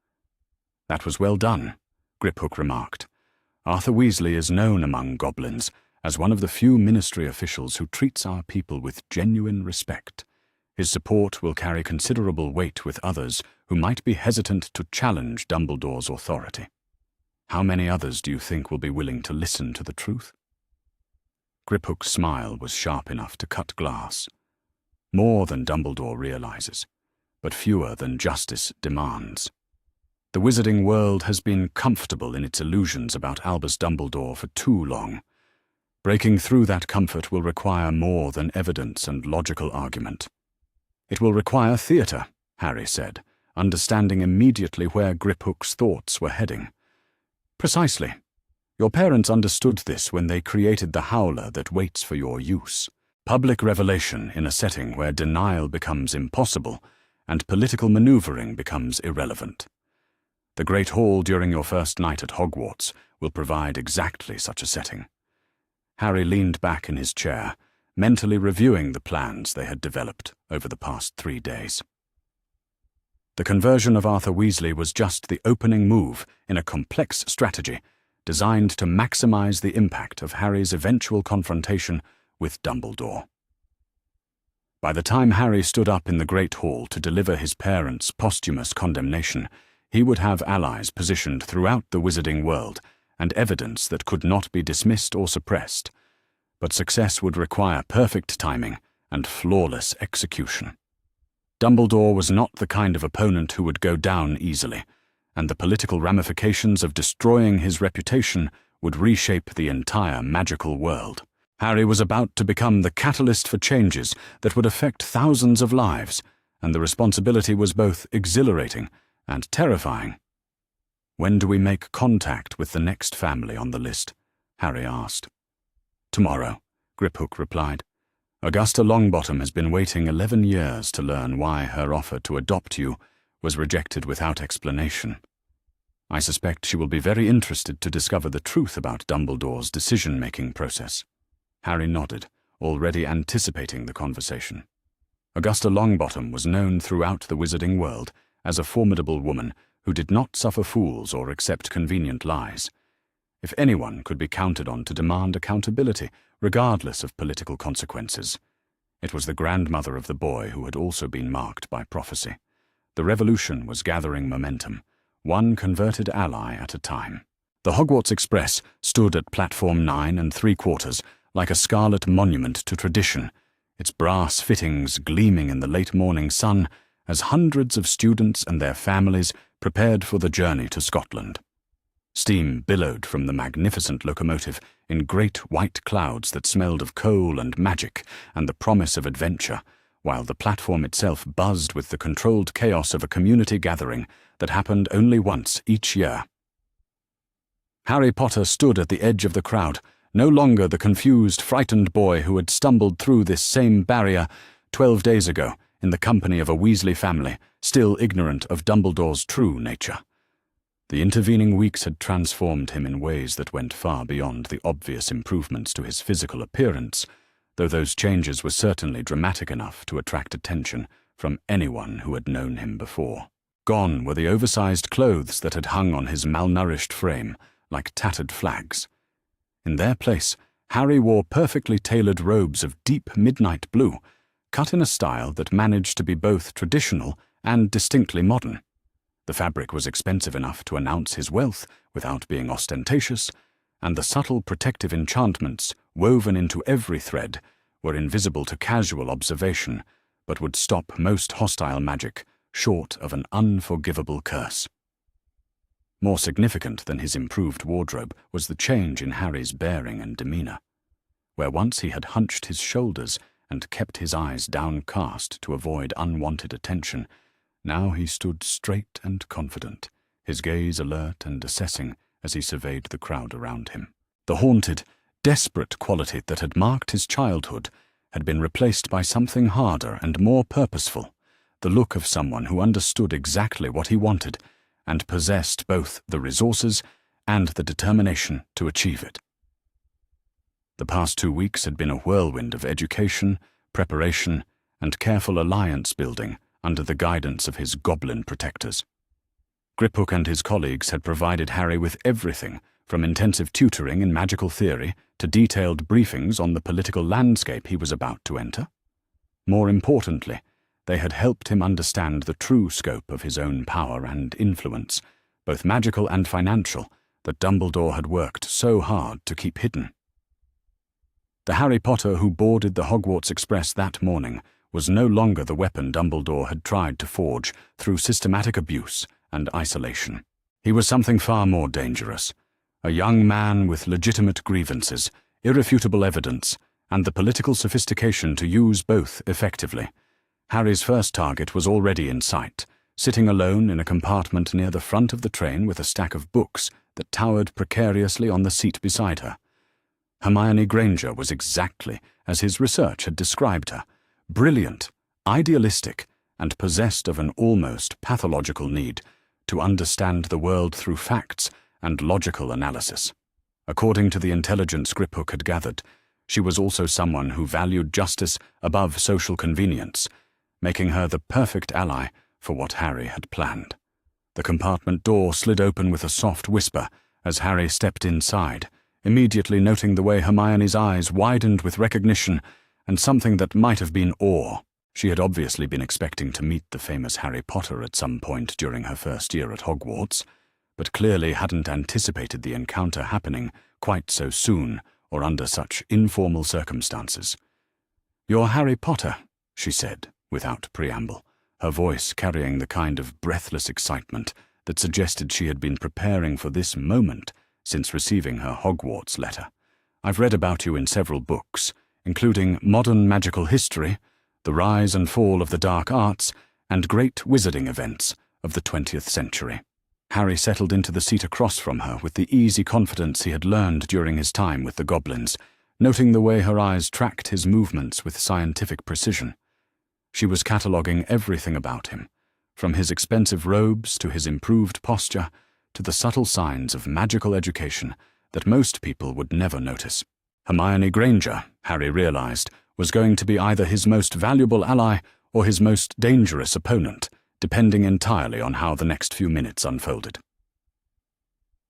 [SPEAKER 1] "That was well done," Griphook remarked. "Arthur Weasley is known among goblins as one of the few ministry officials who treats our people with genuine respect. His support will carry considerable weight with others who might be hesitant to challenge Dumbledore's authority. How many others do you think will be willing to listen to the truth?" Griphook's smile was sharp enough to cut glass. "More than Dumbledore realizes, but fewer than justice demands. The wizarding world has been comfortable in its illusions about Albus Dumbledore for too long. Breaking through that comfort will require more than evidence and logical argument." "It will require theatre," Harry said, understanding immediately where Griphook's thoughts were heading. "Precisely. Your parents understood this when they created the Howler that waits for your use. Public revelation in a setting where denial becomes impossible and political maneuvering becomes irrelevant. The Great Hall during your first night at Hogwarts will provide exactly such a setting. Harry leaned back in his chair, mentally reviewing the plans they had developed over the past 3 days. The conversion of Arthur Weasley was just the opening move in a complex strategy designed to maximize the impact of Harry's eventual confrontation with Dumbledore. By the time Harry stood up in the Great Hall to deliver his parents' posthumous condemnation, he would have allies positioned throughout the wizarding world and evidence that could not be dismissed or suppressed. But success would require perfect timing and flawless execution. Dumbledore was not the kind of opponent who would go down easily, and the political ramifications of destroying his reputation would reshape the entire magical world. Harry was about to become the catalyst for changes that would affect thousands of lives, and the responsibility was both exhilarating and terrifying. "When do we make contact with the next family on the list?" Harry asked. "Tomorrow," Griphook replied. "Augusta Longbottom has been waiting 11 years to learn why her offer to adopt you was rejected without explanation. I suspect she will be very interested to discover the truth about Dumbledore's decision-making process." Harry nodded, already anticipating the conversation. Augusta Longbottom was known throughout the wizarding world as a formidable woman who did not suffer fools or accept convenient lies. If anyone could be counted on to demand accountability, regardless of political consequences, it was the grandmother of the boy who had also been marked by prophecy. The revolution was gathering momentum, one converted ally at a time. The Hogwarts Express stood at platform 9 3/4, like a scarlet monument to tradition, its brass fittings gleaming in the late morning sun as hundreds of students and their families prepared for the journey to Scotland. Steam billowed from the magnificent locomotive in great white clouds that smelled of coal and magic and the promise of adventure, while the platform itself buzzed with the controlled chaos of a community gathering that happened only once each year. Harry Potter stood at the edge of the crowd, no longer the confused, frightened boy who had stumbled through this same barrier 12 days ago in the company of a Weasley family, still ignorant of Dumbledore's true nature. The intervening weeks had transformed him in ways that went far beyond the obvious improvements to his physical appearance, though those changes were certainly dramatic enough to attract attention from anyone who had known him before. Gone were the oversized clothes that had hung on his malnourished frame like tattered flags. In their place, Harry wore perfectly tailored robes of deep midnight blue, cut in a style that managed to be both traditional and distinctly modern. The fabric was expensive enough to announce his wealth without being ostentatious, and the subtle protective enchantments woven into every thread were invisible to casual observation, but would stop most hostile magic short of an unforgivable curse. More significant than his improved wardrobe was the change in Harry's bearing and demeanor. Where once he had hunched his shoulders and kept his eyes downcast to avoid unwanted attention, now he stood straight and confident, his gaze alert and assessing as he surveyed the crowd around him. The haunted, desperate quality that had marked his childhood had been replaced by something harder and more purposeful, the look of someone who understood exactly what he wanted and possessed both the resources and the determination to achieve it. The past 2 weeks had been a whirlwind of education, preparation, and careful alliance building under the guidance of his goblin protectors. Griphook and his colleagues had provided Harry with everything from intensive tutoring in magical theory to detailed briefings on the political landscape he was about to enter. More importantly, they had helped him understand the true scope of his own power and influence, both magical and financial, that Dumbledore had worked so hard to keep hidden. The Harry Potter who boarded the Hogwarts Express that morning was no longer the weapon Dumbledore had tried to forge through systematic abuse and isolation. He was something far more dangerous, a young man with legitimate grievances, irrefutable evidence, and the political sophistication to use both effectively. Harry's first target was already in sight, sitting alone in a compartment near the front of the train with a stack of books that towered precariously on the seat beside her. Hermione Granger was exactly as his research had described her, brilliant, idealistic, and possessed of an almost pathological need to understand the world through facts and logical analysis. According to the intelligence Griphook had gathered, she was also someone who valued justice above social convenience, making her the perfect ally for what Harry had planned. The compartment door slid open with a soft whisper as Harry stepped inside, immediately noting the way Hermione's eyes widened with recognition and something that might have been awe. She had obviously been expecting to meet the famous Harry Potter at some point during her first year at Hogwarts, but clearly hadn't anticipated the encounter happening quite so soon or under such informal circumstances. "You're Harry Potter," she said, without preamble, her voice carrying the kind of breathless excitement that suggested she had been preparing for this moment since receiving her Hogwarts letter. "I've read about you in several books, including Modern Magical History, The Rise and Fall of the Dark Arts, and Great Wizarding Events of the 20th Century. Harry settled into the seat across from her with the easy confidence he had learned during his time with the goblins, noting the way her eyes tracked his movements with scientific precision. She was cataloguing everything about him, from his expensive robes to his improved posture to the subtle signs of magical education that most people would never notice. Hermione Granger, Harry realized, was going to be either his most valuable ally or his most dangerous opponent, depending entirely on how the next few minutes unfolded.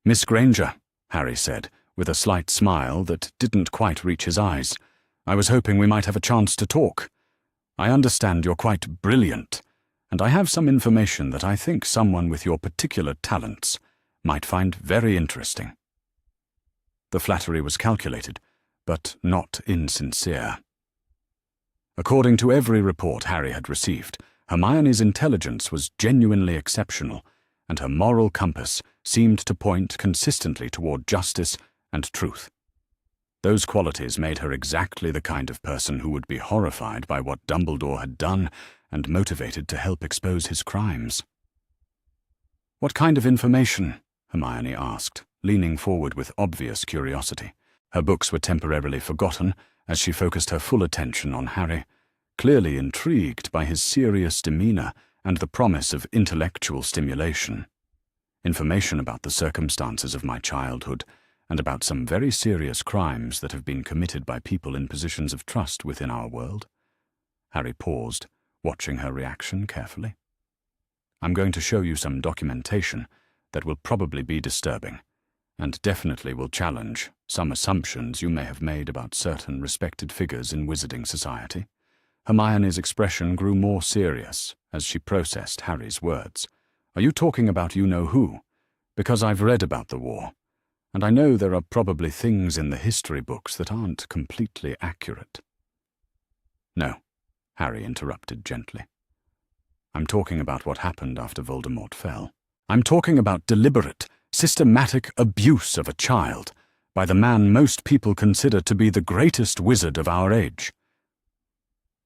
[SPEAKER 1] "Miss Granger," Harry said, with a slight smile that didn't quite reach his eyes, "I was hoping we might have a chance to talk. I understand you're quite brilliant, and I have some information that I think someone with your particular talents might find very interesting." The flattery was calculated, but not insincere. According to every report Harry had received, Hermione's intelligence was genuinely exceptional, and her moral compass seemed to point consistently toward justice and truth. Those qualities made her exactly the kind of person who would be horrified by what Dumbledore had done and motivated to help expose his crimes. "What kind of information?" Hermione asked, leaning forward with obvious curiosity. Her books were temporarily forgotten as she focused her full attention on Harry, clearly intrigued by his serious demeanor and the promise of intellectual stimulation. "Information about the circumstances of my childhood and about some very serious crimes that have been committed by people in positions of trust within our world." Harry paused, watching her reaction carefully. "I'm going to show you some documentation that will probably be disturbing, and definitely will challenge some assumptions you may have made about certain respected figures in wizarding society." Hermione's expression grew more serious as she processed Harry's words. "Are you talking about you-know-who? Because I've read about the war, and I know there are probably things in the history books that aren't completely accurate." "No," Harry interrupted gently. "I'm talking about what happened after Voldemort fell. I'm talking about deliberate, systematic abuse of a child by the man most people consider to be the greatest wizard of our age."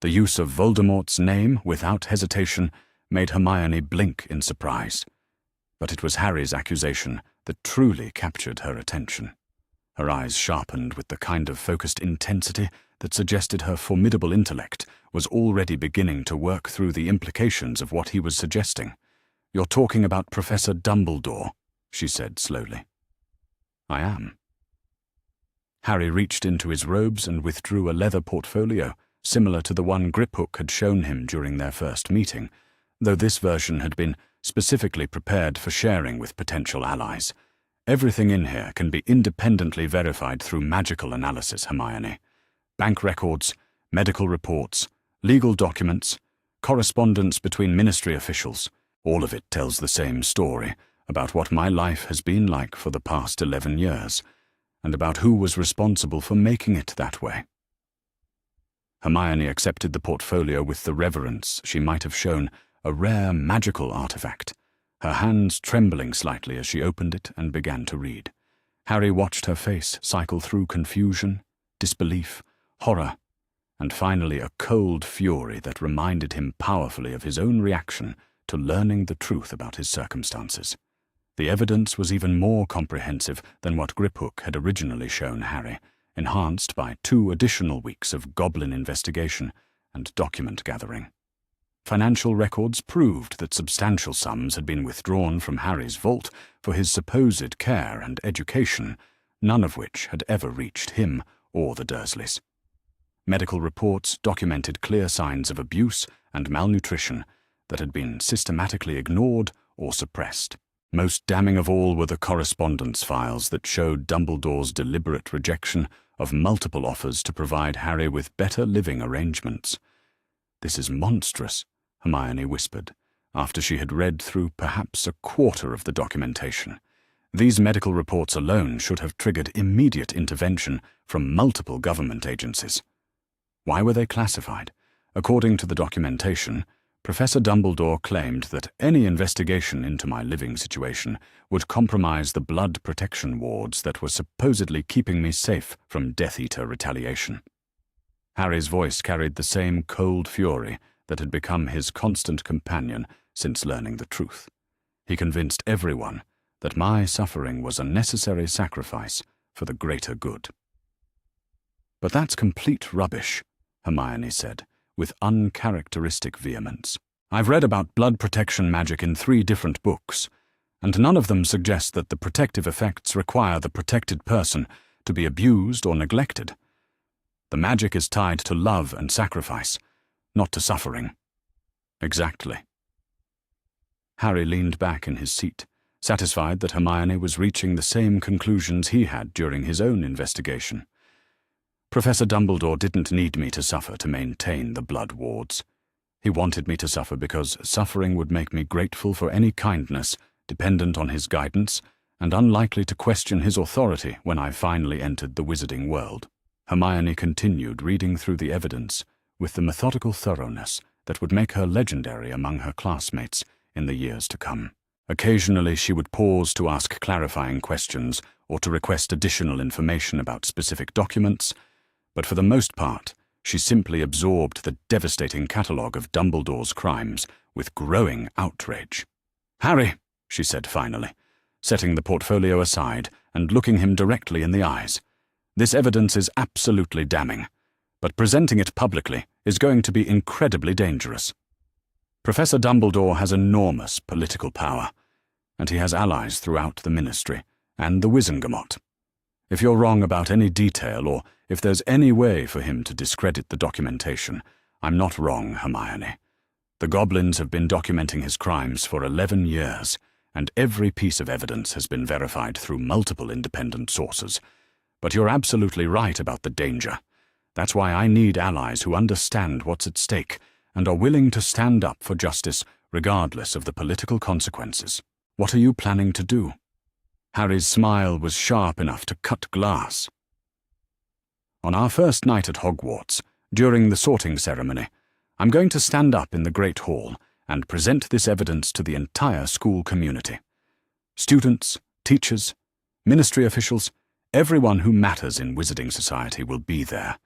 [SPEAKER 1] The use of Voldemort's name without hesitation made Hermione blink in surprise, but it was Harry's accusation that truly captured her attention. Her eyes sharpened with the kind of focused intensity that suggested her formidable intellect was already beginning to work through the implications of what he was suggesting. "You're talking about Professor Dumbledore," she said slowly. "I am." Harry reached into his robes and withdrew a leather portfolio, similar to the one Griphook had shown him during their first meeting, though this version had been specifically prepared for sharing with potential allies. "Everything in here can be independently verified through magical analysis, Hermione. Bank records, medical reports, legal documents, correspondence between ministry officials. All of it tells the same story about what my life has been like for the past 11 years, and about who was responsible for making it that way." Hermione accepted the portfolio with the reverence she might have shown a rare magical artifact, her hands trembling slightly as she opened it and began to read. Harry watched her face cycle through confusion, disbelief, horror, and finally a cold fury that reminded him powerfully of his own reaction to learning the truth about his circumstances. The evidence was even more comprehensive than what Griphook had originally shown Harry, enhanced by 2 additional weeks of goblin investigation and document gathering. Financial records proved that substantial sums had been withdrawn from Harry's vault for his supposed care and education, none of which had ever reached him or the Dursleys. Medical reports documented clear signs of abuse and malnutrition that had been systematically ignored or suppressed. Most damning of all were the correspondence files that showed Dumbledore's deliberate rejection of multiple offers to provide Harry with better living arrangements. "This is monstrous," Hermione whispered, after she had read through perhaps a quarter of the documentation. These medical reports alone should have triggered immediate intervention from multiple government agencies. Why were they classified? According to the documentation, Professor Dumbledore claimed that any investigation into my living situation would compromise the blood protection wards that were supposedly keeping me safe from Death Eater retaliation. Harry's voice carried the same cold fury that had become his constant companion since learning the truth. He convinced everyone that my suffering was a necessary sacrifice for the greater good. "But that's complete rubbish," Hermione said, with uncharacteristic vehemence. "I've read about blood protection magic in 3 different books, and none of them suggest that the protective effects require the protected person to be abused or neglected. The magic is tied to love and sacrifice, not to suffering." "Exactly." Harry leaned back in his seat, satisfied that Hermione was reaching the same conclusions he had during his own investigation. Professor Dumbledore didn't need me to suffer to maintain the blood wards. He wanted me to suffer because suffering would make me grateful for any kindness, dependent on his guidance, and unlikely to question his authority when I finally entered the wizarding world. Hermione continued reading through the evidence with the methodical thoroughness that would make her legendary among her classmates in the years to come. Occasionally she would pause to ask clarifying questions or to request additional information about specific documents, but for the most part, she simply absorbed the devastating catalogue of Dumbledore's crimes with growing outrage. "Harry," she said finally, setting the portfolio aside and looking him directly in the eyes, "this evidence is absolutely damning, but presenting it publicly is going to be incredibly dangerous. Professor Dumbledore has enormous political power, and he has allies throughout the Ministry and the Wizengamot. If you're wrong about any detail, or if there's any way for him to discredit the documentation, I'm not wrong, Hermione. The goblins have been documenting his crimes for 11 years, and every piece of evidence has been verified through multiple independent sources. But you're absolutely right about the danger. That's why I need allies who understand what's at stake and are willing to stand up for justice regardless of the political consequences. What are you planning to do?" Harry's smile was sharp enough to cut glass. "On our first night at Hogwarts, during the sorting ceremony, I'm going to stand up in the Great Hall and present this evidence to the entire school community. Students, teachers, ministry officials, everyone who matters in Wizarding Society will be there,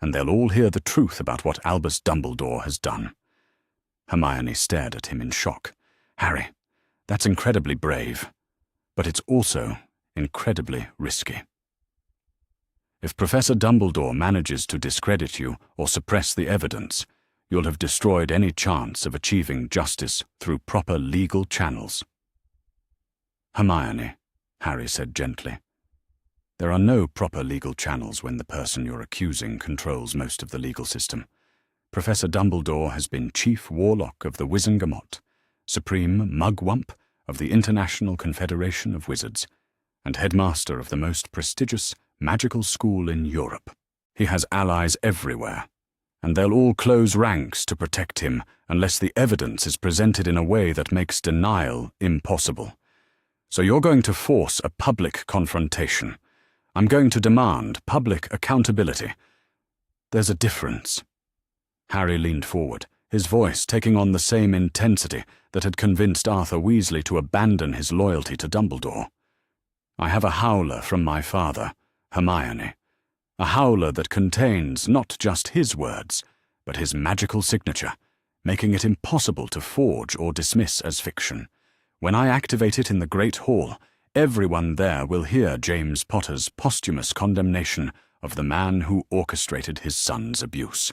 [SPEAKER 1] and they'll all hear the truth about what Albus Dumbledore has done." Hermione stared at him in shock. "Harry, that's incredibly brave, but it's also incredibly risky. If Professor Dumbledore manages to discredit you or suppress the evidence, you'll have destroyed any chance of achieving justice through proper legal channels." "Hermione," Harry said gently, "there are no proper legal channels when the person you're accusing controls most of the legal system. Professor Dumbledore has been Chief Warlock of the Wizengamot, Supreme Mugwump of the International Confederation of Wizards, and Headmaster of the most prestigious magical school in Europe. He has allies everywhere, and they'll all close ranks to protect him unless the evidence is presented in a way that makes denial impossible. So you're going to force a public confrontation. I'm going to demand public accountability. There's a difference." Harry leaned forward, his voice taking on the same intensity that had convinced Arthur Weasley to abandon his loyalty to Dumbledore. "I have a howler from my father, Hermione. A howler that contains not just his words, but his magical signature, making it impossible to forge or dismiss as fiction. When I activate it in the Great Hall, everyone there will hear James Potter's posthumous condemnation of the man who orchestrated his son's abuse."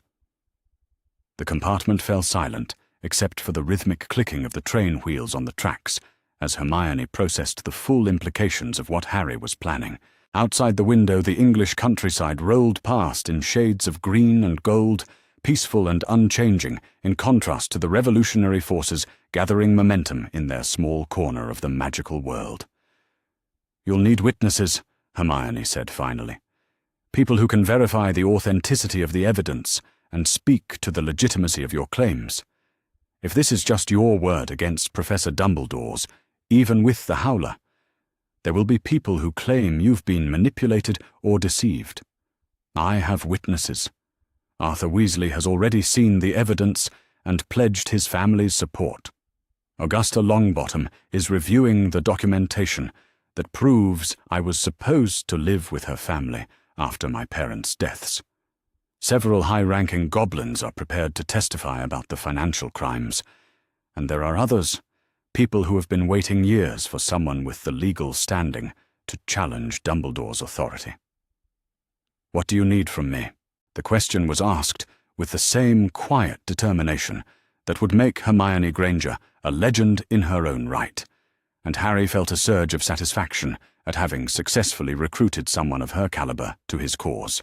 [SPEAKER 1] The compartment fell silent, except for the rhythmic clicking of the train wheels on the tracks, as Hermione processed the full implications of what Harry was planning. Outside the window, the English countryside rolled past in shades of green and gold, peaceful and unchanging, in contrast to the revolutionary forces gathering momentum in their small corner of the magical world. "You'll need witnesses," Hermione said finally. "People who can verify the authenticity of the evidence and speak to the legitimacy of your claims. If this is just your word against Professor Dumbledore's, even with the Howler, there will be people who claim you've been manipulated or deceived. I have witnesses. Arthur Weasley has already seen the evidence and pledged his family's support. Augusta Longbottom is reviewing the documentation that proves I was supposed to live with her family after my parents' deaths. Several high-ranking goblins are prepared to testify about the financial crimes, and there are others, people who have been waiting years for someone with the legal standing to challenge Dumbledore's authority." "What do you need from me?" The question was asked with the same quiet determination that would make Hermione Granger a legend in her own right, and Harry felt a surge of satisfaction at having successfully recruited someone of her caliber to his cause.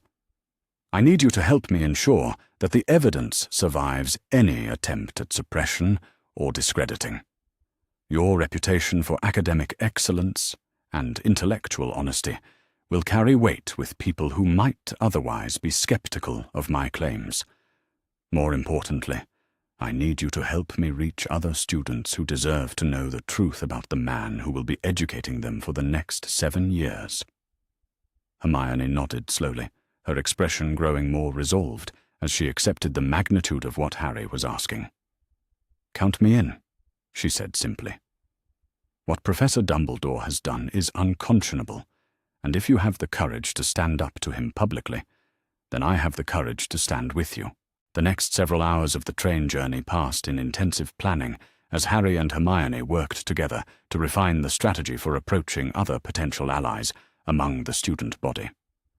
[SPEAKER 1] "I need you to help me ensure that the evidence survives any attempt at suppression or discrediting. Your reputation for academic excellence and intellectual honesty will carry weight with people who might otherwise be skeptical of my claims. More importantly, I need you to help me reach other students who deserve to know the truth about the man who will be educating them for the next 7 years." Hermione nodded slowly, her expression growing more resolved as she accepted the magnitude of what Harry was asking. "Count me in," she said simply. "What Professor Dumbledore has done is unconscionable, and if you have the courage to stand up to him publicly, then I have the courage to stand with you." The next several hours of the train journey passed in intensive planning as Harry and Hermione worked together to refine the strategy for approaching other potential allies among the student body.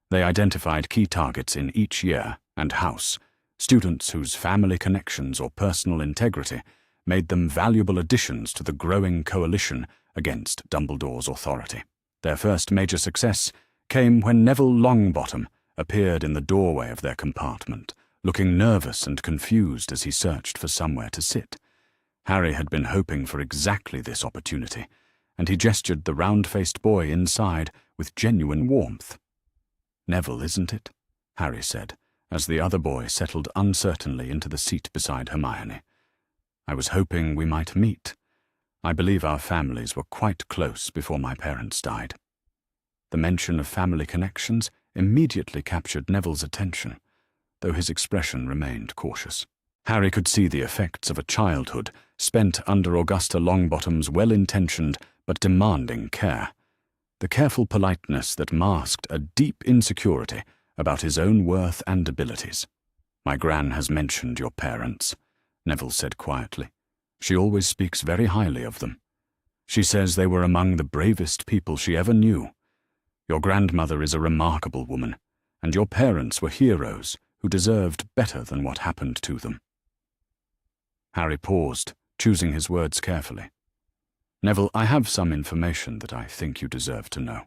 [SPEAKER 1] They identified key targets in each year and house, students whose family connections or personal integrity made them valuable additions to the growing coalition against Dumbledore's authority. Their first major success came when Neville Longbottom appeared in the doorway of their compartment, looking nervous and confused as he searched for somewhere to sit. Harry had been hoping for exactly this opportunity, and he gestured the round-faced boy inside with genuine warmth. "Neville, isn't it?" Harry said, as the other boy settled uncertainly into the seat beside Hermione. "I was hoping we might meet. I believe our families were quite close before my parents died." The mention of family connections immediately captured Neville's attention, though his expression remained cautious. Harry could see the effects of a childhood spent under Augusta Longbottom's well-intentioned but demanding care, the careful politeness that masked a deep insecurity about his own worth and abilities. "My Gran has mentioned your parents," Neville said quietly. "She always speaks very highly of them. She says they were among the bravest people she ever knew. Your grandmother is a remarkable woman, and your parents were heroes who deserved better than what happened to them." Harry paused, choosing his words carefully. "Neville, I have some information that I think you deserve to know.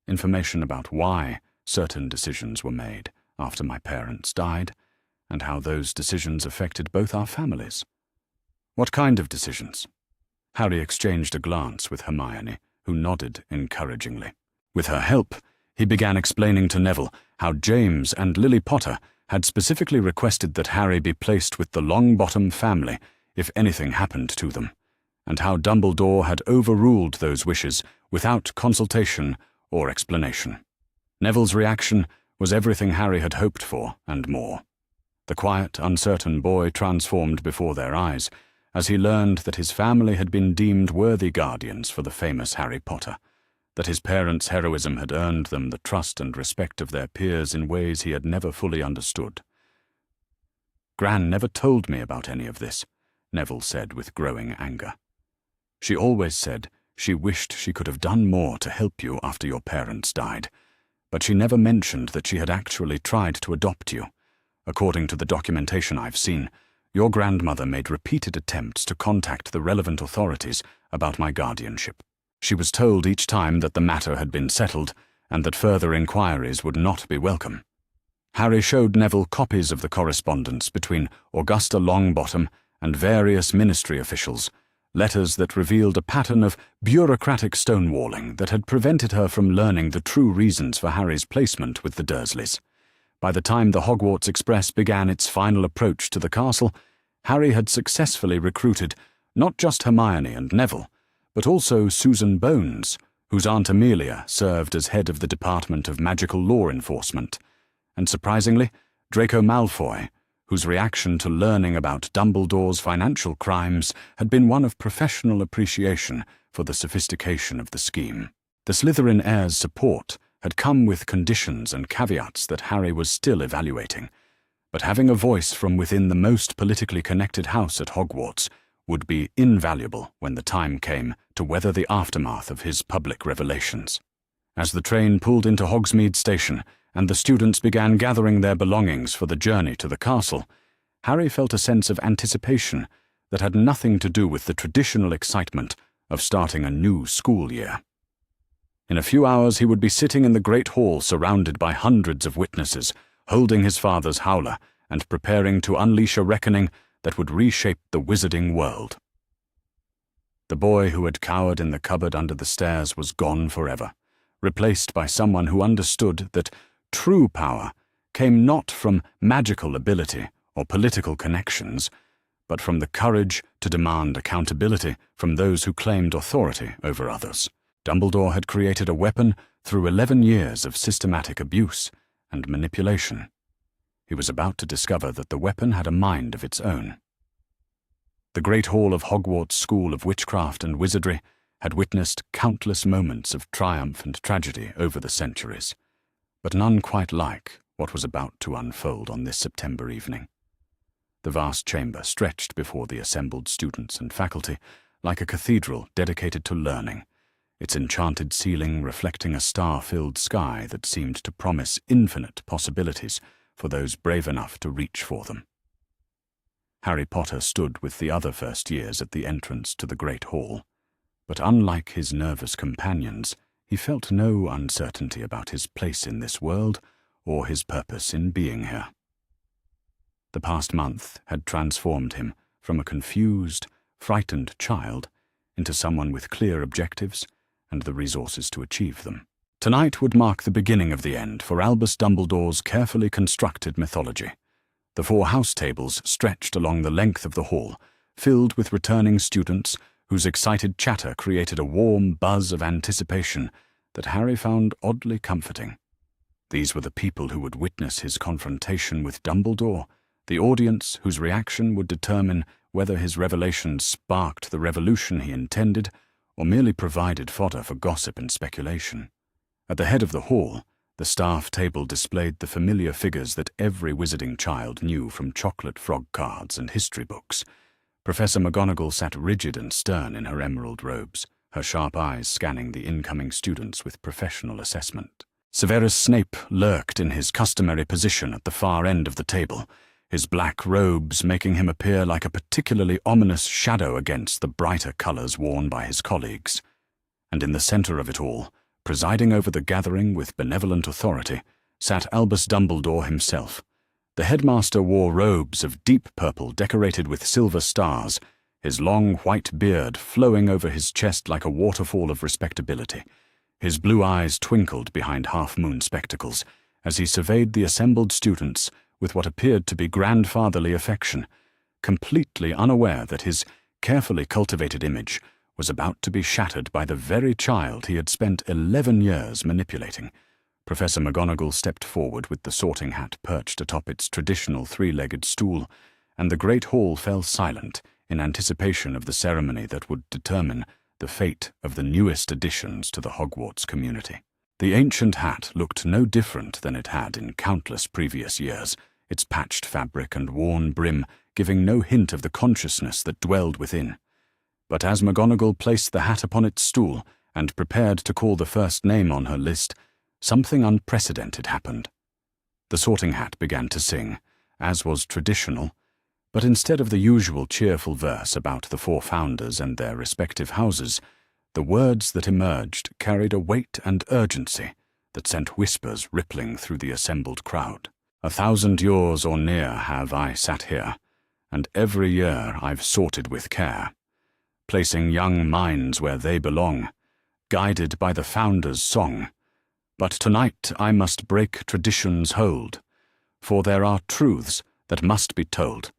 [SPEAKER 1] Information about why certain decisions were made after my parents died, and how those decisions affected both our families." "What kind of decisions?" Harry exchanged a glance with Hermione, who nodded encouragingly. With her help, he began explaining to Neville how James and Lily Potter had specifically requested that Harry be placed with the Longbottom family if anything happened to them, and how Dumbledore had overruled those wishes without consultation or explanation. Neville's reaction was everything Harry had hoped for and more. The quiet, uncertain boy transformed before their eyes as he learned that his family had been deemed worthy guardians for the famous Harry Potter, that his parents' heroism had earned them the trust and respect of their peers in ways he had never fully understood. "Gran never told me about any of this," Neville said with growing anger. "She always said she wished she could have done more to help you after your parents died, but she never mentioned that she had actually tried to adopt you. According to the documentation I've seen, your grandmother made repeated attempts to contact the relevant authorities about my guardianship. She was told each time that the matter had been settled and that further inquiries would not be welcome. Harry showed Neville copies of the correspondence between Augusta Longbottom and various ministry officials, letters that revealed a pattern of bureaucratic stonewalling that had prevented her from learning the true reasons for Harry's placement with the Dursleys. By the time the Hogwarts Express began its final approach to the castle, Harry had successfully recruited not just Hermione and Neville, but also Susan Bones, whose Aunt Amelia served as head of the Department of Magical Law Enforcement, and surprisingly, Draco Malfoy, whose reaction to learning about Dumbledore's financial crimes had been one of professional appreciation for the sophistication of the scheme. The Slytherin heir's support had come with conditions and caveats that Harry was still evaluating, but having a voice from within the most politically connected house at Hogwarts would be invaluable when the time came to weather the aftermath of his public revelations. As the train pulled into Hogsmeade Station and the students began gathering their belongings for the journey to the castle, Harry felt a sense of anticipation that had nothing to do with the traditional excitement of starting a new school year. In a few hours he would be sitting in the Great Hall surrounded by hundreds of witnesses, holding his father's Howler and preparing to unleash a reckoning that would reshape the wizarding world. The boy who had cowered in the cupboard under the stairs was gone forever, replaced by someone who understood that true power came not from magical ability or political connections, but from the courage to demand accountability from those who claimed authority over others. Dumbledore had created a weapon through 11 years of systematic abuse and manipulation. He was about to discover that the weapon had a mind of its own. The Great Hall of Hogwarts School of Witchcraft and Wizardry had witnessed countless moments of triumph and tragedy over the centuries, but none quite like what was about to unfold on this September evening. The vast chamber stretched before the assembled students and faculty like a cathedral dedicated to learning, its enchanted ceiling reflecting a star-filled sky that seemed to promise infinite possibilities for those brave enough to reach for them. Harry Potter stood with the other first years at the entrance to the Great Hall, but unlike his nervous companions, he felt no uncertainty about his place in this world or his purpose in being here. The past month had transformed him from a confused, frightened child into someone with clear objectives and the resources to achieve them. Tonight would mark the beginning of the end for Albus Dumbledore's carefully constructed mythology. The 4 house tables stretched along the length of the hall, filled with returning students whose excited chatter created a warm buzz of anticipation that Harry found oddly comforting. These were the people who would witness his confrontation with Dumbledore, the audience whose reaction would determine whether his revelations sparked the revolution he intended or merely provided fodder for gossip and speculation. At the head of the hall, the staff table displayed the familiar figures that every wizarding child knew from chocolate frog cards and history books. Professor McGonagall sat rigid and stern in her emerald robes, her sharp eyes scanning the incoming students with professional assessment. Severus Snape lurked in his customary position at the far end of the table, his black robes making him appear like a particularly ominous shadow against the brighter colours worn by his colleagues. And in the centre of it all, presiding over the gathering with benevolent authority, sat Albus Dumbledore himself. The headmaster wore robes of deep purple decorated with silver stars, his long white beard flowing over his chest like a waterfall of respectability. His blue eyes twinkled behind half-moon spectacles as he surveyed the assembled students with what appeared to be grandfatherly affection, completely unaware that his carefully cultivated image was about to be shattered by the very child he had spent 11 years manipulating. Professor McGonagall stepped forward with the sorting hat perched atop its traditional 3-legged stool, and the great hall fell silent in anticipation of the ceremony that would determine the fate of the newest additions to the Hogwarts community. The ancient hat looked no different than it had in countless previous years, its patched fabric and worn brim giving no hint of the consciousness that dwelled within. But as McGonagall placed the hat upon its stool and prepared to call the first name on her list, something unprecedented happened. The sorting hat began to sing, as was traditional, but instead of the usual cheerful verse about the 4 founders and their respective houses, the words that emerged carried a weight and urgency that sent whispers rippling through the assembled crowd. 1,000 years or near have I sat here, and every year I've sorted with care, placing young minds where they belong, guided by the founder's song. But tonight I must break tradition's hold, for there are truths that must be told,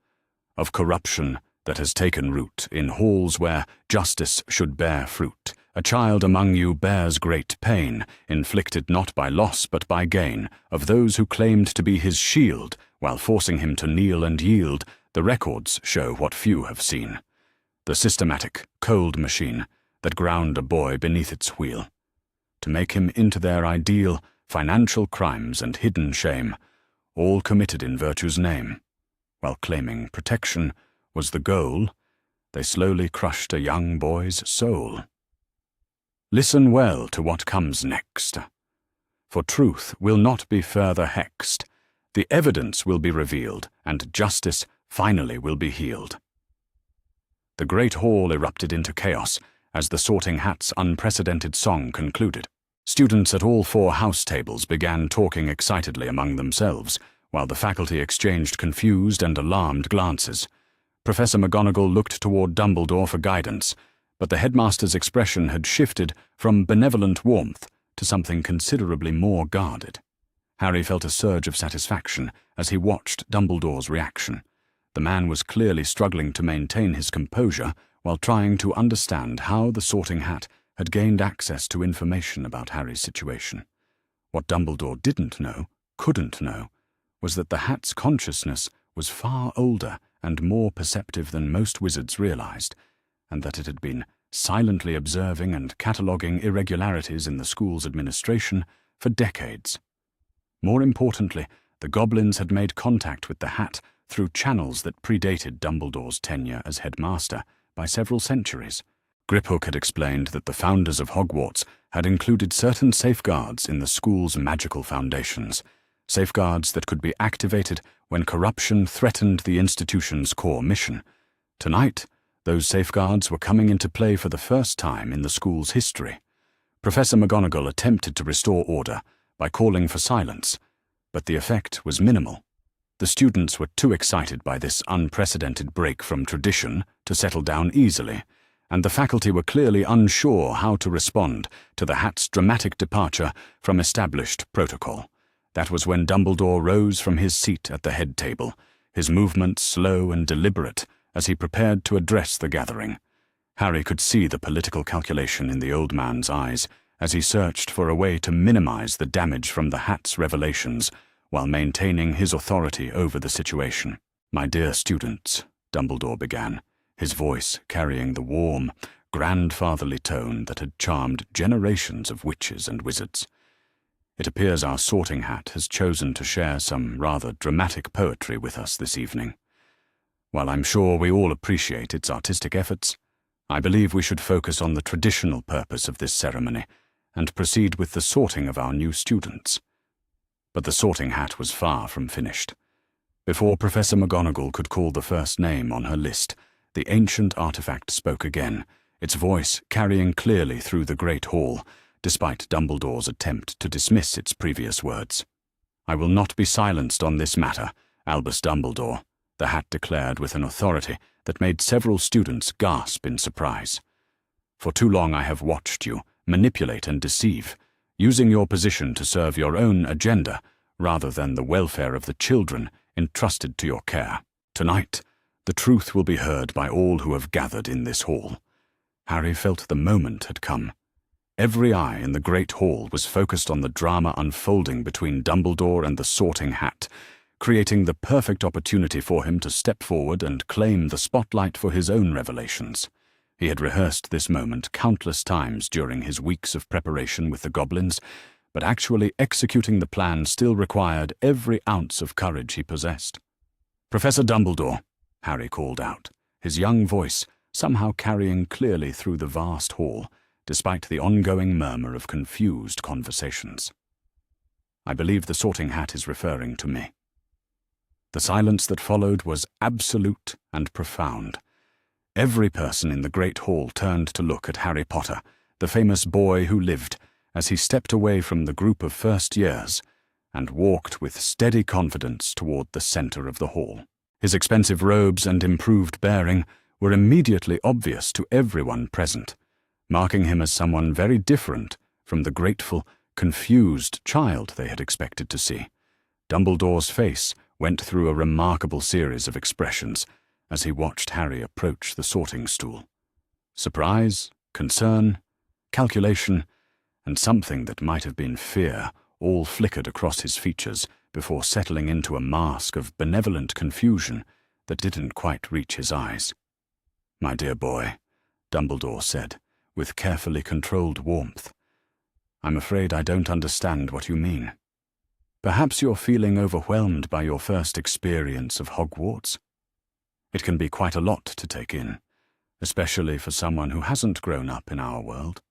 [SPEAKER 1] of corruption that has taken root in halls where justice should bear fruit. A child among you bears great pain, inflicted not by loss but by gain, of those who claimed to be his shield, while forcing him to kneel and yield. The records show what few have seen, the systematic, cold machine that ground a boy beneath its wheel, to make him into their ideal, financial crimes and hidden shame, all committed in virtue's name. While claiming protection was the goal, they slowly crushed a young boy's soul. Listen well to what comes next, for truth will not be further hexed. The evidence will be revealed, and justice finally will be healed. The great hall erupted into chaos as the Sorting Hat's unprecedented song concluded. Students at all 4 house tables began talking excitedly among themselves, while the faculty exchanged confused and alarmed glances. Professor McGonagall looked toward Dumbledore for guidance, but the headmaster's expression had shifted from benevolent warmth to something considerably more guarded. Harry felt a surge of satisfaction as he watched Dumbledore's reaction. The man was clearly struggling to maintain his composure while trying to understand how the Sorting Hat had gained access to information about Harry's situation. What Dumbledore didn't know, couldn't know, was that the Hat's consciousness was far older and more perceptive than most wizards realized, and that it had been silently observing and cataloguing irregularities in the school's administration for decades. More importantly, the goblins had made contact with the Hat through channels that predated Dumbledore's tenure as headmaster by several centuries. Griphook had explained that the founders of Hogwarts had included certain safeguards in the school's magical foundations, safeguards that could be activated when corruption threatened the institution's core mission. Tonight, those safeguards were coming into play for the first time in the school's history. Professor McGonagall attempted to restore order by calling for silence, but the effect was minimal. The students were too excited by this unprecedented break from tradition to settle down easily, and the faculty were clearly unsure how to respond to the Hat's dramatic departure from established protocol. That was when Dumbledore rose from his seat at the head table, his movements slow and deliberate as he prepared to address the gathering. Harry could see the political calculation in the old man's eyes as he searched for a way to minimize the damage from the Hat's revelations while maintaining his authority over the situation. "My dear students," Dumbledore began, his voice carrying the warm, grandfatherly tone that had charmed generations of witches and wizards. "It appears our Sorting Hat has chosen to share some rather dramatic poetry with us this evening. While I'm sure we all appreciate its artistic efforts, I believe we should focus on the traditional purpose of this ceremony and proceed with the sorting of our new students." But the Sorting Hat was far from finished. Before Professor McGonagall could call the first name on her list, the ancient artifact spoke again, its voice carrying clearly through the great hall, despite Dumbledore's attempt to dismiss its previous words. "I will not be silenced on this matter, Albus Dumbledore," the Hat declared with an authority that made several students gasp in surprise. "For too long I have watched you manipulate and deceive, using your position to serve your own agenda rather than the welfare of the children entrusted to your care. Tonight, the truth will be heard by all who have gathered in this hall." Harry felt the moment had come. Every eye in the great hall was focused on the drama unfolding between Dumbledore and the Sorting Hat, creating the perfect opportunity for him to step forward and claim the spotlight for his own revelations. He had rehearsed this moment countless times during his weeks of preparation with the goblins, but actually executing the plan still required every ounce of courage he possessed. "Professor Dumbledore," Harry called out, his young voice somehow carrying clearly through the vast hall, despite the ongoing murmur of confused conversations. "I believe the Sorting Hat is referring to me." The silence that followed was absolute and profound. Every person in the great hall turned to look at Harry Potter, the famous boy who lived, as he stepped away from the group of first years and walked with steady confidence toward the center of the hall. His expensive robes and improved bearing were immediately obvious to everyone present, marking him as someone very different from the grateful, confused child they had expected to see. Dumbledore's face went through a remarkable series of expressions as he watched Harry approach the sorting stool. Surprise, concern, calculation, and something that might have been fear all flickered across his features before settling into a mask of benevolent confusion that didn't quite reach his eyes. "My dear boy," Dumbledore said, with carefully controlled warmth, "I'm afraid I don't understand what you mean. Perhaps you're feeling overwhelmed by your first experience of Hogwarts. It can be quite a lot to take in, especially for someone who hasn't grown up in our world."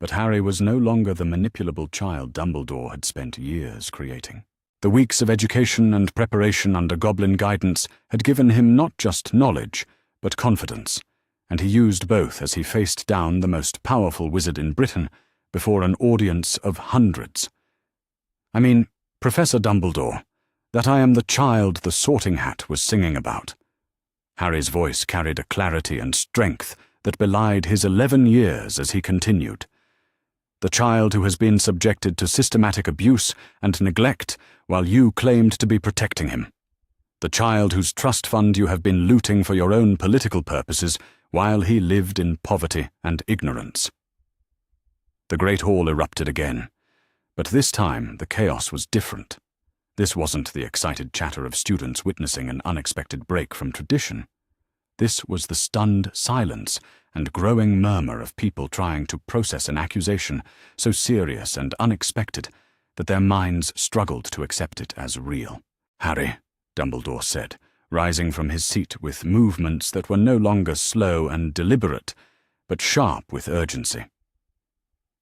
[SPEAKER 1] But Harry was no longer the manipulable child Dumbledore had spent years creating. The weeks of education and preparation under Goblin guidance had given him not just knowledge, but confidence, and he used both as he faced down the most powerful wizard in Britain before an audience of hundreds. "I mean, Professor Dumbledore, that I am the child the Sorting Hat was singing about." Harry's voice carried a clarity and strength that belied his 11 years as he continued. "The child who has been subjected to systematic abuse and neglect while you claimed to be protecting him. The child whose trust fund you have been looting for your own political purposes while he lived in poverty and ignorance." The Great Hall erupted again, but this time the chaos was different. This wasn't the excited chatter of students witnessing an unexpected break from tradition. This was the stunned silence and growing murmur of people trying to process an accusation so serious and unexpected that their minds struggled to accept it as real. "Harry," Dumbledore said, rising from his seat with movements that were no longer slow and deliberate, but sharp with urgency.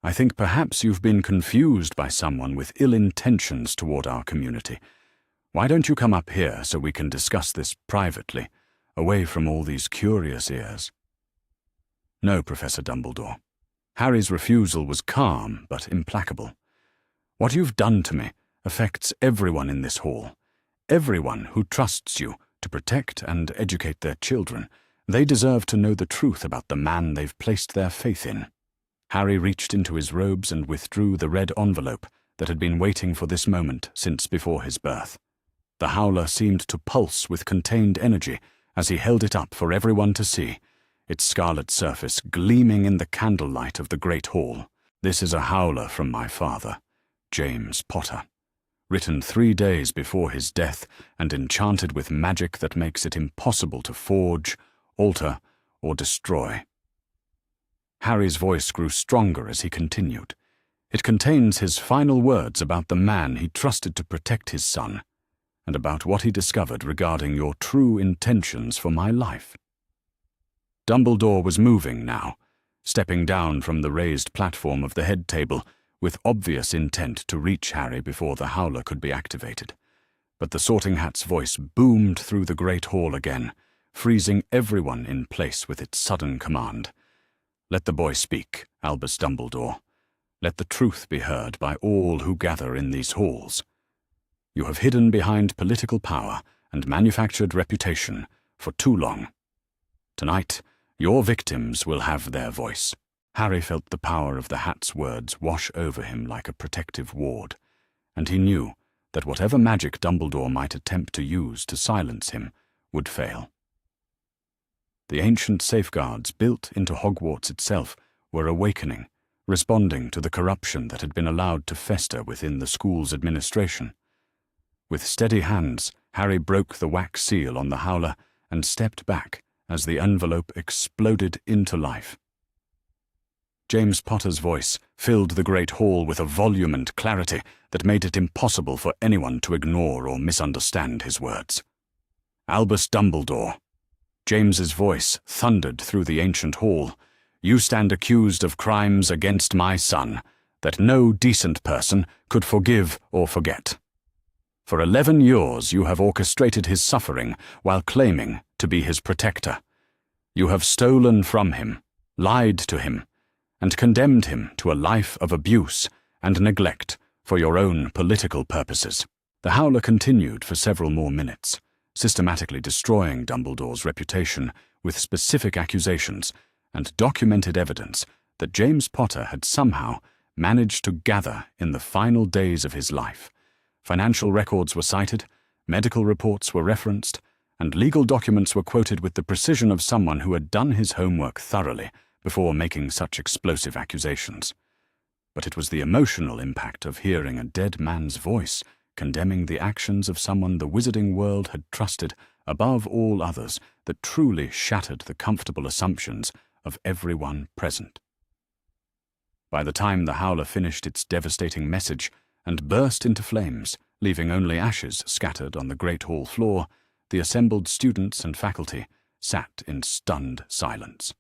[SPEAKER 1] "I think perhaps you've been confused by someone with ill intentions toward our community. Why don't you come up here so we can discuss this privately, away from all these curious ears?" "No, Professor Dumbledore." Harry's refusal was calm but implacable. "What you've done to me affects everyone in this hall, everyone who trusts you to protect and educate their children. They deserve to know the truth about the man they've placed their faith in." Harry reached into his robes and withdrew the red envelope that had been waiting for this moment since before his birth. The Howler seemed to pulse with contained energy as he held it up for everyone to see, its scarlet surface gleaming in the candlelight of the Great Hall. "This is a Howler from my father, James Potter, written 3 days before his death and enchanted with magic that makes it impossible to forge, alter, or destroy." Harry's voice grew stronger as he continued. "It contains his final words about the man he trusted to protect his son, and about what he discovered regarding your true intentions for my life." Dumbledore was moving now, stepping down from the raised platform of the head table with obvious intent to reach Harry before the Howler could be activated. But the Sorting Hat's voice boomed through the Great Hall again, freezing everyone in place with its sudden command. "Let the boy speak, Albus Dumbledore. Let the truth be heard by all who gather in these halls. You have hidden behind political power and manufactured reputation for too long. Tonight, your victims will have their voice." Harry felt the power of the Hat's words wash over him like a protective ward, and he knew that whatever magic Dumbledore might attempt to use to silence him would fail. The ancient safeguards built into Hogwarts itself were awakening, responding to the corruption that had been allowed to fester within the school's administration. With steady hands, Harry broke the wax seal on the Howler and stepped back as the envelope exploded into life. James Potter's voice filled the Great Hall with a volume and clarity that made it impossible for anyone to ignore or misunderstand his words. "Albus Dumbledore." James's voice thundered through the ancient hall. "You stand accused of crimes against my son that no decent person could forgive or forget. For 11 years you have orchestrated his suffering while claiming to be his protector. You have stolen from him, lied to him, and condemned him to a life of abuse and neglect for your own political purposes. The Howler continued for several more minutes, systematically destroying Dumbledore's reputation with specific accusations and documented evidence that James Potter had somehow managed to gather in the final days of his life. Financial records were cited, medical reports were referenced, and legal documents were quoted with the precision of someone who had done his homework thoroughly before making such explosive accusations. But it was the emotional impact of hearing a dead man's voice condemning the actions of someone the wizarding world had trusted above all others that truly shattered the comfortable assumptions of everyone present. By the time the Howler finished its devastating message and burst into flames, leaving only ashes scattered on the great hall floor, the assembled students and faculty sat in stunned silence.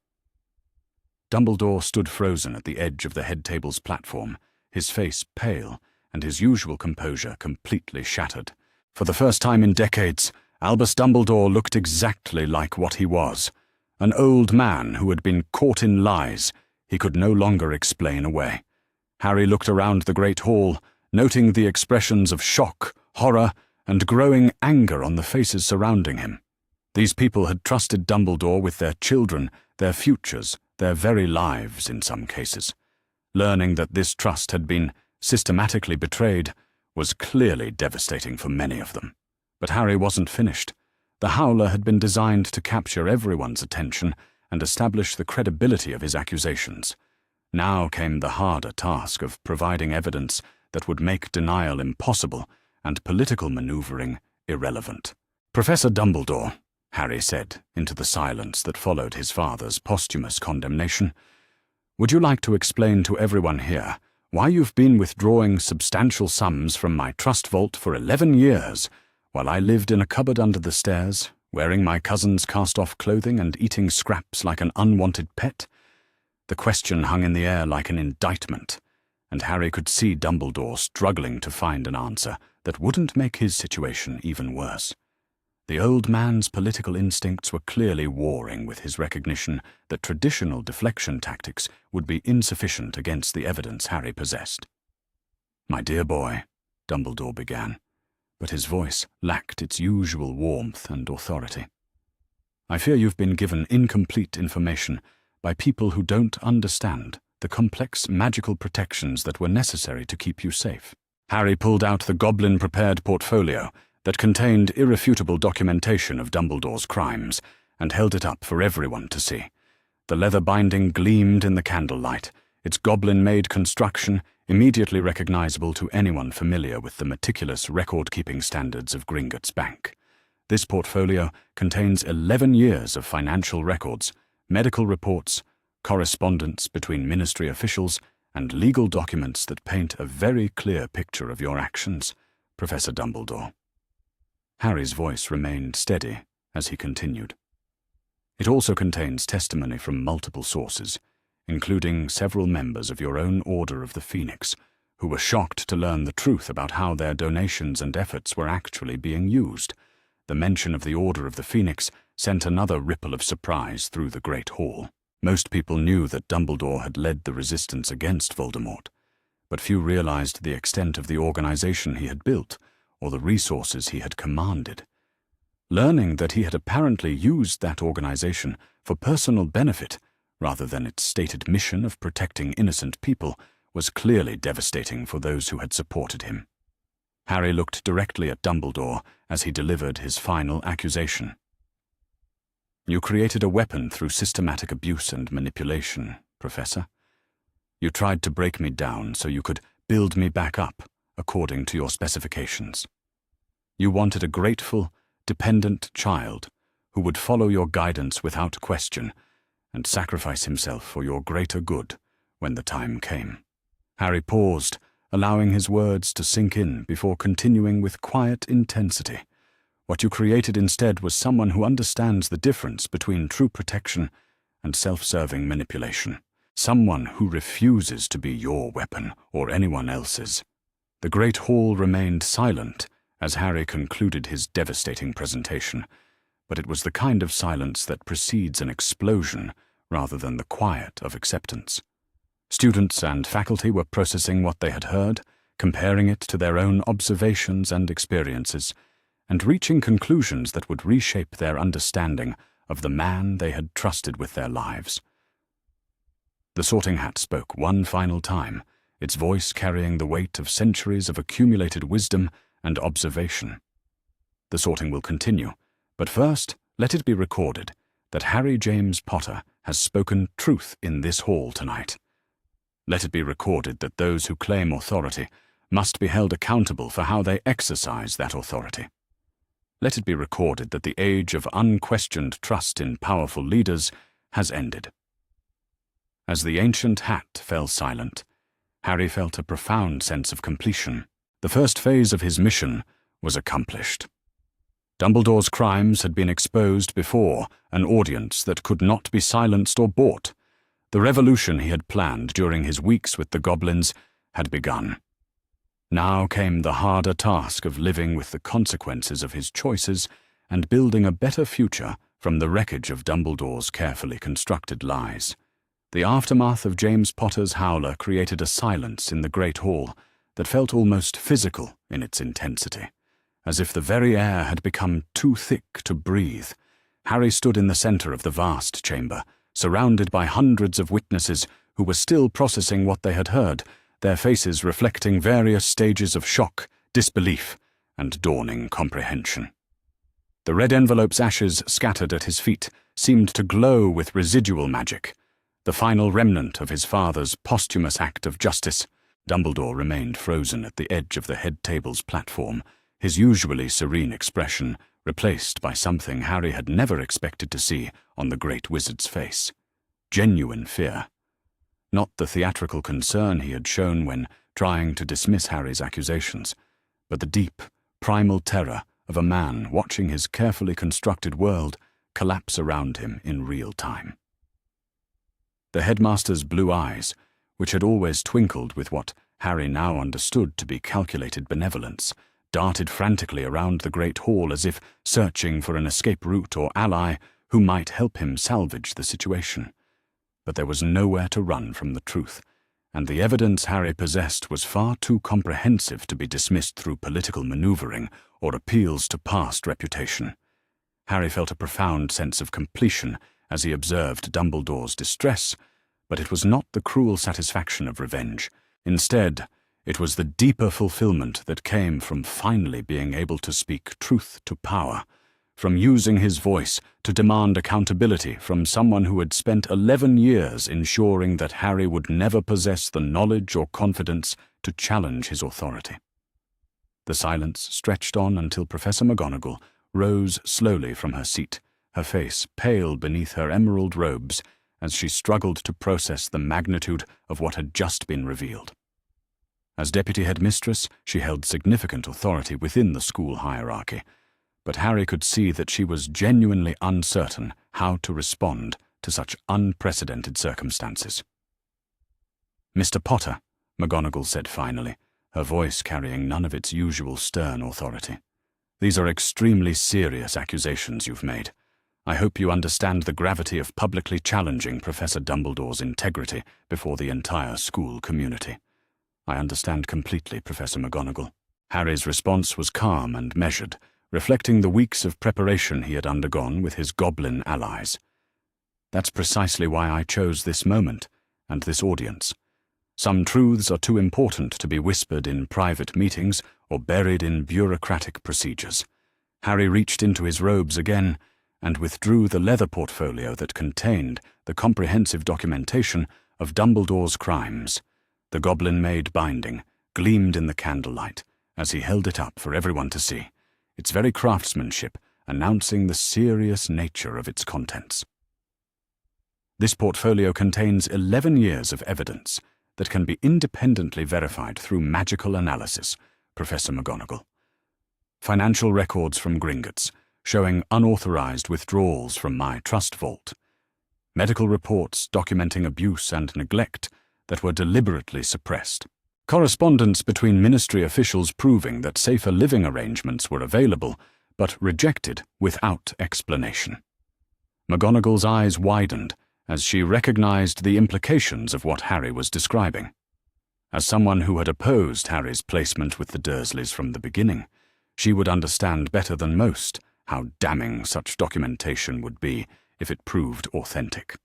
[SPEAKER 1] Dumbledore stood frozen at the edge of the head table's platform, his face pale and his usual composure completely shattered. For the first time in decades, Albus Dumbledore looked exactly like what he was, an old man who had been caught in lies he could no longer explain away. Harry looked around the great hall, noting the expressions of shock, horror, and growing anger on the faces surrounding him. These people had trusted Dumbledore with their children, their futures, their very lives in some cases. Learning that this trust had been systematically betrayed was clearly devastating for many of them. But Harry wasn't finished. The Howler had been designed to capture everyone's attention and establish the credibility of his accusations. Now came the harder task of providing evidence that would make denial impossible and political maneuvering irrelevant. "Professor Dumbledore," Harry said into the silence that followed his father's posthumous condemnation, "would you like to explain to everyone here why you've been withdrawing substantial sums from my trust vault for 11 years, while I lived in a cupboard under the stairs, wearing my cousin's cast-off clothing and eating scraps like an unwanted pet?" The question hung in the air like an indictment, and Harry could see Dumbledore struggling to find an answer that wouldn't make his situation even worse. The old man's political instincts were clearly warring with his recognition that traditional deflection tactics would be insufficient against the evidence Harry possessed. "My dear boy," Dumbledore began, but his voice lacked its usual warmth and authority. "I fear you've been given incomplete information by people who don't understand the complex magical protections that were necessary to keep you safe." Harry pulled out the goblin-prepared portfolio that contained irrefutable documentation of Dumbledore's crimes and held it up for everyone to see. The leather binding gleamed in the candlelight, its goblin-made construction immediately recognizable to anyone familiar with the meticulous record-keeping standards of Gringotts Bank. This portfolio contains 11 years of financial records, medical reports, correspondence between ministry officials, and legal documents that paint a very clear picture of your actions, Professor Dumbledore. Harry's voice remained steady as he continued. "It also contains testimony from multiple sources, including several members of your own Order of the Phoenix, who were shocked to learn the truth about how their donations and efforts were actually being used. The mention of the Order of the Phoenix sent another ripple of surprise through the Great Hall. Most people knew that Dumbledore had led the resistance against Voldemort, but few realized the extent of the organization he had built or the resources he had commanded. Learning that he had apparently used that organization for personal benefit rather than its stated mission of protecting innocent people was clearly devastating for those who had supported him. Harry looked directly at Dumbledore as he delivered his final accusation. "You created a weapon through systematic abuse and manipulation, Professor. You tried to break me down so you could build me back up according to your specifications. You wanted a grateful, dependent child who would follow your guidance without question and sacrifice himself for your greater good when the time came." Harry paused, allowing his words to sink in before continuing with quiet intensity. "What you created instead was someone who understands the difference between true protection and self-serving manipulation. Someone who refuses to be your weapon or anyone else's." The Great Hall remained silent as Harry concluded his devastating presentation, but it was the kind of silence that precedes an explosion rather than the quiet of acceptance. Students and faculty were processing what they had heard, comparing it to their own observations and experiences, and reaching conclusions that would reshape their understanding of the man they had trusted with their lives. The Sorting Hat spoke one final time, its voice carrying the weight of centuries of accumulated wisdom and observation. The sorting will continue, but first let it be recorded that Harry James Potter has spoken truth in this hall tonight. Let it be recorded that those who claim authority must be held accountable for how they exercise that authority. Let it be recorded that the age of unquestioned trust in powerful leaders has ended. As the ancient hat fell silent, Harry felt a profound sense of completion. The first phase of his mission was accomplished. Dumbledore's crimes had been exposed before an audience that could not be silenced or bought. The revolution he had planned during his weeks with the goblins had begun. Now came the harder task of living with the consequences of his choices and building a better future from the wreckage of Dumbledore's carefully constructed lies. The aftermath of James Potter's Howler created a silence in the Great Hall that felt almost physical in its intensity, as if the very air had become too thick to breathe. Harry stood in the center of the vast chamber, surrounded by hundreds of witnesses who were still processing what they had heard, their faces reflecting various stages of shock, disbelief, and dawning comprehension. The red envelope's ashes scattered at his feet seemed to glow with residual magic, the final remnant of his father's posthumous act of justice. Dumbledore remained frozen at the edge of the head table's platform, his usually serene expression replaced by something Harry had never expected to see on the great wizard's face: genuine fear. Not the theatrical concern he had shown when trying to dismiss Harry's accusations, but the deep, primal terror of a man watching his carefully constructed world collapse around him in real time. The headmaster's blue eyes, which had always twinkled with what Harry now understood to be calculated benevolence, darted frantically around the great hall as if searching for an escape route or ally who might help him salvage the situation. But there was nowhere to run from the truth, and the evidence Harry possessed was far too comprehensive to be dismissed through political maneuvering or appeals to past reputation. Harry felt a profound sense of completion as he observed Dumbledore's distress, but it was not the cruel satisfaction of revenge. Instead, it was the deeper fulfillment that came from finally being able to speak truth to power, from using his voice to demand accountability from someone who had spent 11 years ensuring that Harry would never possess the knowledge or confidence to challenge his authority. The silence stretched on until Professor McGonagall rose slowly from her seat, her face pale beneath her emerald robes as she struggled to process the magnitude of what had just been revealed. As deputy headmistress, she held significant authority within the school hierarchy, but Harry could see that she was genuinely uncertain how to respond to such unprecedented circumstances. "Mr. Potter," McGonagall said finally, her voice carrying none of its usual stern authority, "these are extremely serious accusations you've made. I hope you understand the gravity of publicly challenging Professor Dumbledore's integrity before the entire school community." "I understand completely, Professor McGonagall." Harry's response was calm and measured, reflecting the weeks of preparation he had undergone with his goblin allies. "That's precisely why I chose this moment and this audience. Some truths are too important to be whispered in private meetings or buried in bureaucratic procedures." Harry reached into his robes again and withdrew the leather portfolio that contained the comprehensive documentation of Dumbledore's crimes. The goblin-made binding gleamed in the candlelight as he held it up for everyone to see, its very craftsmanship announcing the serious nature of its contents. "This portfolio contains 11 years of evidence that can be independently verified through magical analysis, Professor McGonagall. Financial records from Gringotts, showing unauthorized withdrawals from my trust vault. Medical reports documenting abuse and neglect that were deliberately suppressed. Correspondence between ministry officials proving that safer living arrangements were available, but rejected without explanation." McGonagall's eyes widened as she recognized the implications of what Harry was describing. As someone who had opposed Harry's placement with the Dursleys from the beginning, she would understand better than most how damning such documentation would be if it proved authentic.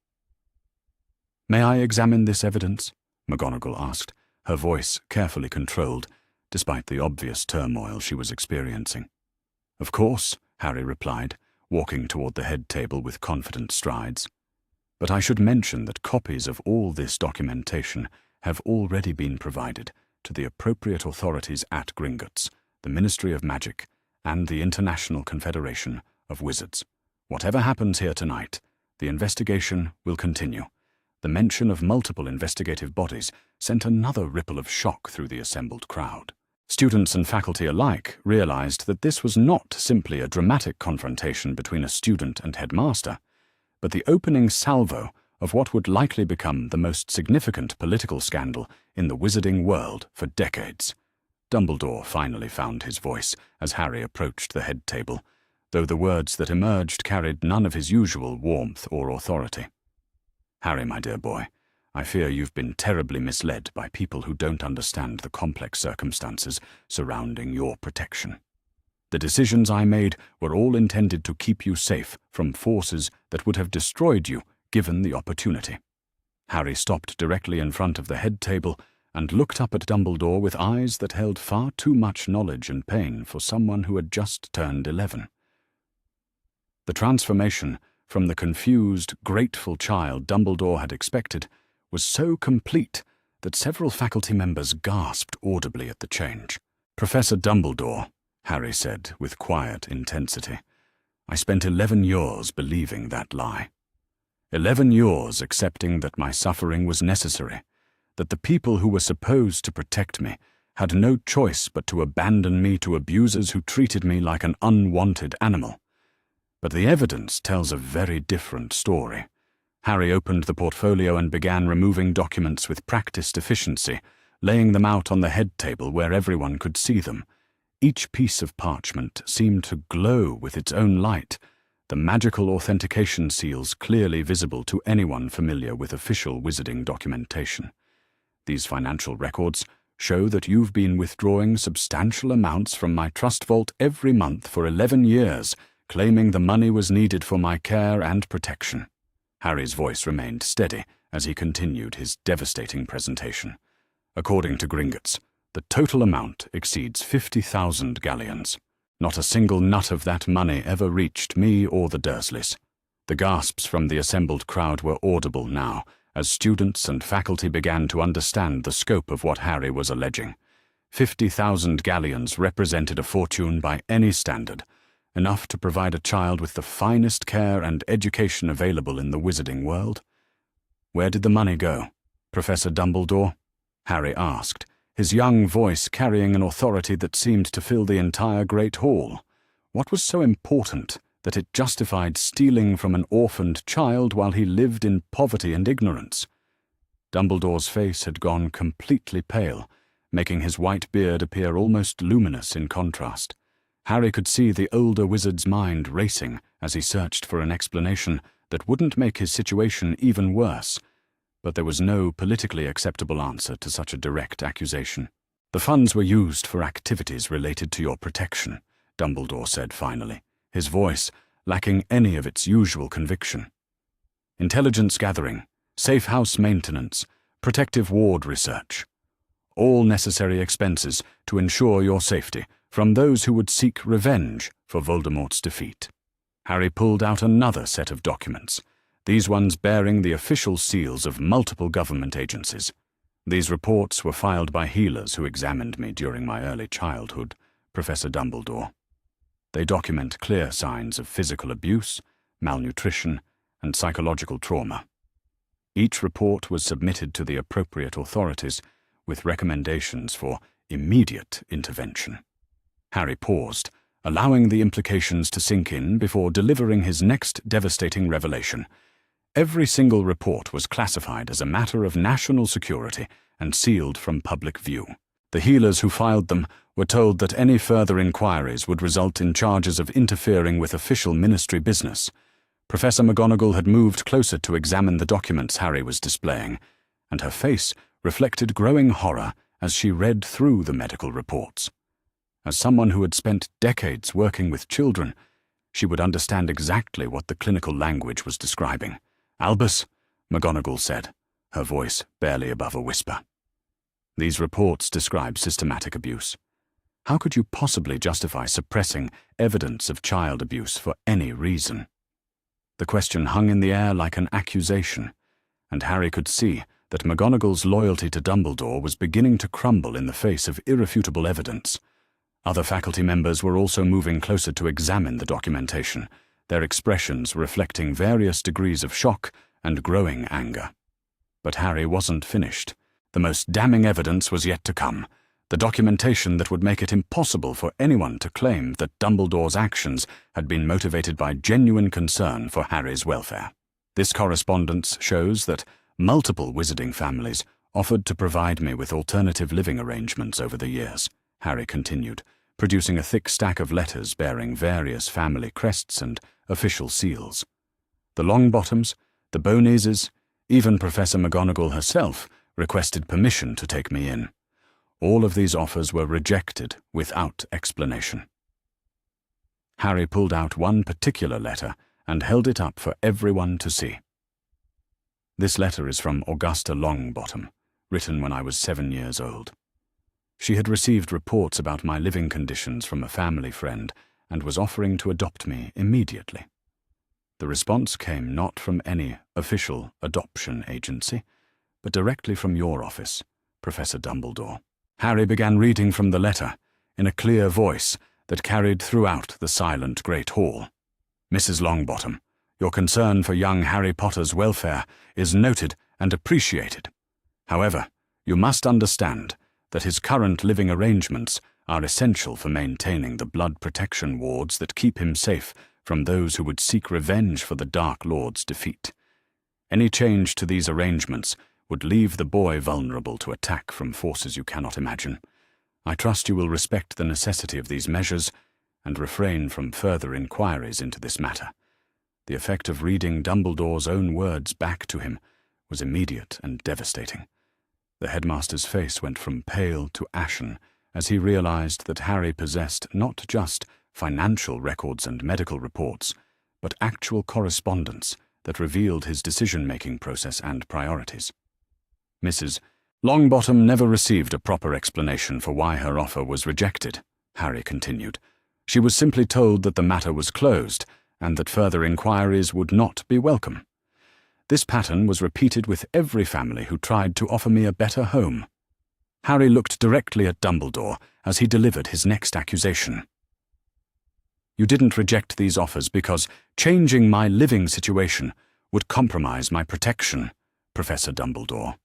[SPEAKER 1] "May I examine this evidence?" McGonagall asked, her voice carefully controlled, despite the obvious turmoil she was experiencing. "Of course," Harry replied, walking toward the head table with confident strides. "But I should mention that copies of all this documentation have already been provided to the appropriate authorities at Gringotts, the Ministry of Magic, and the International Confederation of Wizards. Whatever happens here tonight, the investigation will continue." The mention of multiple investigative bodies sent another ripple of shock through the assembled crowd. Students and faculty alike realized that this was not simply a dramatic confrontation between a student and headmaster, but the opening salvo of what would likely become the most significant political scandal in the wizarding world for decades. Dumbledore finally found his voice as Harry approached the head table, though the words that emerged carried none of his usual warmth or authority. "Harry, my dear boy, I fear you've been terribly misled by people who don't understand the complex circumstances surrounding your protection. The decisions I made were all intended to keep you safe from forces that would have destroyed you given the opportunity." Harry stopped directly in front of the head table and looked up at Dumbledore with eyes that held far too much knowledge and pain for someone who had just turned 11. The transformation from the confused, grateful child Dumbledore had expected was so complete that several faculty members gasped audibly at the change. "Professor Dumbledore," Harry said with quiet intensity, "I spent 11 years believing that lie. 11 years accepting that my suffering was necessary, that the people who were supposed to protect me had no choice but to abandon me to abusers who treated me like an unwanted animal. But the evidence tells a very different story." Harry opened the portfolio and began removing documents with practiced efficiency, laying them out on the head table where everyone could see them. Each piece of parchment seemed to glow with its own light, the magical authentication seals clearly visible to anyone familiar with official wizarding documentation. "These financial records show that you've been withdrawing substantial amounts from my trust vault every month for 11 years, claiming the money was needed for my care and protection." Harry's voice remained steady as he continued his devastating presentation. "According to Gringotts, the total amount exceeds 50,000 galleons. Not a single nut of that money ever reached me or the Dursleys." The gasps from the assembled crowd were audible now, as students and faculty began to understand the scope of what Harry was alleging. 50,000 galleons represented a fortune by any standard, enough to provide a child with the finest care and education available in the wizarding world. "Where did the money go, Professor Dumbledore?" Harry asked, his young voice carrying an authority that seemed to fill the entire great hall. What was so important that it justified stealing from an orphaned child while he lived in poverty and ignorance? Dumbledore's face had gone completely pale, making his white beard appear almost luminous in contrast. Harry could see the older wizard's mind racing as he searched for an explanation that wouldn't make his situation even worse, but there was no politically acceptable answer to such a direct accusation. "The funds were used for activities related to your protection," Dumbledore said finally, his voice lacking any of its usual conviction. "Intelligence gathering, safe house maintenance, protective ward research. All necessary expenses to ensure your safety from those who would seek revenge for Voldemort's defeat." Harry pulled out another set of documents, these ones bearing the official seals of multiple government agencies. "These reports were filed by healers who examined me during my early childhood, Professor Dumbledore. They document clear signs of physical abuse, malnutrition, and psychological trauma. Each report was submitted to the appropriate authorities with recommendations for immediate intervention." Harry paused, allowing the implications to sink in before delivering his next devastating revelation. Every single report was classified as a matter of national security and sealed from public view. The healers who filed them were told that any further inquiries would result in charges of interfering with official ministry business. Professor McGonagall had moved closer to examine the documents Harry was displaying, and her face reflected growing horror as she read through the medical reports. As someone who had spent decades working with children, she would understand exactly what the clinical language was describing. "Albus," McGonagall said, her voice barely above a whisper. "These reports describe systematic abuse. How could you possibly justify suppressing evidence of child abuse for any reason?" The question hung in the air like an accusation, and Harry could see that McGonagall's loyalty to Dumbledore was beginning to crumble in the face of irrefutable evidence. Other faculty members were also moving closer to examine the documentation, their expressions reflecting various degrees of shock and growing anger. But Harry wasn't finished. The most damning evidence was yet to come, the documentation that would make it impossible for anyone to claim that Dumbledore's actions had been motivated by genuine concern for Harry's welfare. This correspondence shows that multiple wizarding families offered to provide me with alternative living arrangements over the years, Harry continued, producing a thick stack of letters bearing various family crests and official seals. The Longbottoms, the Boneses, even Professor McGonagall herself requested permission to take me in. All of these offers were rejected without explanation. Harry pulled out one particular letter and held it up for everyone to see. This letter is from Augusta Longbottom, written when I was 7 years old. She had received reports about my living conditions from a family friend and was offering to adopt me immediately. The response came not from any official adoption agency, but directly from your office, Professor Dumbledore. Harry began reading from the letter, in a clear voice that carried throughout the silent great hall. "Mrs. Longbottom, your concern for young Harry Potter's welfare is noted and appreciated. However, you must understand that his current living arrangements are essential for maintaining the blood protection wards that keep him safe from those who would seek revenge for the Dark Lord's defeat. Any change to these arrangements would leave the boy vulnerable to attack from forces you cannot imagine. I trust you will respect the necessity of these measures and refrain from further inquiries into this matter." The effect of reading Dumbledore's own words back to him was immediate and devastating. The headmaster's face went from pale to ashen as he realized that Harry possessed not just financial records and medical reports, but actual correspondence that revealed his decision-making process and priorities. "Mrs. Longbottom never received a proper explanation for why her offer was rejected," Harry continued. "She was simply told that the matter was closed and that further inquiries would not be welcome. This pattern was repeated with every family who tried to offer me a better home." Harry looked directly at Dumbledore as he delivered his next accusation. "You didn't reject these offers because changing my living situation would compromise my protection, Professor Dumbledore.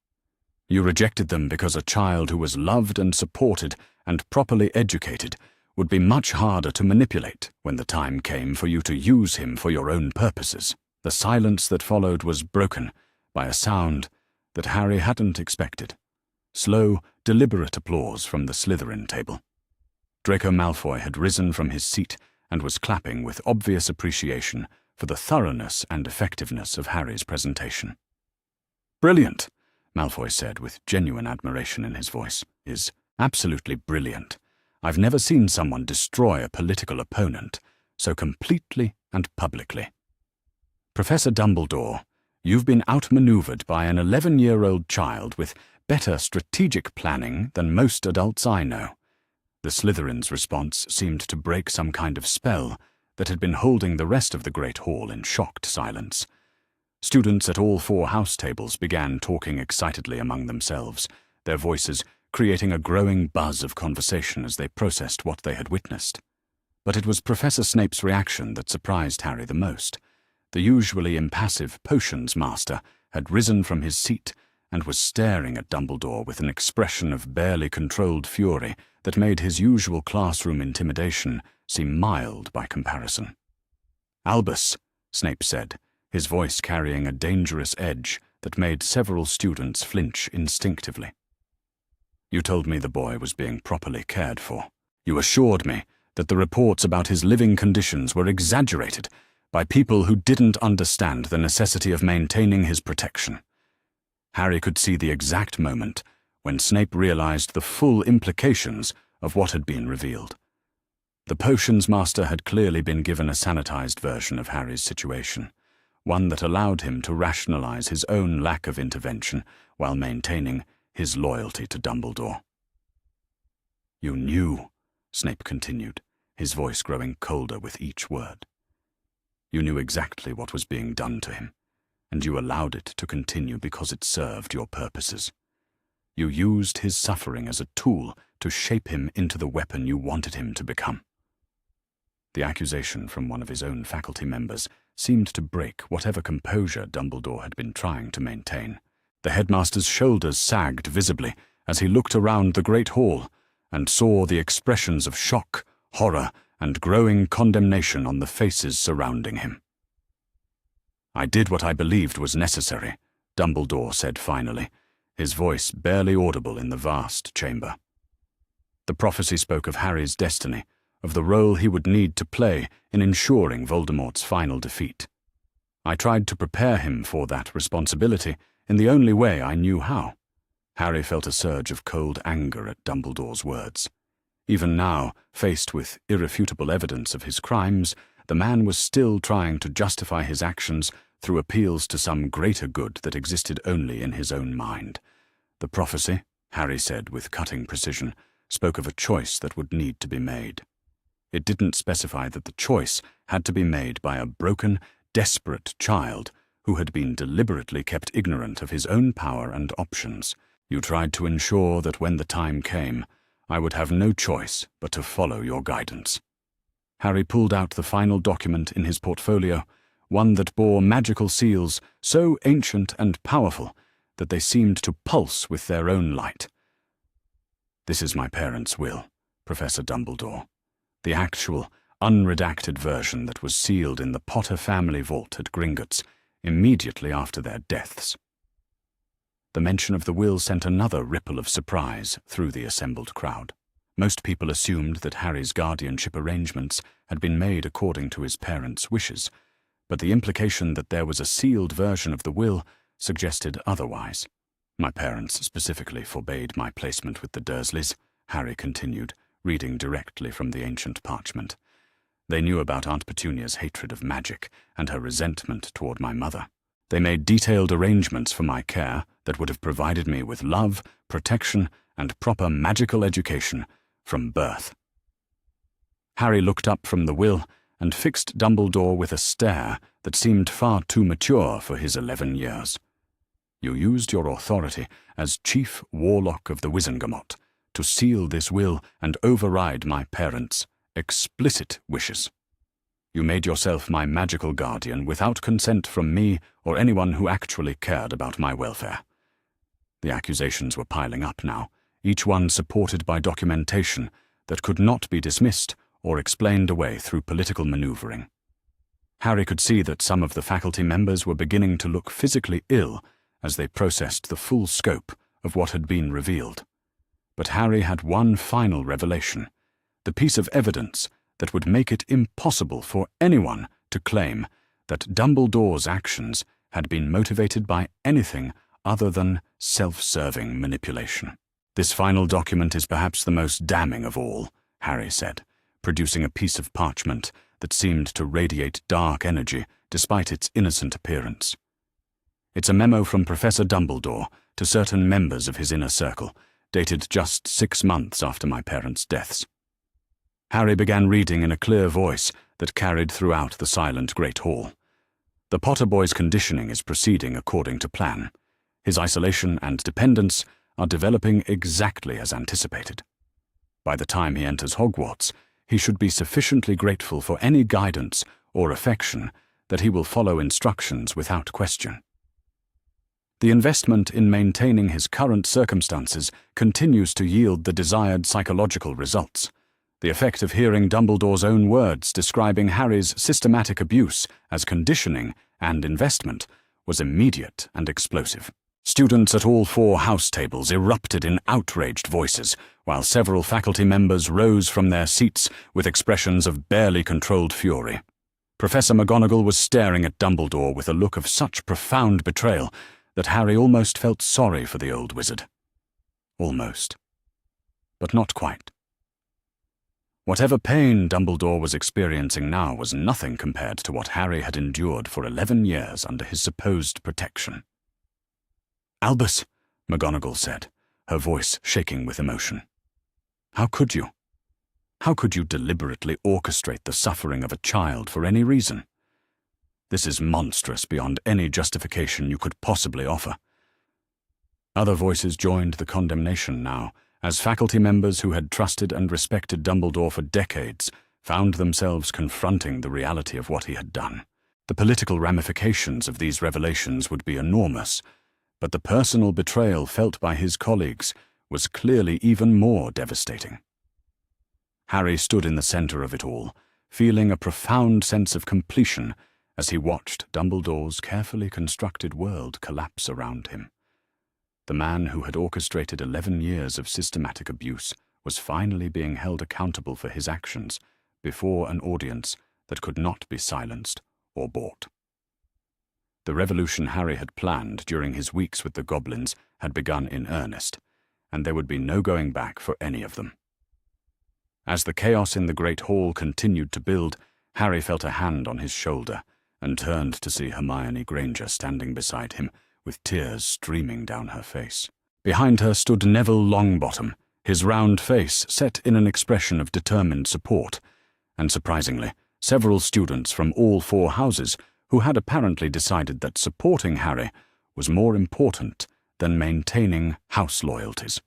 [SPEAKER 1] You rejected them because a child who was loved and supported and properly educated would be much harder to manipulate when the time came for you to use him for your own purposes." The silence that followed was broken by a sound that Harry hadn't expected. Slow, deliberate applause from the Slytherin table. Draco Malfoy had risen from his seat and was clapping with obvious appreciation for the thoroughness and effectiveness of Harry's presentation. "Brilliant," Malfoy said with genuine admiration in his voice. "Is absolutely brilliant. I've never seen someone destroy a political opponent so completely and publicly. Professor Dumbledore, you've been outmaneuvered by an 11-year-old child with better strategic planning than most adults I know." The Slytherin's response seemed to break some kind of spell that had been holding the rest of the Great Hall in shocked silence. Students at all 4 house tables began talking excitedly among themselves, their voices creating a growing buzz of conversation as they processed what they had witnessed. But it was Professor Snape's reaction that surprised Harry the most. The usually impassive potions master had risen from his seat and was staring at Dumbledore with an expression of barely controlled fury that made his usual classroom intimidation seem mild by comparison. "Albus," Snape said, his voice carrying a dangerous edge that made several students flinch instinctively. "You told me the boy was being properly cared for. You assured me that the reports about his living conditions were exaggerated, by people who didn't understand the necessity of maintaining his protection. Harry could see the exact moment when Snape realized the full implications of what had been revealed. The potions master had clearly been given a sanitized version of Harry's situation, one that allowed him to rationalize his own lack of intervention while maintaining his loyalty to Dumbledore. "You knew," Snape continued, his voice growing colder with each word. "You knew exactly what was being done to him, and you allowed it to continue because it served your purposes. You used his suffering as a tool to shape him into the weapon you wanted him to become." The accusation from one of his own faculty members seemed to break whatever composure Dumbledore had been trying to maintain. The headmaster's shoulders sagged visibly as he looked around the great hall and saw the expressions of shock, horror, and growing condemnation on the faces surrounding him. "I did what I believed was necessary," Dumbledore said finally, his voice barely audible in the vast chamber. The prophecy spoke of Harry's destiny, of the role he would need to play in ensuring Voldemort's final defeat. "I tried to prepare him for that responsibility in the only way I knew how." Harry felt a surge of cold anger at Dumbledore's words. Even now, faced with irrefutable evidence of his crimes, the man was still trying to justify his actions through appeals to some greater good that existed only in his own mind. The prophecy, Harry said with cutting precision, spoke of a choice that would need to be made. It didn't specify that the choice had to be made by a broken, desperate child who had been deliberately kept ignorant of his own power and options. "You tried to ensure that when the time came, I would have no choice but to follow your guidance." Harry pulled out the final document in his portfolio, one that bore magical seals so ancient and powerful that they seemed to pulse with their own light. "This is my parents' will, Professor Dumbledore. The actual, unredacted version that was sealed in the Potter family vault at Gringotts immediately after their deaths." The mention of the will sent another ripple of surprise through the assembled crowd. Most people assumed that Harry's guardianship arrangements had been made according to his parents' wishes, but the implication that there was a sealed version of the will suggested otherwise. "My parents specifically forbade my placement with the Dursleys," Harry continued, reading directly from the ancient parchment. "They knew about Aunt Petunia's hatred of magic and her resentment toward my mother. They made detailed arrangements for my care that would have provided me with love, protection, and proper magical education from birth." Harry looked up from the will and fixed Dumbledore with a stare that seemed far too mature for his 11 years. "You used your authority as Chief Warlock of the Wizengamot to seal this will and override my parents' explicit wishes. You made yourself my magical guardian without consent from me or anyone who actually cared about my welfare." The accusations were piling up now, each one supported by documentation that could not be dismissed or explained away through political maneuvering. Harry could see that some of the faculty members were beginning to look physically ill as they processed the full scope of what had been revealed. But Harry had one final revelation, the piece of evidence that would make it impossible for anyone to claim that Dumbledore's actions had been motivated by anything other than self-serving manipulation. "This final document is perhaps the most damning of all," Harry said, producing a piece of parchment that seemed to radiate dark energy despite its innocent appearance. "It's a memo from Professor Dumbledore to certain members of his inner circle, dated just 6 months after my parents' deaths." Harry began reading in a clear voice that carried throughout the silent great hall. "The Potter boy's conditioning is proceeding according to plan. His isolation and dependence are developing exactly as anticipated. By the time he enters Hogwarts, he should be sufficiently grateful for any guidance or affection that he will follow instructions without question. The investment in maintaining his current circumstances continues to yield the desired psychological results. The effect of hearing Dumbledore's own words describing Harry's systematic abuse as conditioning and investment was immediate and explosive. Students at all 4 house tables erupted in outraged voices, while several faculty members rose from their seats with expressions of barely controlled fury. Professor McGonagall was staring at Dumbledore with a look of such profound betrayal that Harry almost felt sorry for the old wizard. Almost. But not quite. Whatever pain Dumbledore was experiencing now was nothing compared to what Harry had endured for 11 years under his supposed protection. "Albus," McGonagall said, her voice shaking with emotion. "How could you? How could you deliberately orchestrate the suffering of a child for any reason? This is monstrous beyond any justification you could possibly offer." Other voices joined the condemnation now, as faculty members who had trusted and respected Dumbledore for decades found themselves confronting the reality of what he had done. The political ramifications of these revelations would be enormous, but the personal betrayal felt by his colleagues was clearly even more devastating. Harry stood in the center of it all, feeling a profound sense of completion as he watched Dumbledore's carefully constructed world collapse around him. The man who had orchestrated 11 years of systematic abuse was finally being held accountable for his actions before an audience that could not be silenced or bought. The revolution Harry had planned during his weeks with the goblins had begun in earnest, and there would be no going back for any of them. As the chaos in the Great Hall continued to build, Harry felt a hand on his shoulder and turned to see Hermione Granger standing beside him, with tears streaming down her face. Behind her stood Neville Longbottom, his round face set in an expression of determined support, and surprisingly, several students from all 4 houses who had apparently decided that supporting Harry was more important than maintaining house loyalties.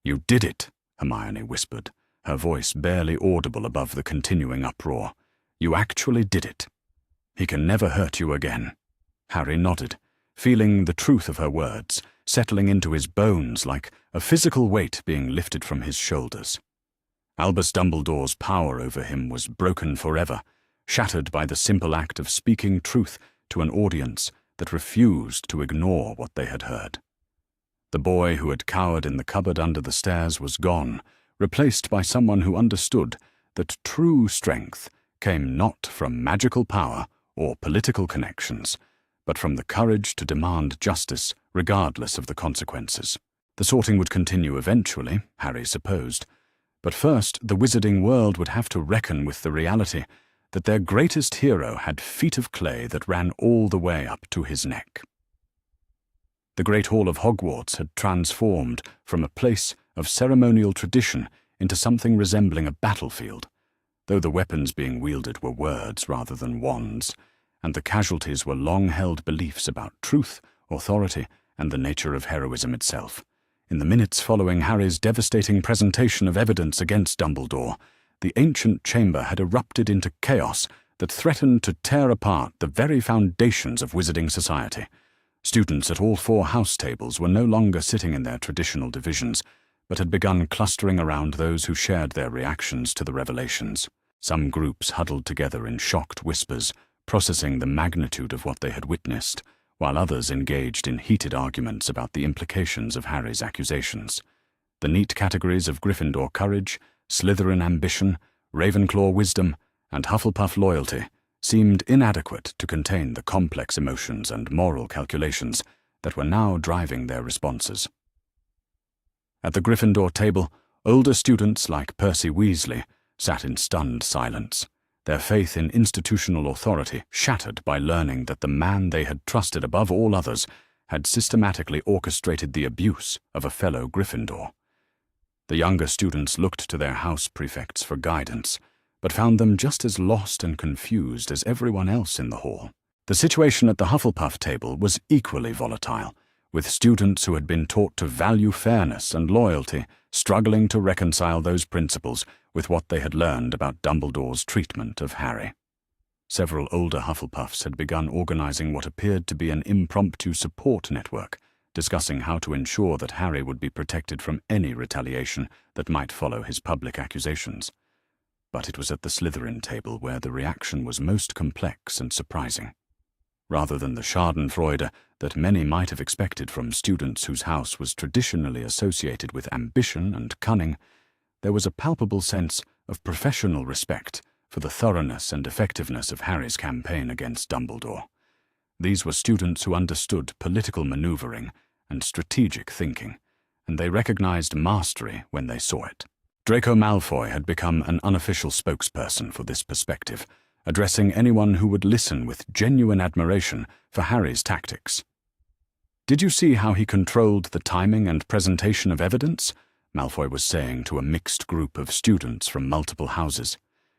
[SPEAKER 1] "You did it," Hermione whispered, her voice barely audible above the continuing uproar. "You actually did it. He can never hurt you again." Harry nodded, feeling the truth of her words, settling into his bones like a physical weight being lifted from his shoulders. Albus Dumbledore's power over him was broken forever, shattered by the simple act of speaking truth to an audience that refused to ignore what they had heard. The boy who had cowered in the cupboard under the stairs was gone, replaced by someone who understood that true strength came not from magical power or political connections, but from the courage to demand justice regardless of the consequences. The sorting would continue eventually, Harry supposed, but first the wizarding world would have to reckon with the reality that their greatest hero had feet of clay that ran all the way up to his neck. The Great Hall of Hogwarts had transformed from a place of ceremonial tradition into something resembling a battlefield, though the weapons being wielded were words rather than wands, and the casualties were long-held beliefs about truth, authority, and the nature of heroism itself. In the minutes following Harry's devastating presentation of evidence against Dumbledore, the ancient chamber had erupted into chaos that threatened to tear apart the very foundations of wizarding society. Students at all 4 house tables were no longer sitting in their traditional divisions, but had begun clustering around those who shared their reactions to the revelations. Some groups huddled together in shocked whispers, processing the magnitude of what they had witnessed, while others engaged in heated arguments about the implications of Harry's accusations. The neat categories of Gryffindor courage, Slytherin ambition, Ravenclaw wisdom, and Hufflepuff loyalty seemed inadequate to contain the complex emotions and moral calculations that were now driving their responses. At the Gryffindor table, older students like Percy Weasley sat in stunned silence, their faith in institutional authority shattered by learning that the man they had trusted above all others had systematically orchestrated the abuse of a fellow Gryffindor. The younger students looked to their house prefects for guidance, but found them just as lost and confused as everyone else in the hall. The situation at the Hufflepuff table was equally volatile, with students who had been taught to value fairness and loyalty struggling to reconcile those principles with what they had learned about Dumbledore's treatment of Harry. Several older Hufflepuffs had begun organizing what appeared to be an impromptu support network, discussing how to ensure that Harry would be protected from any retaliation that might follow his public accusations. But it was at the Slytherin table where the reaction was most complex and surprising. Rather than the schadenfreude that many might have expected from students whose house was traditionally associated with ambition and cunning, there was a palpable sense of professional respect for the thoroughness and effectiveness of Harry's campaign against Dumbledore. These were students who understood political maneuvering and strategic thinking, and they recognized mastery when they saw it. Draco Malfoy had become an unofficial spokesperson for this perspective, addressing anyone who would listen with genuine admiration for Harry's tactics. "Did you see how he controlled the timing and presentation of evidence?" Malfoy was saying to a mixed group of students from multiple houses.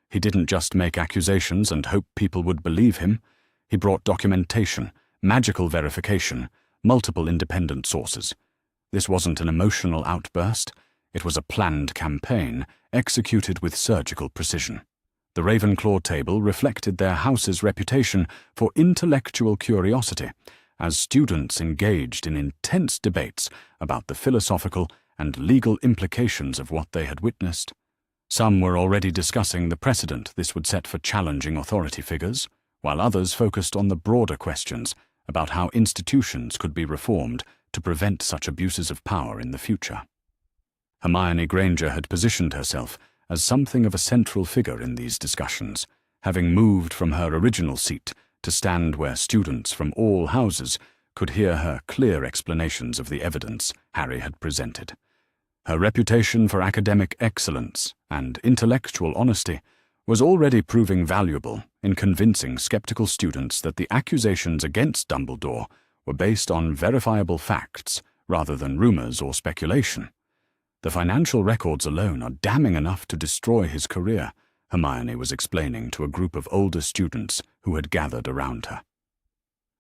[SPEAKER 1] "He didn't just make accusations and hope people would believe him. He brought documentation, magical verification, multiple independent sources. This wasn't an emotional outburst. It was a planned campaign, executed with surgical precision." The Ravenclaw table reflected their house's reputation for intellectual curiosity, as students engaged in intense debates about the philosophical and legal implications of what they had witnessed. Some were already discussing the precedent this would set for challenging authority figures, while others focused on the broader questions about how institutions could be reformed to prevent such abuses of power in the future. Hermione Granger had positioned herself as something of a central figure in these discussions, having moved from her original seat to stand where students from all houses could hear her clear explanations of the evidence Harry had presented. Her reputation for academic excellence and intellectual honesty was already proving valuable in convincing skeptical students that the accusations against Dumbledore were based on verifiable facts rather than rumors or speculation. "The financial records alone are damning enough to destroy his career," Hermione was explaining to a group of older students who had gathered around her.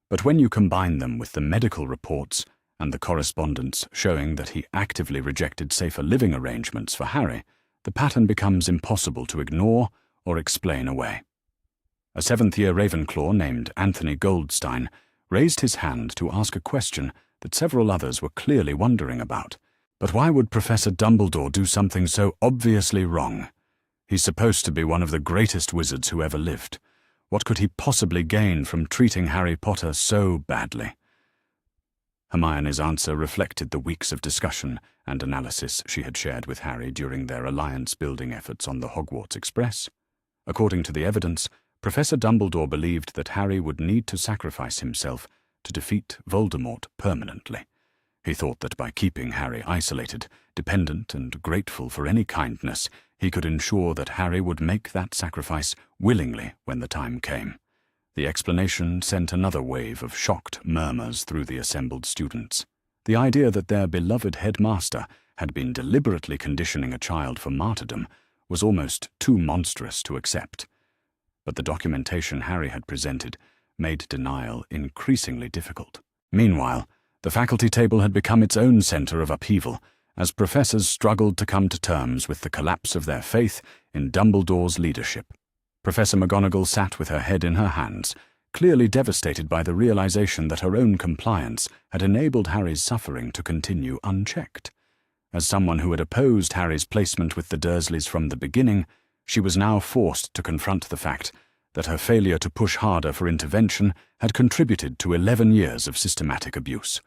[SPEAKER 1] But when you combine them with the medical reports and the correspondence showing that he actively rejected safer living arrangements for Harry, the pattern becomes impossible to ignore or explain away. A seventh-year Ravenclaw named Anthony Goldstein raised his hand to ask a question that several others were clearly wondering about. But why would Professor Dumbledore do something so obviously wrong? He's supposed to be one of the greatest wizards who ever lived. What could he possibly gain from treating Harry Potter so badly? Hermione's answer reflected the weeks of discussion and analysis she had shared with Harry during their alliance-building efforts on the Hogwarts Express. According to the evidence, Professor Dumbledore believed that Harry would need to sacrifice himself to defeat Voldemort permanently. He thought that by keeping Harry isolated, dependent, and grateful for any kindness, he could ensure that Harry would make that sacrifice willingly when the time came. The explanation sent another wave of shocked murmurs through the assembled students. The idea that their beloved headmaster had been deliberately conditioning a child for martyrdom was almost too monstrous to accept. But the documentation Harry had presented made denial increasingly difficult. Meanwhile, the faculty table had become its own center of upheaval, as professors struggled to come to terms with the collapse of their faith in Dumbledore's leadership. Professor McGonagall sat with her head in her hands, clearly devastated by the realization that her own compliance had enabled Harry's suffering to continue unchecked. As someone who had opposed Harry's placement with the Dursleys from the beginning, she was now forced to confront the fact that her failure to push harder for intervention had contributed to 11 years of systematic abuse.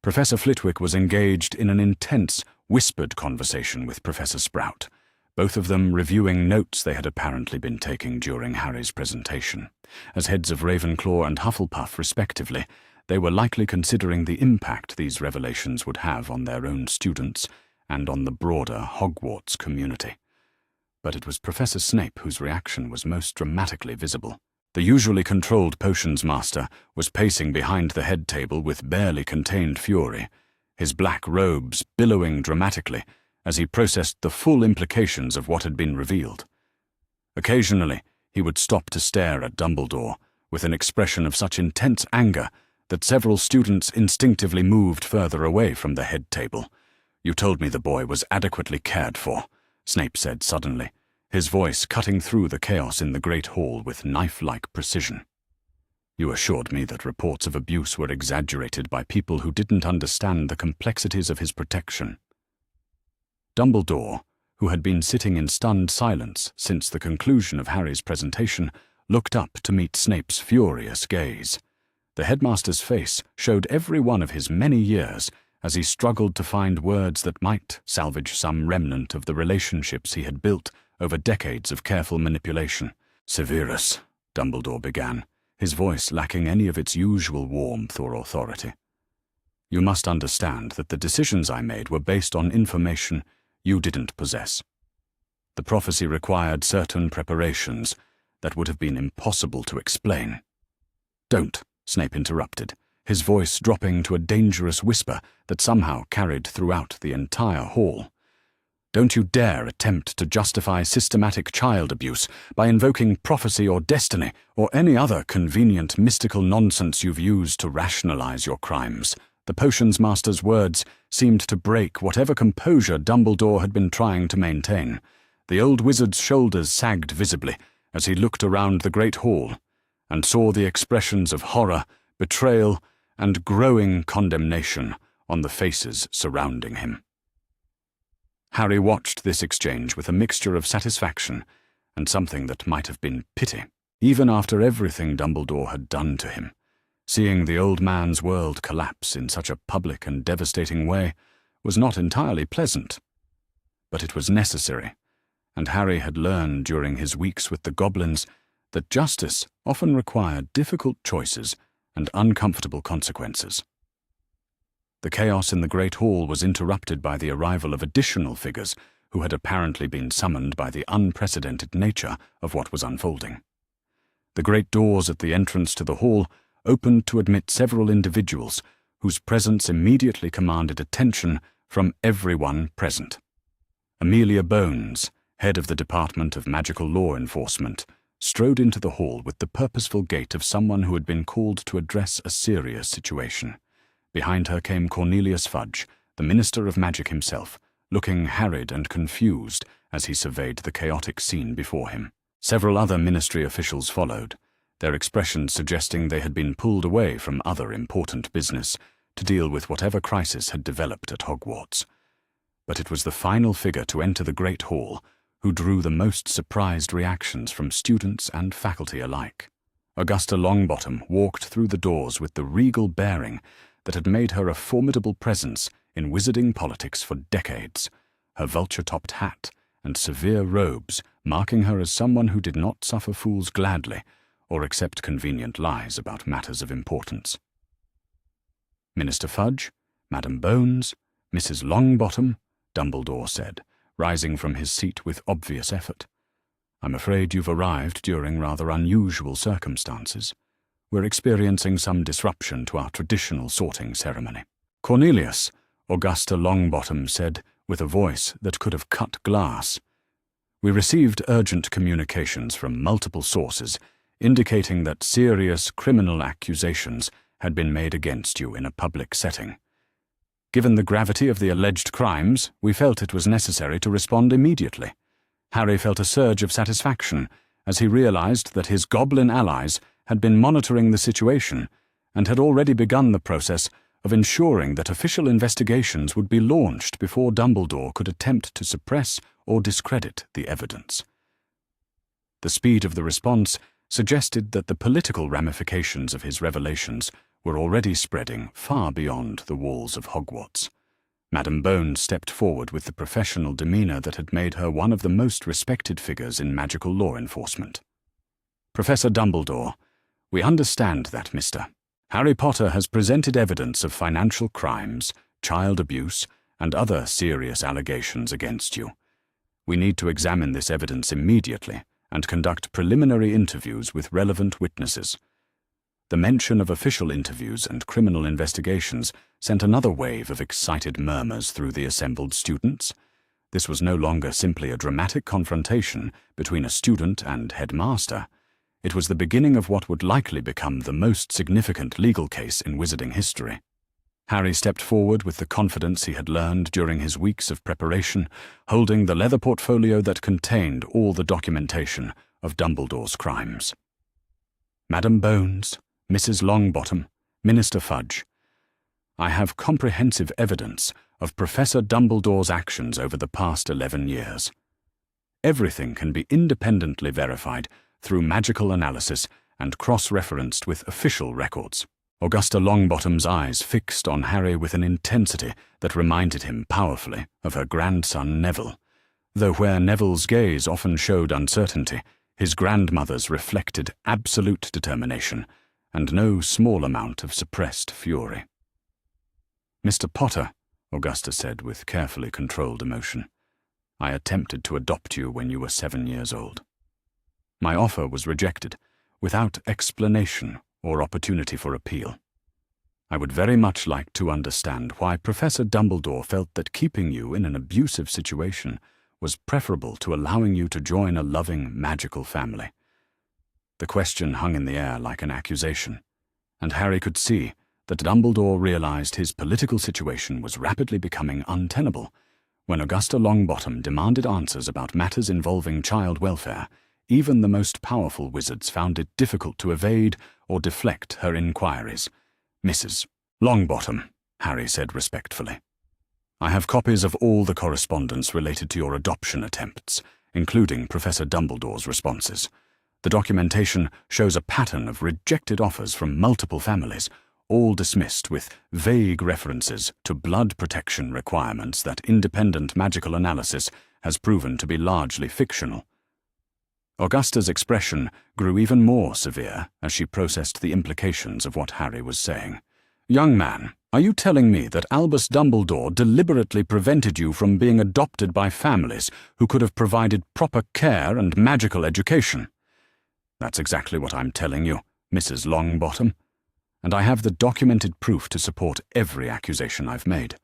[SPEAKER 1] Professor Flitwick was engaged in an intense, whispered conversation with Professor Sprout, both of them reviewing notes they had apparently been taking during Harry's presentation. As heads of Ravenclaw and Hufflepuff, respectively, they were likely considering the impact these revelations would have on their own students and on the broader Hogwarts community. But it was Professor Snape whose reaction was most dramatically visible. The usually controlled potions master was pacing behind the head table with barely contained fury, his black robes billowing dramatically as he processed the full implications of what had been revealed. Occasionally, he would stop to stare at Dumbledore with an expression of such intense anger that several students instinctively moved further away from the head table. "You told me the boy was adequately cared for," Snape said suddenly, his voice cutting through the chaos in the Great Hall with knife-like precision. "You assured me that reports of abuse were exaggerated by people who didn't understand the complexities of his protection." Dumbledore, who had been sitting in stunned silence since the conclusion of Harry's presentation, looked up to meet Snape's furious gaze. The headmaster's face showed every one of his many years as he struggled to find words that might salvage some remnant of the relationships he had built over decades of careful manipulation. "Severus," Dumbledore began, his voice lacking any of its usual warmth or authority. "You must understand that the decisions I made were based on information you didn't possess. The prophecy required certain preparations that would have been impossible to explain." "Don't," Snape interrupted, his voice dropping to a dangerous whisper that somehow carried throughout the entire hall. "Don't you dare attempt to justify systematic child abuse by invoking prophecy or destiny or any other convenient mystical nonsense you've used to rationalize your crimes." The potions master's words seemed to break whatever composure Dumbledore had been trying to maintain. The old wizard's shoulders sagged visibly as he looked around the great hall and saw the expressions of horror, betrayal, and growing condemnation on the faces surrounding him. Harry watched this exchange with a mixture of satisfaction and something that might have been pity. Even after everything Dumbledore had done to him, seeing the old man's world collapse in such a public and devastating way was not entirely pleasant. But it was necessary, and Harry had learned during his weeks with the goblins that justice often required difficult choices and uncomfortable consequences. The chaos in the Great Hall was interrupted by the arrival of additional figures who had apparently been summoned by the unprecedented nature of what was unfolding. The great doors at the entrance to the hall opened to admit several individuals whose presence immediately commanded attention from everyone present. Amelia Bones, head of the Department of Magical Law Enforcement, strode into the hall with the purposeful gait of someone who had been called to address a serious situation. Behind her came Cornelius Fudge, the Minister of Magic himself, looking harried and confused as he surveyed the chaotic scene before him. Several other ministry officials followed, their expressions suggesting they had been pulled away from other important business to deal with whatever crisis had developed at Hogwarts. But it was the final figure to enter the Great Hall who drew the most surprised reactions from students and faculty alike. Augusta Longbottom walked through the doors with the regal bearing that had made her a formidable presence in wizarding politics for decades, her vulture-topped hat and severe robes marking her as someone who did not suffer fools gladly or accept convenient lies about matters of importance. "Minister Fudge, Madam Bones, Mrs. Longbottom," Dumbledore said, rising from his seat with obvious effort. "I'm afraid you've arrived during rather unusual circumstances. We're experiencing some disruption to our traditional sorting ceremony." "Cornelius," Augusta Longbottom said with a voice that could have cut glass, "we received urgent communications from multiple sources indicating that serious criminal accusations had been made against you in a public setting. Given the gravity of the alleged crimes, we felt it was necessary to respond immediately." Harry felt a surge of satisfaction as he realized that his goblin allies had been monitoring the situation and had already begun the process of ensuring that official investigations would be launched before Dumbledore could attempt to suppress or discredit the evidence. The speed of the response suggested that the political ramifications of his revelations were already spreading far beyond the walls of Hogwarts. Madam Bones stepped forward with the professional demeanor that had made her one of the most respected figures in magical law enforcement. "Professor Dumbledore, we understand that, Mr. Harry Potter has presented evidence of financial crimes, child abuse, and other serious allegations against you. We need to examine this evidence immediately and conduct preliminary interviews with relevant witnesses." The mention of official interviews and criminal investigations sent another wave of excited murmurs through the assembled students. This was no longer simply a dramatic confrontation between a student and headmaster. It was the beginning of what would likely become the most significant legal case in wizarding history. Harry stepped forward with the confidence he had learned during his weeks of preparation, holding the leather portfolio that contained all the documentation of Dumbledore's crimes. "Madam Bones, Mrs. Longbottom, Minister Fudge, I have comprehensive evidence of Professor Dumbledore's actions over the past 11 years. Everything can be independently verified through magical analysis and cross-referenced with official records." Augusta Longbottom's eyes fixed on Harry with an intensity that reminded him powerfully of her grandson Neville. though where Neville's gaze often showed uncertainty, his grandmother's reflected absolute determination and no small amount of suppressed fury. "Mr. Potter," Augusta said with carefully controlled emotion, "I attempted to adopt you when you were 7 years old. My offer was rejected, without explanation or opportunity for appeal. I would very much like to understand why Professor Dumbledore felt that keeping you in an abusive situation was preferable to allowing you to join a loving, magical family." The question hung in the air like an accusation, and Harry could see that Dumbledore realized his political situation was rapidly becoming untenable. When Augusta Longbottom demanded answers about matters involving child welfare, even the most powerful wizards found it difficult to evade or deflect her inquiries. "Mrs. Longbottom," Harry said respectfully, "I have copies of all the correspondence related to your adoption attempts, including Professor Dumbledore's responses. The documentation shows a pattern of rejected offers from multiple families, all dismissed with vague references to blood protection requirements that independent magical analysis has proven to be largely fictional." Augusta's expression grew even more severe as she processed the implications of what Harry was saying. "Young man, are you telling me that Albus Dumbledore deliberately prevented you from being adopted by families who could have provided proper care and magical education?" "That's exactly what I'm telling you, Mrs. Longbottom. And I have the documented proof to support every accusation I've made."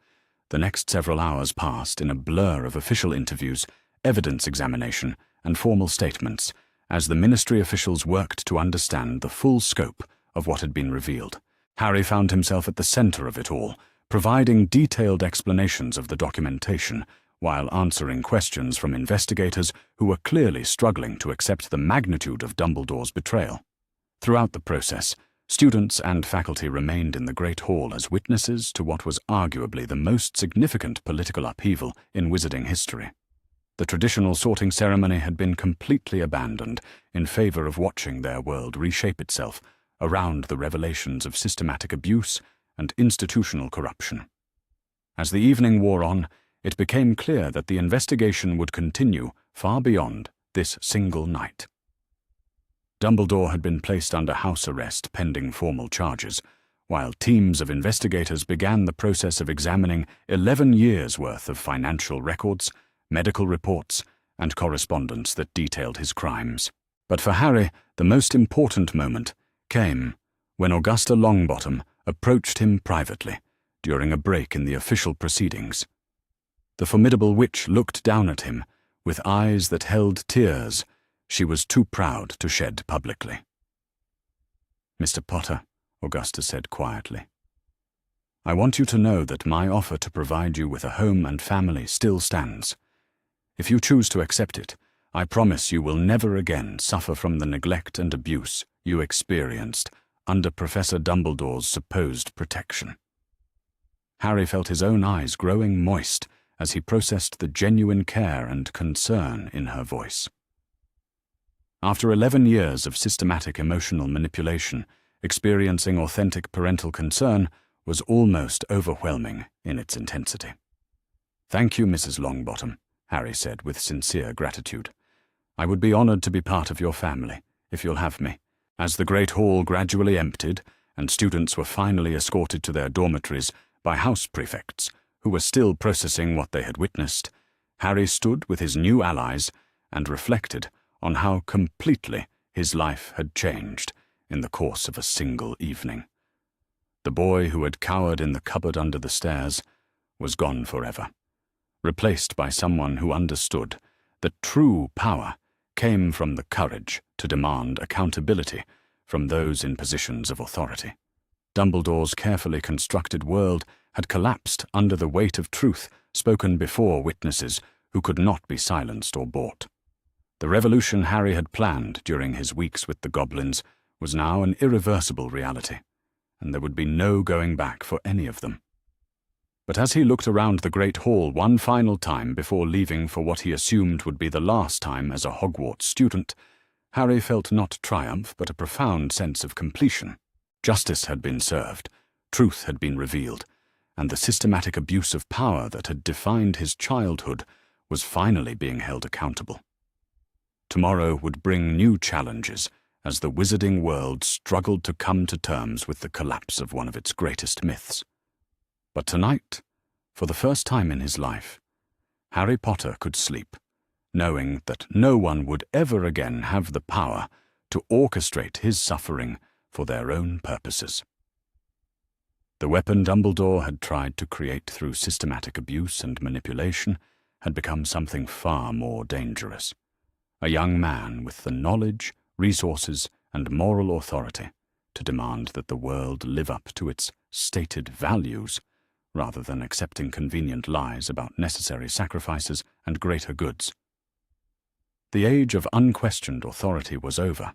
[SPEAKER 1] The next several hours passed in a blur of official interviews, evidence examination, and formal statements, as the ministry officials worked to understand the full scope of what had been revealed. Harry found himself at the center of it all, providing detailed explanations of the documentation, while answering questions from investigators who were clearly struggling to accept the magnitude of Dumbledore's betrayal. Throughout the process, students and faculty remained in the Great Hall as witnesses to what was arguably the most significant political upheaval in wizarding history. The traditional sorting ceremony had been completely abandoned in favor of watching their world reshape itself around the revelations of systematic abuse and institutional corruption. As the evening wore on, it became clear that the investigation would continue far beyond this single night. Dumbledore had been placed under house arrest pending formal charges, while teams of investigators began the process of examining 11 years' worth of financial records, medical reports, and correspondence that detailed his crimes. But for Harry, the most important moment came when Augusta Longbottom approached him privately during a break in the official proceedings. The formidable witch looked down at him with eyes that held tears she was too proud to shed publicly. "Mr. Potter," Augusta said quietly, "I want you to know that my offer to provide you with a home and family still stands. If you choose to accept it, I promise you will never again suffer from the neglect and abuse you experienced under Professor Dumbledore's supposed protection." Harry felt his own eyes growing moist as he processed the genuine care and concern in her voice. After 11 years of systematic emotional manipulation, experiencing authentic parental concern was almost overwhelming in its intensity. "Thank you, Mrs. Longbottom," Harry said with sincere gratitude. "I would be honored to be part of your family, if you'll have me." As the Great Hall gradually emptied and students were finally escorted to their dormitories by house prefects, who were still processing what they had witnessed, Harry stood with his new allies and reflected on how completely his life had changed in the course of a single evening. The boy who had cowered in the cupboard under the stairs was gone forever, replaced by someone who understood that true power came from the courage to demand accountability from those in positions of authority. Dumbledore's carefully constructed world had collapsed under the weight of truth spoken before witnesses who could not be silenced or bought. The revolution Harry had planned during his weeks with the goblins was now an irreversible reality, and there would be no going back for any of them. But as he looked around the Great Hall one final time before leaving for what he assumed would be the last time as a Hogwarts student, Harry felt not triumph but a profound sense of completion. Justice had been served, truth had been revealed, and the systematic abuse of power that had defined his childhood was finally being held accountable. Tomorrow would bring new challenges as the wizarding world struggled to come to terms with the collapse of one of its greatest myths. But tonight, for the first time in his life, Harry Potter could sleep, knowing that no one would ever again have the power to orchestrate his suffering for their own purposes. The weapon Dumbledore had tried to create through systematic abuse and manipulation had become something far more dangerous. A young man with the knowledge, resources, and moral authority to demand that the world live up to its stated values, rather than accepting convenient lies about necessary sacrifices and greater goods. The age of unquestioned authority was over,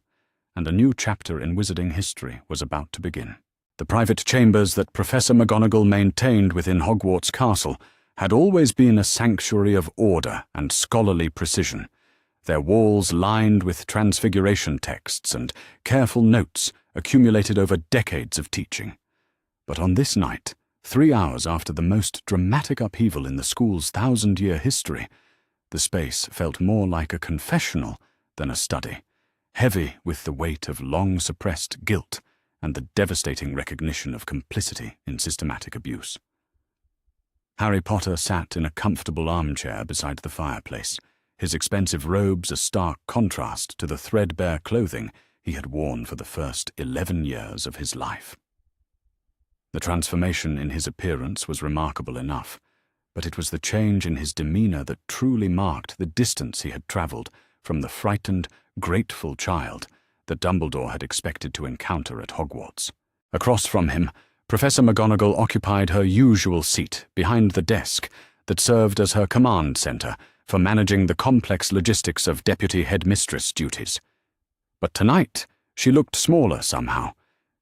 [SPEAKER 1] and a new chapter in wizarding history was about to begin. The private chambers that Professor McGonagall maintained within Hogwarts Castle had always been a sanctuary of order and scholarly precision, their walls lined with transfiguration texts and careful notes accumulated over decades of teaching. But on this night, 3 hours after the most dramatic upheaval in the school's 1,000-year history, the space felt more like a confessional than a study, heavy with the weight of long-suppressed guilt and the devastating recognition of complicity in systematic abuse. Harry Potter sat in a comfortable armchair beside the fireplace, his expensive robes a stark contrast to the threadbare clothing he had worn for the first 11 years of his life. The transformation in his appearance was remarkable enough, but it was the change in his demeanor that truly marked the distance he had traveled from the frightened, grateful child that Dumbledore had expected to encounter at Hogwarts. Across from him, Professor McGonagall occupied her usual seat behind the desk that served as her command center for managing the complex logistics of deputy headmistress duties. But tonight, she looked smaller somehow,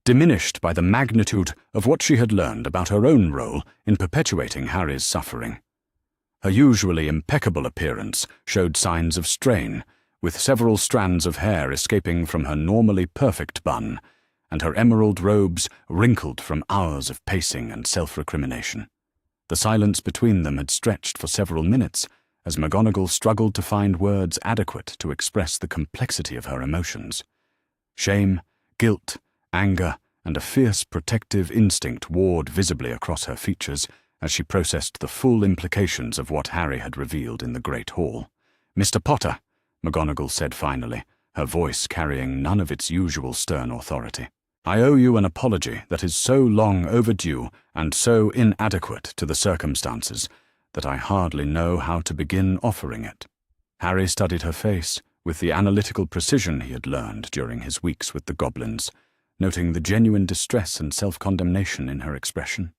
[SPEAKER 1] diminished by the magnitude of what she had learned about her own role in perpetuating Harry's suffering. Her usually impeccable appearance showed signs of strain, with several strands of hair escaping from her normally perfect bun, and her emerald robes wrinkled from hours of pacing and self-recrimination. The silence between them had stretched for several minutes, as McGonagall struggled to find words adequate to express the complexity of her emotions. Shame, guilt, anger, and a fierce protective instinct warred visibly across her features as she processed the full implications of what Harry had revealed in the Great Hall. "Mr. Potter," McGonagall said finally, her voice carrying none of its usual stern authority, "I owe you an apology that is so long overdue and so inadequate to the circumstances that I hardly know how to begin offering it." Harry studied her face with the analytical precision he had learned during his weeks with the goblins, noting the genuine distress and self-condemnation in her expression.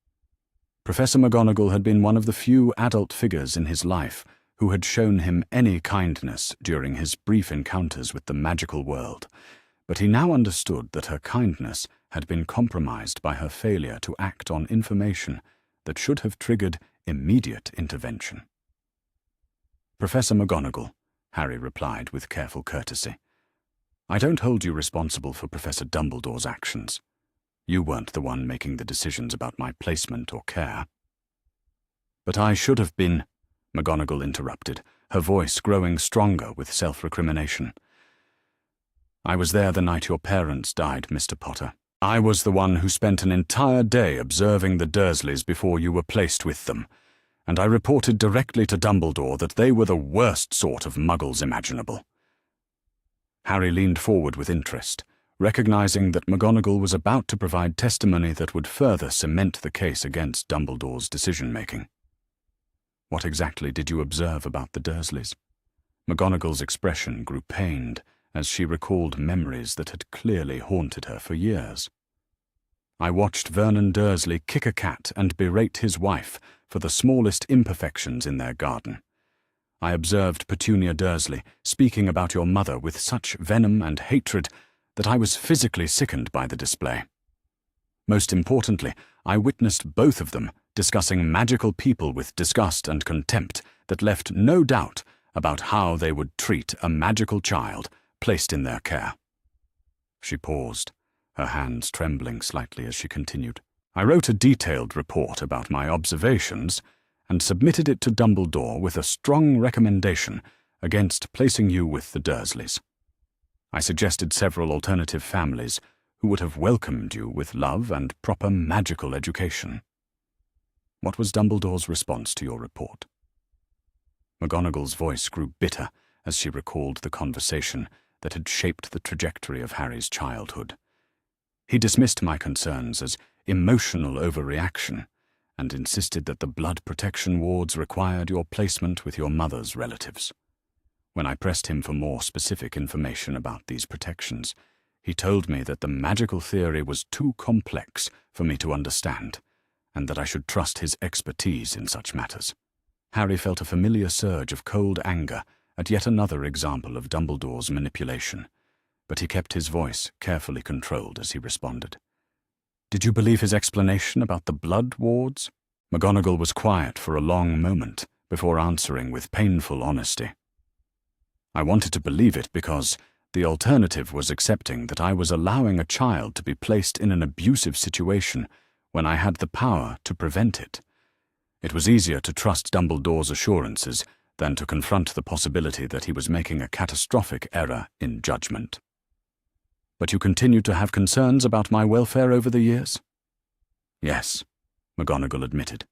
[SPEAKER 1] Professor McGonagall had been one of the few adult figures in his life who had shown him any kindness during his brief encounters with the magical world, but he now understood that her kindness had been compromised by her failure to act on information that should have triggered immediate intervention. "Professor McGonagall," Harry replied with careful courtesy, "I don't hold you responsible for Professor Dumbledore's actions. You weren't the one making the decisions about my placement or care." "But I should have been," McGonagall interrupted, her voice growing stronger with self-recrimination. "I was there the night your parents died, Mr. Potter. I was the one who spent an entire day observing the Dursleys before you were placed with them, and I reported directly to Dumbledore that they were the worst sort of muggles imaginable." Harry leaned forward with interest, recognizing that McGonagall was about to provide testimony that would further cement the case against Dumbledore's decision-making. "What exactly did you observe about the Dursleys?" McGonagall's expression grew pained as she recalled memories that had clearly haunted her for years. "I watched Vernon Dursley kick a cat and berate his wife for the smallest imperfections in their garden. I observed Petunia Dursley speaking about your mother with such venom and hatred that I was physically sickened by the display. Most importantly, I witnessed both of them discussing magical people with disgust and contempt that left no doubt about how they would treat a magical child placed in their care." She paused, her hands trembling slightly as she continued. "I wrote a detailed report about my observations, and submitted it to Dumbledore with a strong recommendation against placing you with the Dursleys. I suggested several alternative families who would have welcomed you with love and proper magical education. What was Dumbledore's response to your report?" McGonagall's voice grew bitter as she recalled the conversation that had shaped the trajectory of Harry's childhood. "He dismissed my concerns as emotional overreaction and insisted that the blood protection wards required your placement with your mother's relatives. When I pressed him for more specific information about these protections, he told me that the magical theory was too complex for me to understand, and that I should trust his expertise in such matters." Harry felt a familiar surge of cold anger at yet another example of Dumbledore's manipulation, but he kept his voice carefully controlled as he responded. "Did you believe his explanation about the blood wards?" McGonagall was quiet for a long moment before answering with painful honesty. "I wanted to believe it because the alternative was accepting that I was allowing a child to be placed in an abusive situation when I had the power to prevent it. It was easier to trust Dumbledore's assurances than to confront the possibility that he was making a catastrophic error in judgment." "But you continued to have concerns about my welfare over the years?" "Yes," McGonagall admitted,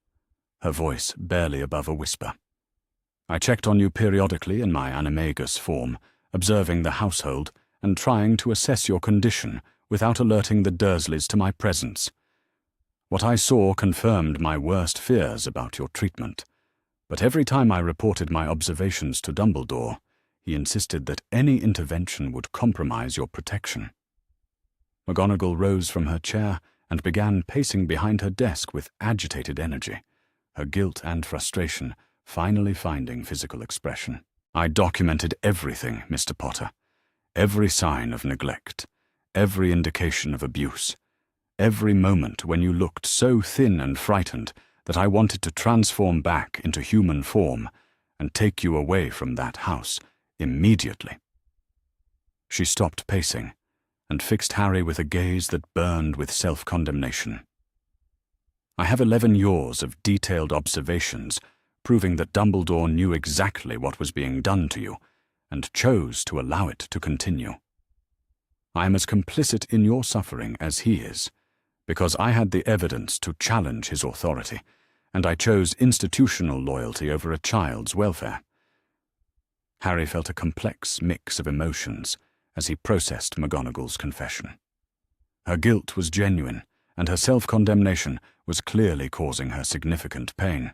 [SPEAKER 1] her voice barely above a whisper. "I checked on you periodically in my animagus form, observing the household and trying to assess your condition without alerting the Dursleys to my presence. What I saw confirmed my worst fears about your treatment, but every time I reported my observations to Dumbledore, he insisted that any intervention would compromise your protection." McGonagall rose from her chair and began pacing behind her desk with agitated energy, her guilt and frustration finally finding physical expression. "I documented everything, Mr. Potter. Every sign of neglect, every indication of abuse, every moment when you looked so thin and frightened that I wanted to transform back into human form and take you away from that house immediately." She stopped pacing and fixed Harry with a gaze that burned with self-condemnation. "I have 11 years of detailed observations proving that Dumbledore knew exactly what was being done to you and chose to allow it to continue. I am as complicit in your suffering as he is, because I had the evidence to challenge his authority, and I chose institutional loyalty over a child's welfare." Harry felt a complex mix of emotions as he processed McGonagall's confession. Her guilt was genuine, and her self-condemnation was clearly causing her significant pain,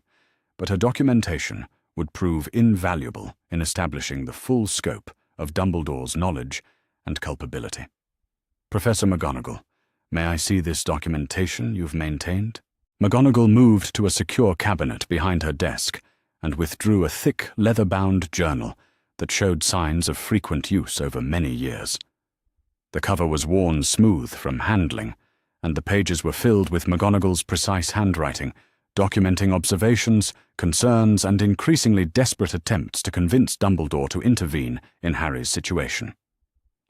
[SPEAKER 1] but her documentation would prove invaluable in establishing the full scope of Dumbledore's knowledge and culpability. "Professor McGonagall, may I see this documentation you've maintained?" McGonagall moved to a secure cabinet behind her desk and withdrew a thick, leather-bound journal that showed signs of frequent use over many years. The cover was worn smooth from handling, and the pages were filled with McGonagall's precise handwriting, documenting observations, concerns, and increasingly desperate attempts to convince Dumbledore to intervene in Harry's situation.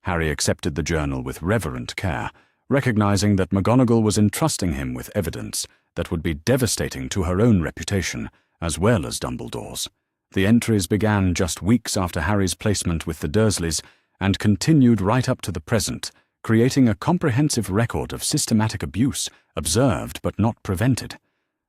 [SPEAKER 1] Harry accepted the journal with reverent care, recognizing that McGonagall was entrusting him with evidence that would be devastating to her own reputation as well as Dumbledore's. The entries began just weeks after Harry's placement with the Dursleys and continued right up to the present, creating a comprehensive record of systematic abuse observed but not prevented.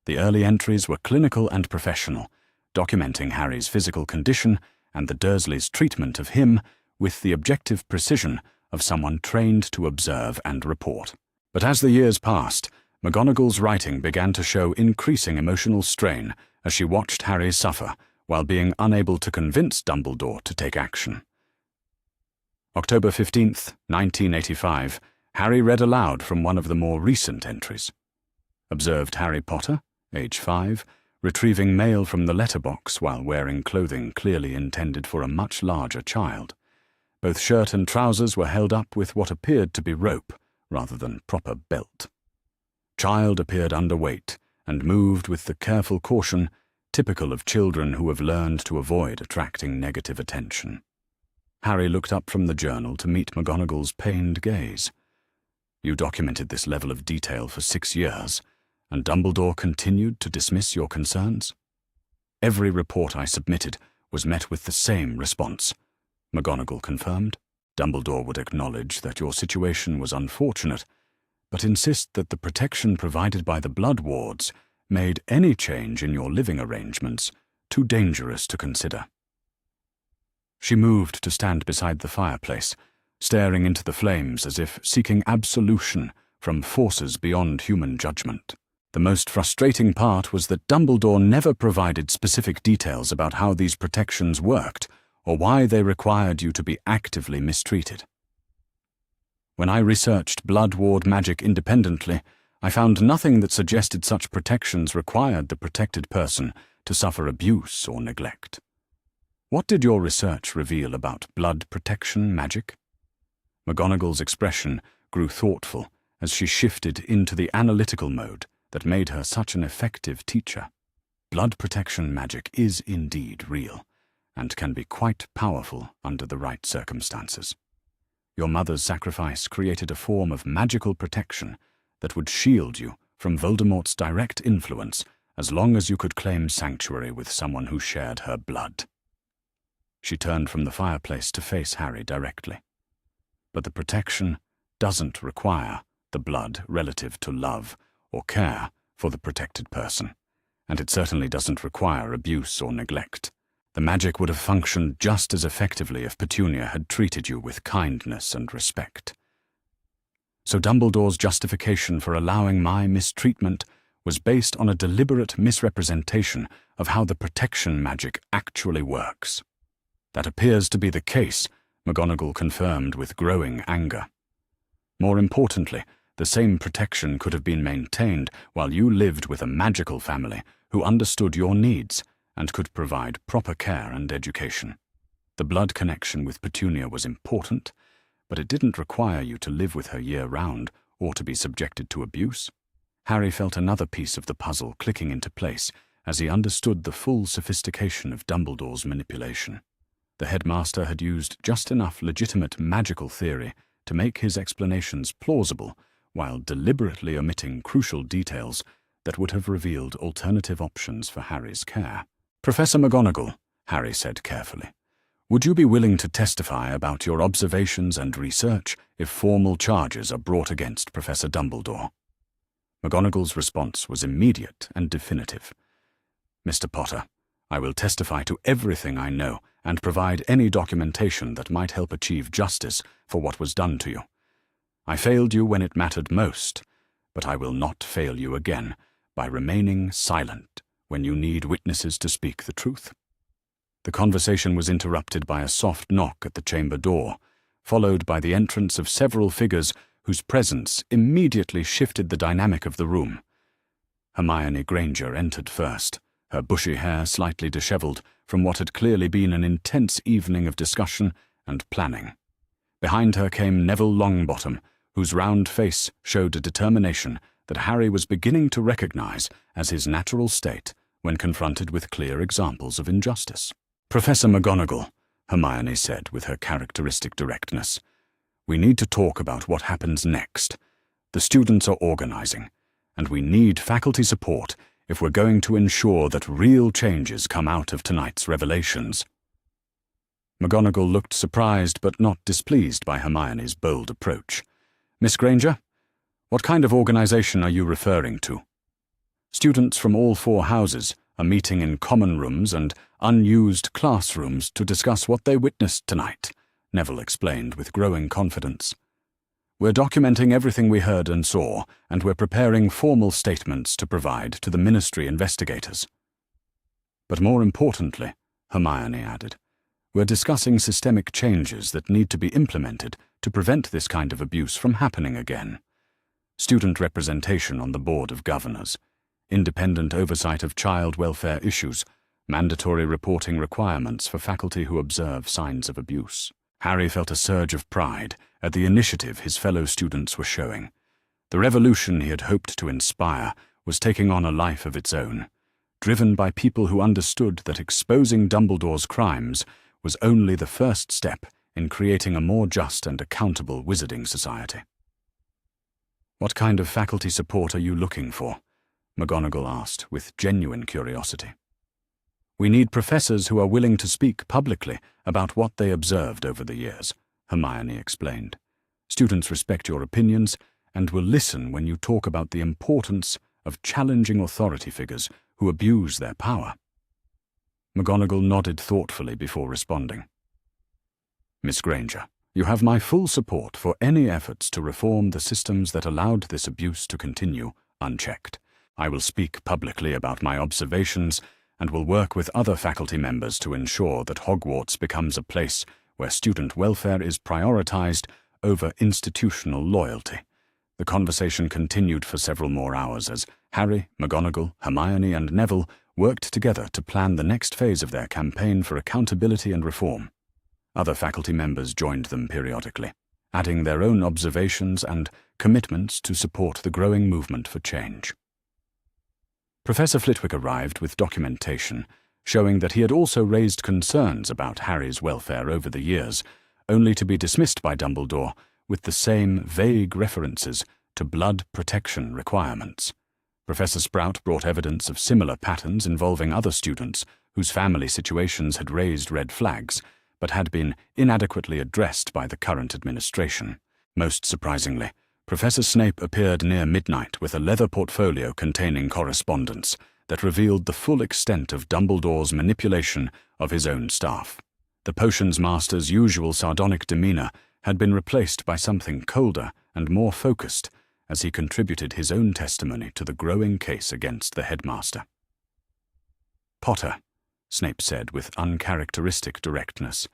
[SPEAKER 1] The early entries were clinical and professional, documenting Harry's physical condition and the Dursleys' treatment of him with the objective precision of someone trained to observe and report. But as the years passed, McGonagall's writing began to show increasing emotional strain as she watched Harry suffer while being unable to convince Dumbledore to take action. October 15th, 1985, Harry read aloud from one of the more recent entries. Observed Harry Potter, age 5, retrieving mail from the letterbox while wearing clothing clearly intended for a much larger child. Both shirt and trousers were held up with what appeared to be rope rather than proper belt. Child appeared underweight and moved with the careful caution typical of children who have learned to avoid attracting negative attention. Harry looked up from the journal to meet McGonagall's pained gaze. "You documented this level of detail for 6 years, and Dumbledore continued to dismiss your concerns?" Every report I submitted was met with the same response. McGonagall confirmed. Dumbledore would acknowledge that your situation was unfortunate, but insist that the protection provided by the Blood Wards made any change in your living arrangements too dangerous to consider. She moved to stand beside the fireplace, staring into the flames as if seeking absolution from forces beyond human judgment. The most frustrating part was that Dumbledore never provided specific details about how these protections worked or why they required you to be actively mistreated. When I researched Blood Ward magic independently, I found nothing that suggested such protections required the protected person to suffer abuse or neglect. What did your research reveal about blood protection magic? McGonagall's expression grew thoughtful as she shifted into the analytical mode that made her such an effective teacher. Blood protection magic is indeed real, and can be quite powerful under the right circumstances. Your mother's sacrifice created a form of magical protection that would shield you from Voldemort's direct influence as long as you could claim sanctuary with someone who shared her blood. She turned from the fireplace to face Harry directly. But the protection doesn't require the blood relative to love or care for the protected person, and it certainly doesn't require abuse or neglect. The magic would have functioned just as effectively if Petunia had treated you with kindness and respect. So Dumbledore's justification for allowing my mistreatment was based on a deliberate misrepresentation of how the protection magic actually works. That appears to be the case, McGonagall confirmed with growing anger. More importantly, the same protection could have been maintained while you lived with a magical family who understood your needs and could provide proper care and education. The blood connection with Petunia was important, but it didn't require you to live with her year-round or to be subjected to abuse. Harry felt another piece of the puzzle clicking into place as he understood the full sophistication of Dumbledore's manipulation. The headmaster had used just enough legitimate magical theory to make his explanations plausible while deliberately omitting crucial details that would have revealed alternative options for Harry's care. "Professor McGonagall," Harry said carefully, "would you be willing to testify about your observations and research if formal charges are brought against Professor Dumbledore?" McGonagall's response was immediate and definitive. "Mr. Potter, I will testify to everything I know and provide any documentation that might help achieve justice for what was done to you. I failed you when it mattered most, but I will not fail you again by remaining silent when you need witnesses to speak the truth." The conversation was interrupted by a soft knock at the chamber door, followed by the entrance of several figures whose presence immediately shifted the dynamic of the room. Hermione Granger entered first, her bushy hair slightly disheveled from what had clearly been an intense evening of discussion and planning. Behind her came Neville Longbottom, whose round face showed a determination that Harry was beginning to recognize as his natural state when confronted with clear examples of injustice. "Professor McGonagall," Hermione said with her characteristic directness, "we need to talk about what happens next. The students are organizing, and we need faculty support if we're going to ensure that real changes come out of tonight's revelations." McGonagall looked surprised but not displeased by Hermione's bold approach. "Miss Granger, what kind of organization are you referring to?" "Students from all 4 houses are meeting in common rooms and unused classrooms to discuss what they witnessed tonight," Neville explained with growing confidence. "We're documenting everything we heard and saw, and we're preparing formal statements to provide to the Ministry investigators. But more importantly," Hermione added, "we're discussing systemic changes that need to be implemented to prevent this kind of abuse from happening again. Student representation on the Board of Governors, independent oversight of child welfare issues, mandatory reporting requirements for faculty who observe signs of abuse." Harry felt a surge of pride at the initiative his fellow students were showing. The revolution he had hoped to inspire was taking on a life of its own, driven by people who understood that exposing Dumbledore's crimes was only the first step in creating a more just and accountable wizarding society. "What kind of faculty support are you looking for?" McGonagall asked with genuine curiosity. We need professors who are willing to speak publicly about what they observed over the years, Hermione explained. Students respect your opinions and will listen when you talk about the importance of challenging authority figures who abuse their power. McGonagall nodded thoughtfully before responding. Miss Granger, you have my full support for any efforts to reform the systems that allowed this abuse to continue unchecked. I will speak publicly about my observations and will work with other faculty members to ensure that Hogwarts becomes a place where student welfare is prioritized over institutional loyalty. The conversation continued for several more hours as Harry, McGonagall, Hermione, and Neville worked together to plan the next phase of their campaign for accountability and reform. Other faculty members joined them periodically, adding their own observations and commitments to support the growing movement for change. Professor Flitwick arrived with documentation showing that he had also raised concerns about Harry's welfare over the years, only to be dismissed by Dumbledore with the same vague references to blood protection requirements. Professor Sprout brought evidence of similar patterns involving other students whose family situations had raised red flags, but had been inadequately addressed by the current administration. Most surprisingly, Professor Snape appeared near midnight with a leather portfolio containing correspondence that revealed the full extent of Dumbledore's manipulation of his own staff. The potions master's usual sardonic demeanor had been replaced by something colder and more focused as he contributed his own testimony to the growing case against the headmaster. "Potter," Snape said with uncharacteristic directness,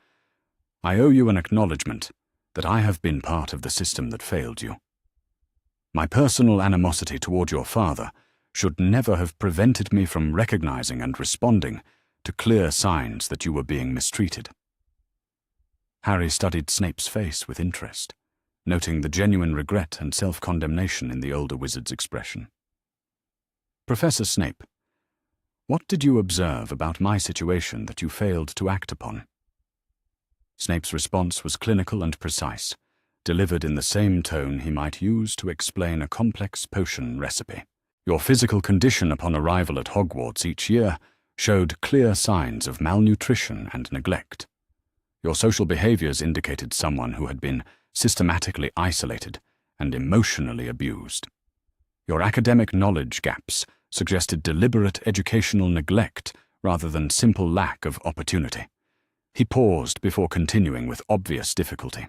[SPEAKER 1] "I owe you an acknowledgement that I have been part of the system that failed you. My personal animosity toward your father should never have prevented me from recognizing and responding to clear signs that you were being mistreated." Harry studied Snape's face with interest, noting the genuine regret and self-condemnation in the older wizard's expression. "Professor Snape, what did you observe about my situation that you failed to act upon?" Snape's response was clinical and precise, delivered in the same tone he might use to explain a complex potion recipe. "Your physical condition upon arrival at Hogwarts each year showed clear signs of malnutrition and neglect. Your social behaviors indicated someone who had been systematically isolated and emotionally abused. Your academic knowledge gaps suggested deliberate educational neglect rather than simple lack of opportunity." He paused before continuing with obvious difficulty.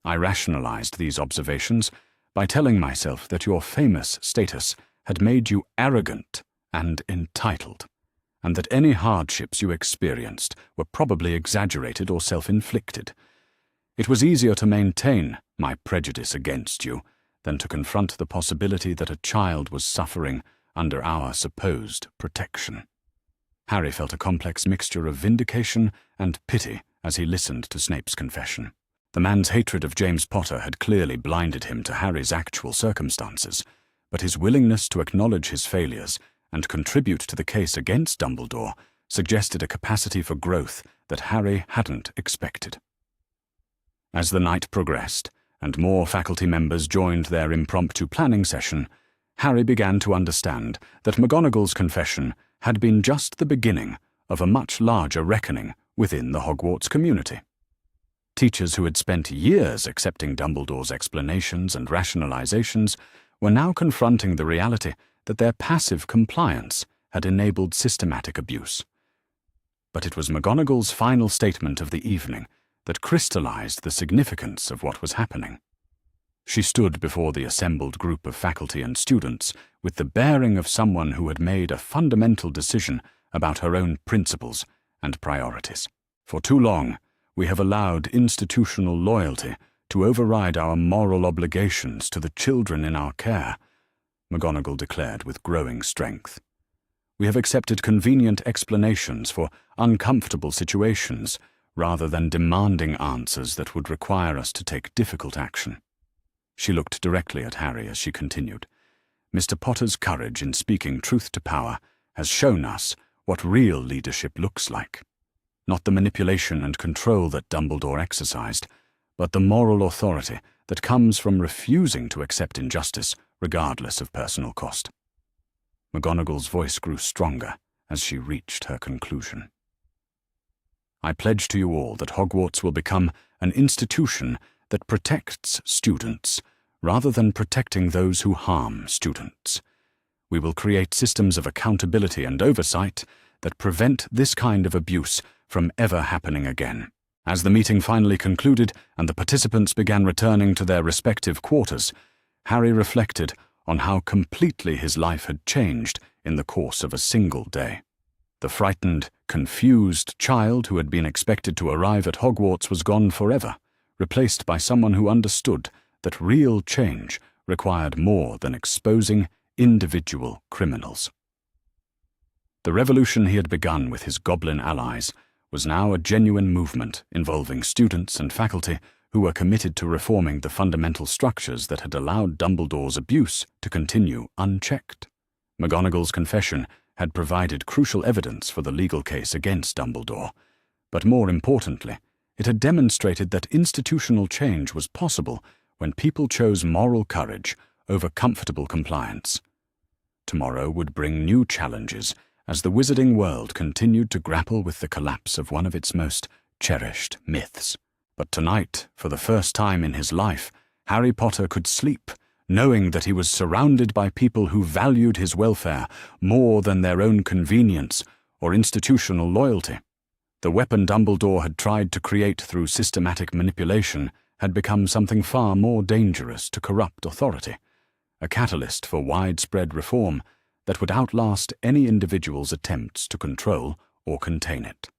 [SPEAKER 1] "I rationalized these observations by telling myself that your famous status had made you arrogant and entitled, and that any hardships you experienced were probably exaggerated or self-inflicted. It was easier to maintain my prejudice against you than to confront the possibility that a child was suffering under our supposed protection." Harry felt a complex mixture of vindication and pity as he listened to Snape's confession. The man's hatred of James Potter had clearly blinded him to Harry's actual circumstances, but his willingness to acknowledge his failures and contribute to the case against Dumbledore suggested a capacity for growth that Harry hadn't expected. As the night progressed, and more faculty members joined their impromptu planning session, Harry began to understand that McGonagall's confession had been just the beginning of a much larger reckoning within the Hogwarts community. Teachers who had spent years accepting Dumbledore's explanations and rationalizations were now confronting the reality that their passive compliance had enabled systematic abuse. But it was McGonagall's final statement of the evening that crystallized the significance of what was happening. She stood before the assembled group of faculty and students with the bearing of someone who had made a fundamental decision about her own principles and priorities. "For too long, we have allowed institutional loyalty to override our moral obligations to the children in our care," McGonagall declared with growing strength. "We have accepted convenient explanations for uncomfortable situations rather than demanding answers that would require us to take difficult action." She looked directly at Harry as she continued. "Mr. Potter's courage in speaking truth to power has shown us what real leadership looks like. Not the manipulation and control that Dumbledore exercised, but the moral authority that comes from refusing to accept injustice regardless of personal cost." McGonagall's voice grew stronger as she reached her conclusion. I pledge to you all that Hogwarts will become an institution that protects students rather than protecting those who harm students. We will create systems of accountability and oversight that prevent this kind of abuse from ever happening again. As the meeting finally concluded and the participants began returning to their respective quarters, Harry reflected on how completely his life had changed in the course of a single day. The frightened, confused child who had been expected to arrive at Hogwarts was gone forever, replaced by someone who understood that real change required more than exposing individual criminals. The revolution he had begun with his goblin allies was now a genuine movement involving students and faculty who were committed to reforming the fundamental structures that had allowed Dumbledore's abuse to continue unchecked. McGonagall's confession had provided crucial evidence for the legal case against Dumbledore, but more importantly, it had demonstrated that institutional change was possible when people chose moral courage over comfortable compliance. Tomorrow would bring new challenges as the wizarding world continued to grapple with the collapse of one of its most cherished myths. But tonight, for the first time in his life, Harry Potter could sleep, knowing that he was surrounded by people who valued his welfare more than their own convenience or institutional loyalty. The weapon Dumbledore had tried to create through systematic manipulation had become something far more dangerous to corrupt authority, a catalyst for widespread reform that would outlast any individual's attempts to control or contain it.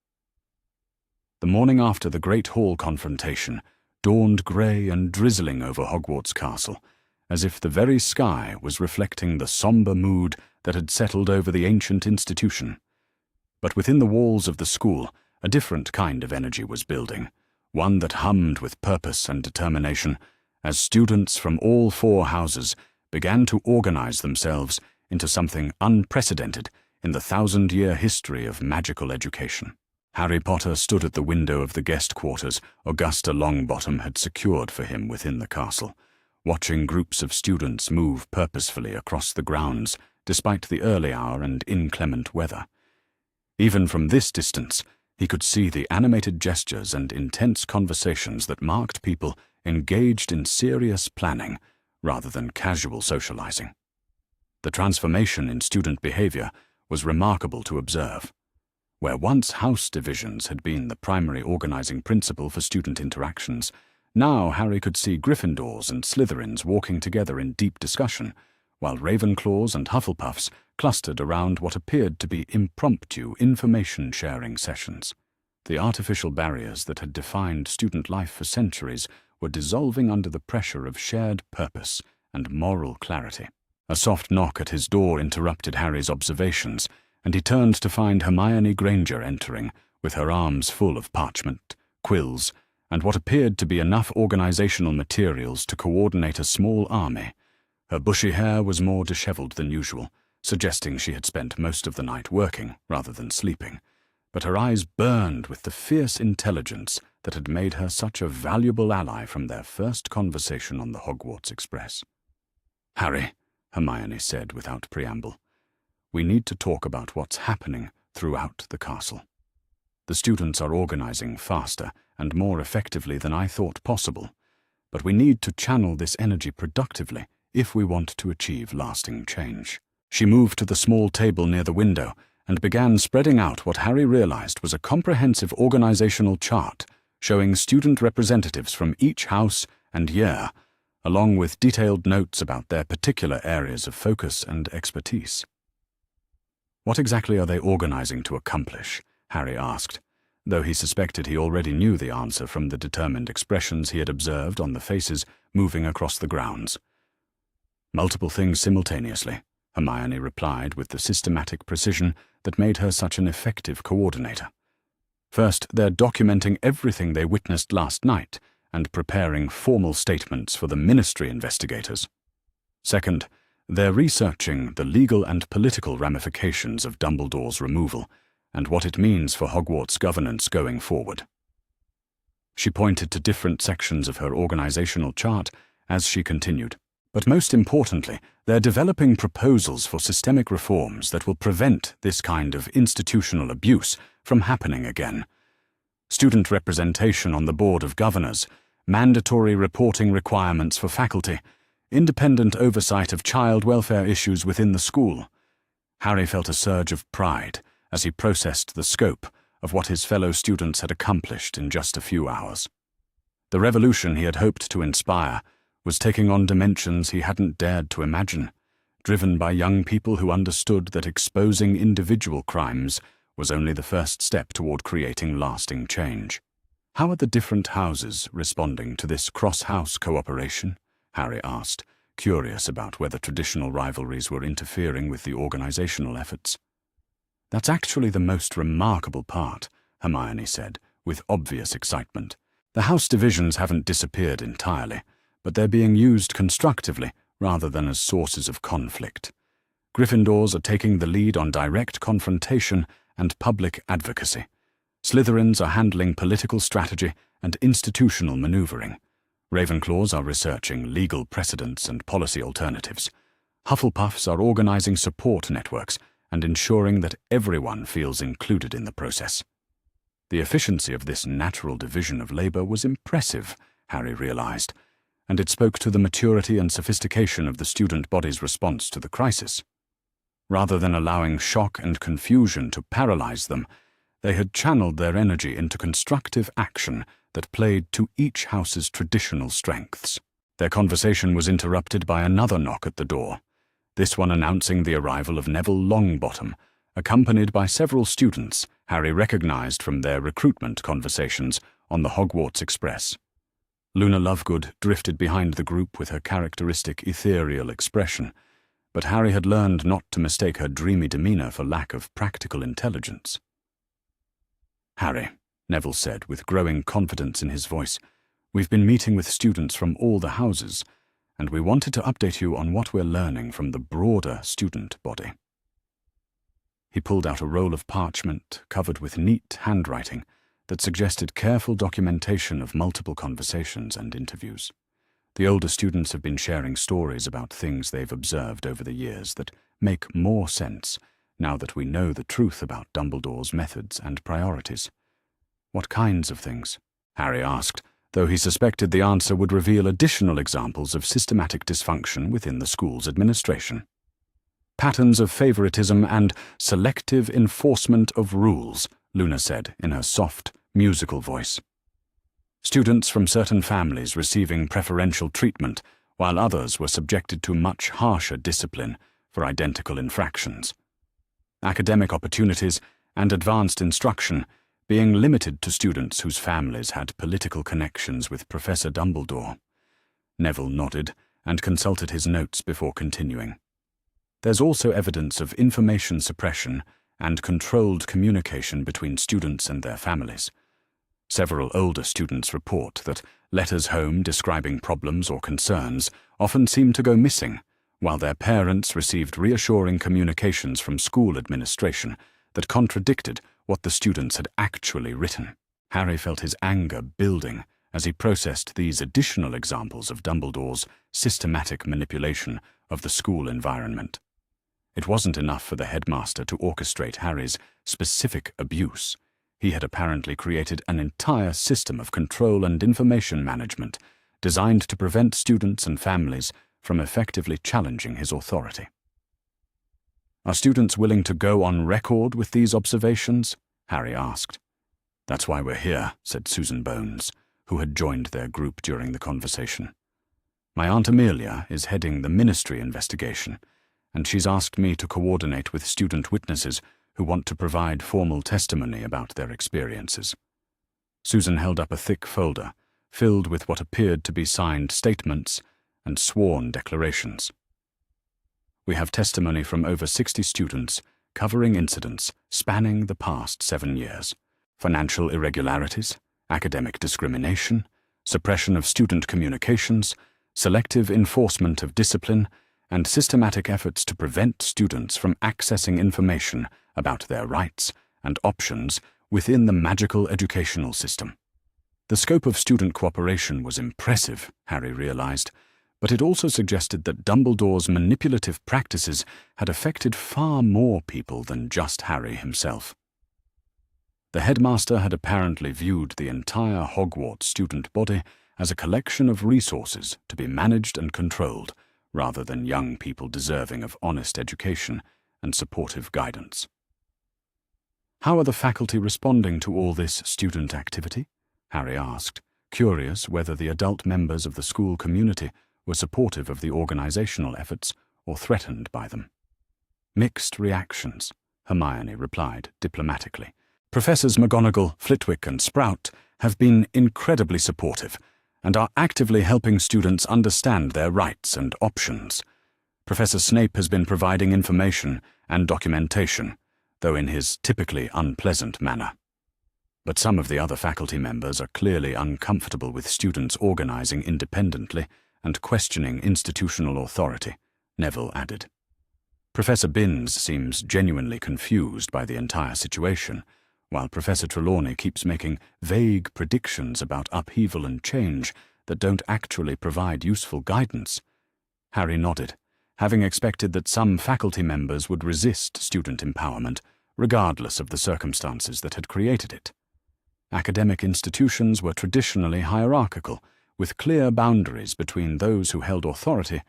[SPEAKER 1] The morning after the Great Hall confrontation dawned grey and drizzling over Hogwarts Castle, as if the very sky was reflecting the sombre mood that had settled over the ancient institution. But within the walls of the school, a different kind of energy was building, one that hummed with purpose and determination, as students from all four houses began to organize themselves into something unprecedented in the 1,000-year history of magical education. Harry Potter stood at the window of the guest quarters Augusta Longbottom had secured for him within the castle, watching groups of students move purposefully across the grounds despite the early hour and inclement weather. Even from this distance, he could see the animated gestures and intense conversations that marked people engaged in serious planning rather than casual socializing. The transformation in student behavior was remarkable to observe. Where once house divisions had been the primary organizing principle for student interactions, now Harry could see Gryffindors and Slytherins walking together in deep discussion, while Ravenclaws and Hufflepuffs clustered around what appeared to be impromptu information-sharing sessions. The artificial barriers that had defined student life for centuries were dissolving under the pressure of shared purpose and moral clarity. A soft knock at his door interrupted Harry's observations, and he turned to find Hermione Granger entering, with her arms full of parchment, quills, and what appeared to be enough organizational materials to coordinate a small army. Her bushy hair was more disheveled than usual, suggesting she had spent most of the night working rather than sleeping, but her eyes burned with the fierce intelligence that had made her such a valuable ally from their first conversation on the Hogwarts Express. "Harry," Hermione said without preamble, "we need to talk about what's happening throughout the castle. The students are organizing faster and more effectively than I thought possible, but we need to channel this energy productively if we want to achieve lasting change." She moved to the small table near the window and began spreading out what Harry realized was a comprehensive organizational chart showing student representatives from each house and year, along with detailed notes about their particular areas of focus and expertise. "What exactly are they organizing to accomplish?" Harry asked, though he suspected he already knew the answer from the determined expressions he had observed on the faces moving across the grounds. "Multiple things simultaneously," Hermione replied with the systematic precision that made her such an effective coordinator. "First, they're documenting everything they witnessed last night and preparing formal statements for the Ministry investigators. Second, they're researching the legal and political ramifications of Dumbledore's removal and what it means for Hogwarts governance going forward." She pointed to different sections of her organizational chart as she continued. But most importantly, they're developing proposals for systemic reforms that will prevent this kind of institutional abuse from happening again. Student representation on the Board of Governors, mandatory reporting requirements for faculty, independent oversight of child welfare issues within the school. Harry felt a surge of pride as he processed the scope of what his fellow students had accomplished in just a few hours. The revolution he had hoped to inspire was taking on dimensions he hadn't dared to imagine, driven by young people who understood that exposing individual crimes was only the first step toward creating lasting change. How are the different houses responding to this cross-house cooperation? Harry asked, curious about whether traditional rivalries were interfering with the organizational efforts. That's actually the most remarkable part, Hermione said, with obvious excitement. The house divisions haven't disappeared entirely, but they're being used constructively rather than as sources of conflict. Gryffindors are taking the lead on direct confrontation and public advocacy. Slytherins are handling political strategy and institutional maneuvering. Ravenclaws are researching legal precedents and policy alternatives. Hufflepuffs are organizing support networks and ensuring that everyone feels included in the process. The efficiency of this natural division of labor was impressive, Harry realized, and it spoke to the maturity and sophistication of the student body's response to the crisis. Rather than allowing shock and confusion to paralyze them, they had channeled their energy into constructive action that played to each house's traditional strengths. Their conversation was interrupted by another knock at the door, this one announcing the arrival of Neville Longbottom, accompanied by several students Harry recognized from their recruitment conversations on the Hogwarts Express. Luna Lovegood drifted behind the group with her characteristic ethereal expression, but Harry had learned not to mistake her dreamy demeanor for lack of practical intelligence. "Harry," Neville said with growing confidence in his voice, "we've been meeting with students from all the houses, and we wanted to update you on what we're learning from the broader student body." He pulled out a roll of parchment covered with neat handwriting that suggested careful documentation of multiple conversations and interviews. The older students have been sharing stories about things they've observed over the years that make more sense now that we know the truth about Dumbledore's methods and priorities. "What kinds of things?" Harry asked, though he suspected the answer would reveal additional examples of systematic dysfunction within the school's administration. "Patterns of favoritism and selective enforcement of rules," Luna said in her soft, musical voice. "Students from certain families receiving preferential treatment, while others were subjected to much harsher discipline for identical infractions. Academic opportunities and advanced instruction being limited to students whose families had political connections with Professor Dumbledore." Neville nodded and consulted his notes before continuing. "There's also evidence of information suppression and controlled communication between students and their families. Several older students report that letters home describing problems or concerns often seemed to go missing, while their parents received reassuring communications from school administration that contradicted what the students had actually written." Harry felt his anger building as he processed these additional examples of Dumbledore's systematic manipulation of the school environment. It wasn't enough for the headmaster to orchestrate Harry's specific abuse. He had apparently created an entire system of control and information management designed to prevent students and families from effectively challenging his authority. "Are students willing to go on record with these observations?" Harry asked. "That's why we're here," said Susan Bones, who had joined their group during the conversation. "My Aunt Amelia is heading the ministry investigation, and she's asked me to coordinate with student witnesses who want to provide formal testimony about their experiences." Susan held up a thick folder, filled with what appeared to be signed statements and sworn declarations. "We have testimony from over 60 students covering incidents spanning the past 7 years. Financial irregularities, academic discrimination, suppression of student communications, selective enforcement of discipline, and systematic efforts to prevent students from accessing information about their rights and options within the magical educational system." The scope of student cooperation was impressive, Harry realized, but it also suggested that Dumbledore's manipulative practices had affected far more people than just Harry himself. The headmaster had apparently viewed the entire Hogwarts student body as a collection of resources to be managed and controlled, rather than young people deserving of honest education and supportive guidance. "How are the faculty responding to all this student activity?" Harry asked, curious whether the adult members of the school community were supportive of the organizational efforts or threatened by them. "Mixed reactions," Hermione replied diplomatically. "Professors McGonagall, Flitwick, and Sprout have been incredibly supportive and are actively helping students understand their rights and options. Professor Snape has been providing information and documentation, though in his typically unpleasant manner. But some of the other faculty members are clearly uncomfortable with students organizing independently and questioning institutional authority," Neville added. "Professor Binns seems genuinely confused by the entire situation, while Professor Trelawney keeps making vague predictions about upheaval and change that don't actually provide useful guidance." Harry nodded, having expected that some faculty members would resist student empowerment, regardless of the circumstances that had created it. Academic institutions were traditionally hierarchical, with clear boundaries between those who held authority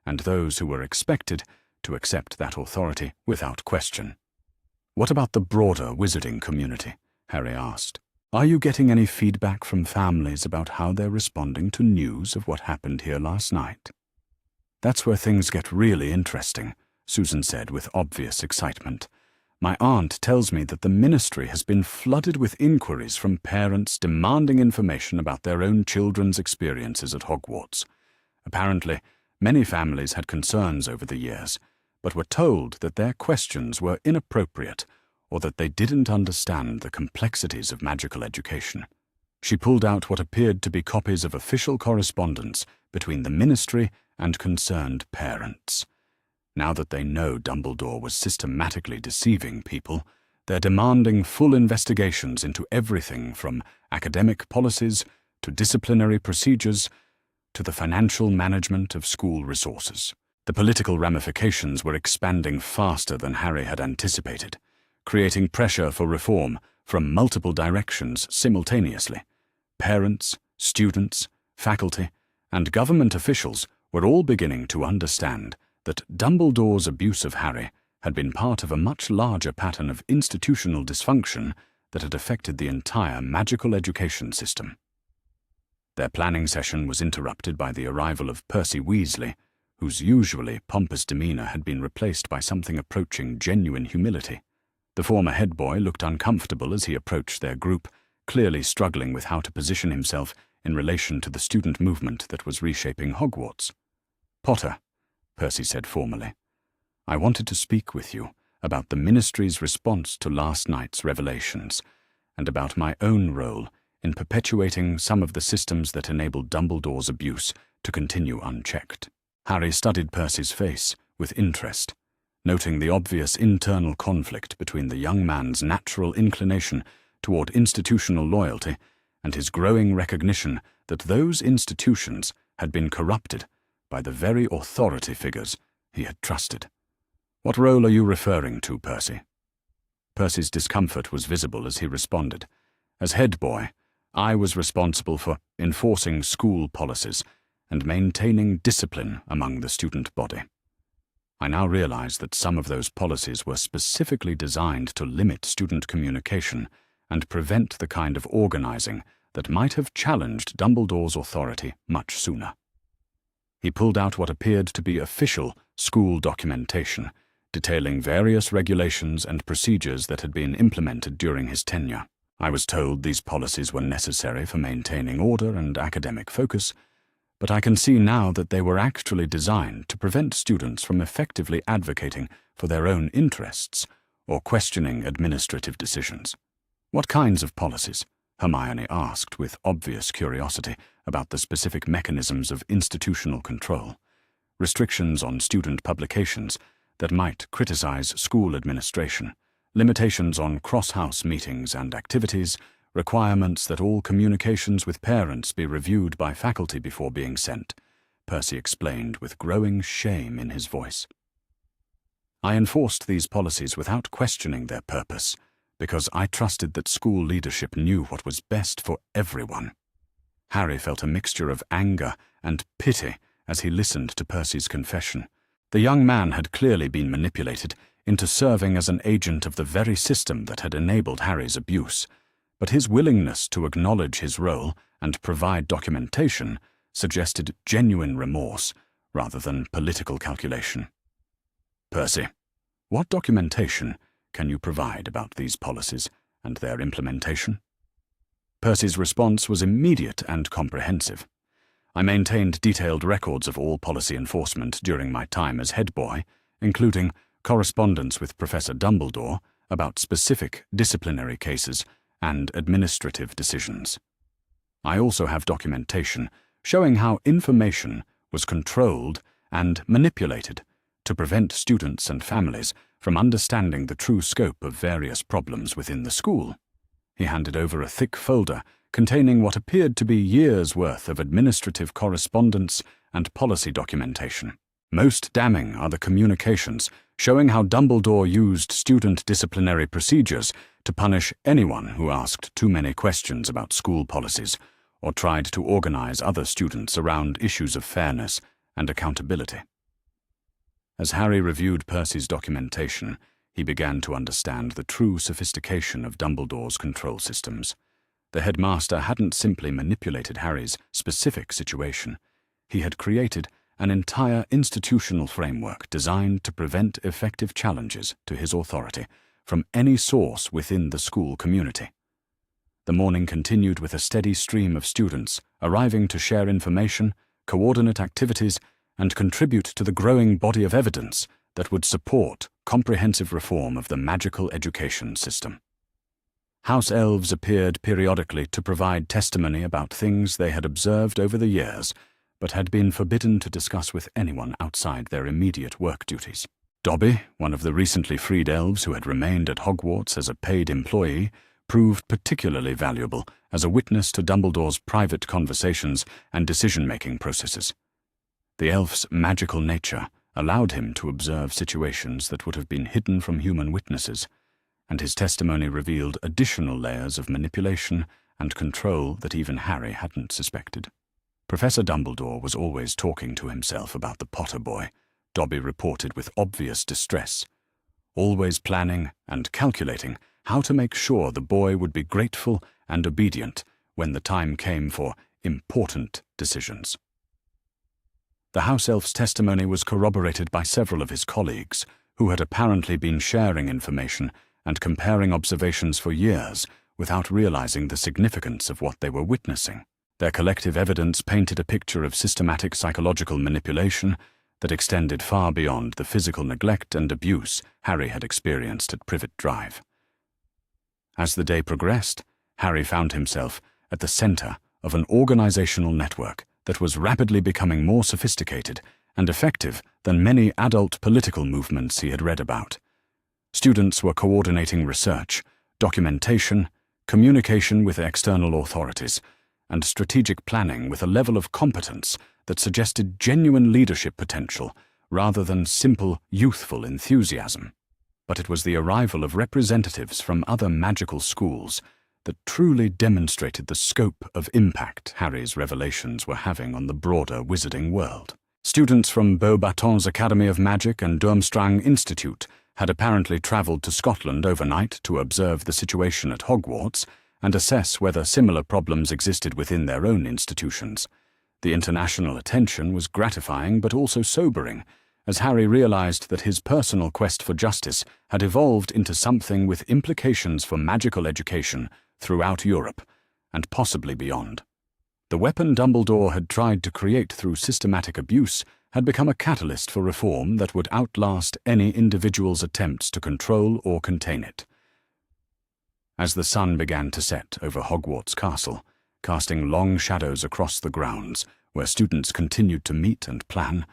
[SPEAKER 1] and those who were expected to accept that authority without question. "What about the broader wizarding community?" Harry asked. "Are you getting any feedback from families about how they're responding to news of what happened here last night?" "That's where things get really interesting," Susan said with obvious excitement. "My aunt tells me that the ministry has been flooded with inquiries from parents demanding information about their own children's experiences at Hogwarts. Apparently, many families had concerns over the years, but were told that their questions were inappropriate or that they didn't understand the complexities of magical education." She pulled out what appeared to be copies of official correspondence between the ministry and concerned parents. Now that they know Dumbledore was systematically deceiving people, they're demanding full investigations into everything from academic policies to disciplinary procedures to the financial management of school resources. The political ramifications were expanding faster than Harry had anticipated, creating pressure for reform from multiple directions simultaneously. Parents, students, faculty, and government officials were all beginning to understand that Dumbledore's abuse of Harry had been part of a much larger pattern of institutional dysfunction that had affected the entire magical education system. Their planning session was interrupted by the arrival of Percy Weasley, whose usually pompous demeanor had been replaced by something approaching genuine humility. The former head boy looked uncomfortable as he approached their group, clearly struggling with how to position himself in relation to the student movement that was reshaping Hogwarts. "Potter," Percy said formally, "I wanted to speak with you about the Ministry's response to last night's revelations, and about my own role in perpetuating some of the systems that enabled Dumbledore's abuse to continue unchecked." Harry studied Percy's face with interest, noting the obvious internal conflict between the young man's natural inclination toward institutional loyalty and his growing recognition that those institutions had been corrupted by the very authority figures he had trusted. "What role are you referring to, Percy?" Percy's discomfort was visible as he responded. "As head boy, I was responsible for enforcing school policies and maintaining discipline among the student body. I now realize that some of those policies were specifically designed to limit student communication and prevent the kind of organizing that might have challenged Dumbledore's authority much sooner." He pulled out what appeared to be official school documentation, detailing various regulations and procedures that had been implemented during his tenure. "I was told these policies were necessary for maintaining order and academic focus, but I can see now that they were actually designed to prevent students from effectively advocating for their own interests or questioning administrative decisions." "What kinds of policies?" Hermione asked with obvious curiosity about the specific mechanisms of institutional control. Restrictions on student publications that might criticize school administration, limitations on cross-house meetings and activities, requirements that all communications with parents be reviewed by faculty before being sent, Percy explained with growing shame in his voice. I enforced these policies without questioning their purpose, because I trusted that school leadership knew what was best for everyone. Harry felt a mixture of anger and pity as he listened to Percy's confession. The young man had clearly been manipulated into serving as an agent of the very system that had enabled Harry's abuse, but his willingness to acknowledge his role and provide documentation suggested genuine remorse rather than political calculation. Percy, what documentation can you provide about these policies and their implementation? Percy's response was immediate and comprehensive. I maintained detailed records of all policy enforcement during my time as head boy, including correspondence with Professor Dumbledore about specific disciplinary cases and administrative decisions. I also have documentation showing how information was controlled and manipulated to prevent students and families from understanding the true scope of various problems within the school. He handed over a thick folder containing what appeared to be years' worth of administrative correspondence and policy documentation. Most damning are the communications showing how Dumbledore used student disciplinary procedures to punish anyone who asked too many questions about school policies or tried to organize other students around issues of fairness and accountability. As Harry reviewed Percy's documentation, he began to understand the true sophistication of Dumbledore's control systems. The headmaster hadn't simply manipulated Harry's specific situation. He had created an entire institutional framework designed to prevent effective challenges to his authority from any source within the school community. The morning continued with a steady stream of students arriving to share information, coordinate activities, and contribute to the growing body of evidence that would support comprehensive reform of the magical education system. House elves appeared periodically to provide testimony about things they had observed over the years, but had been forbidden to discuss with anyone outside their immediate work duties. Dobby, one of the recently freed elves who had remained at Hogwarts as a paid employee, proved particularly valuable as a witness to Dumbledore's private conversations and decision-making processes. The elf's magical nature allowed him to observe situations that would have been hidden from human witnesses, and his testimony revealed additional layers of manipulation and control that even Harry hadn't suspected. Professor Dumbledore was always talking to himself about the Potter boy, Dobby reported with obvious distress, always planning and calculating how to make sure the boy would be grateful and obedient when the time came for important decisions. The house elf's testimony was corroborated by several of his colleagues, who had apparently been sharing information and comparing observations for years without realizing the significance of what they were witnessing. Their collective evidence painted a picture of systematic psychological manipulation that extended far beyond the physical neglect and abuse Harry had experienced at Privet Drive. As the day progressed, Harry found himself at the center of an organizational network that was rapidly becoming more sophisticated and effective than many adult political movements he had read about. Students were coordinating research, documentation, communication with external authorities, and strategic planning with a level of competence that suggested genuine leadership potential rather than simple, youthful enthusiasm. But it was the arrival of representatives from other magical schools that truly demonstrated the scope of impact Harry's revelations were having on the broader wizarding world. Students from Beauxbatons Academy of Magic and Durmstrang Institute had apparently travelled to Scotland overnight to observe the situation at Hogwarts and assess whether similar problems existed within their own institutions. The international attention was gratifying but also sobering, as Harry realized that his personal quest for justice had evolved into something with implications for magical education throughout Europe, and possibly beyond. The weapon Dumbledore had tried to create through systematic abuse had become a catalyst for reform that would outlast any individual's attempts to control or contain it. As the sun began to set over Hogwarts Castle, casting long shadows across the grounds where students continued to meet and plan,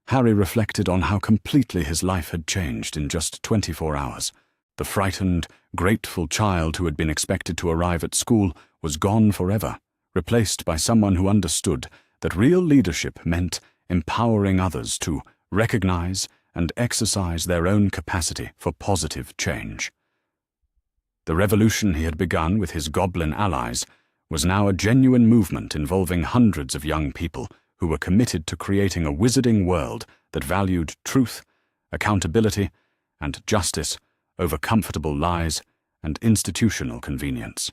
[SPEAKER 1] Harry reflected on how completely his life had changed in just 24 hours. The frightened, grateful child who had been expected to arrive at school was gone forever, replaced by someone who understood that real leadership meant empowering others to recognize and exercise their own capacity for positive change. The revolution he had begun with his goblin allies was now a genuine movement involving hundreds of young people who were committed to creating a wizarding world that valued truth, accountability, and justice over comfortable lies and institutional convenience.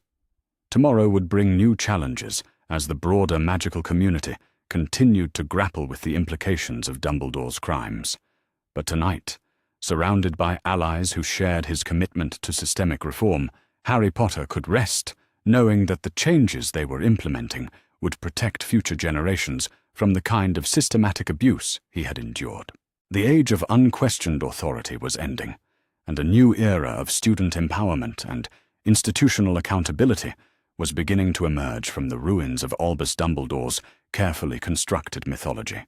[SPEAKER 1] Tomorrow would bring new challenges as the broader magical community continued to grapple with the implications of Dumbledore's crimes. But tonight, surrounded by allies who shared his commitment to systemic reform, Harry Potter could rest, knowing that the changes they were implementing would protect future generations from the kind of systematic abuse he had endured. The age of unquestioned authority was ending, and a new era of student empowerment and institutional accountability was beginning to emerge from the ruins of Albus Dumbledore's carefully constructed mythology.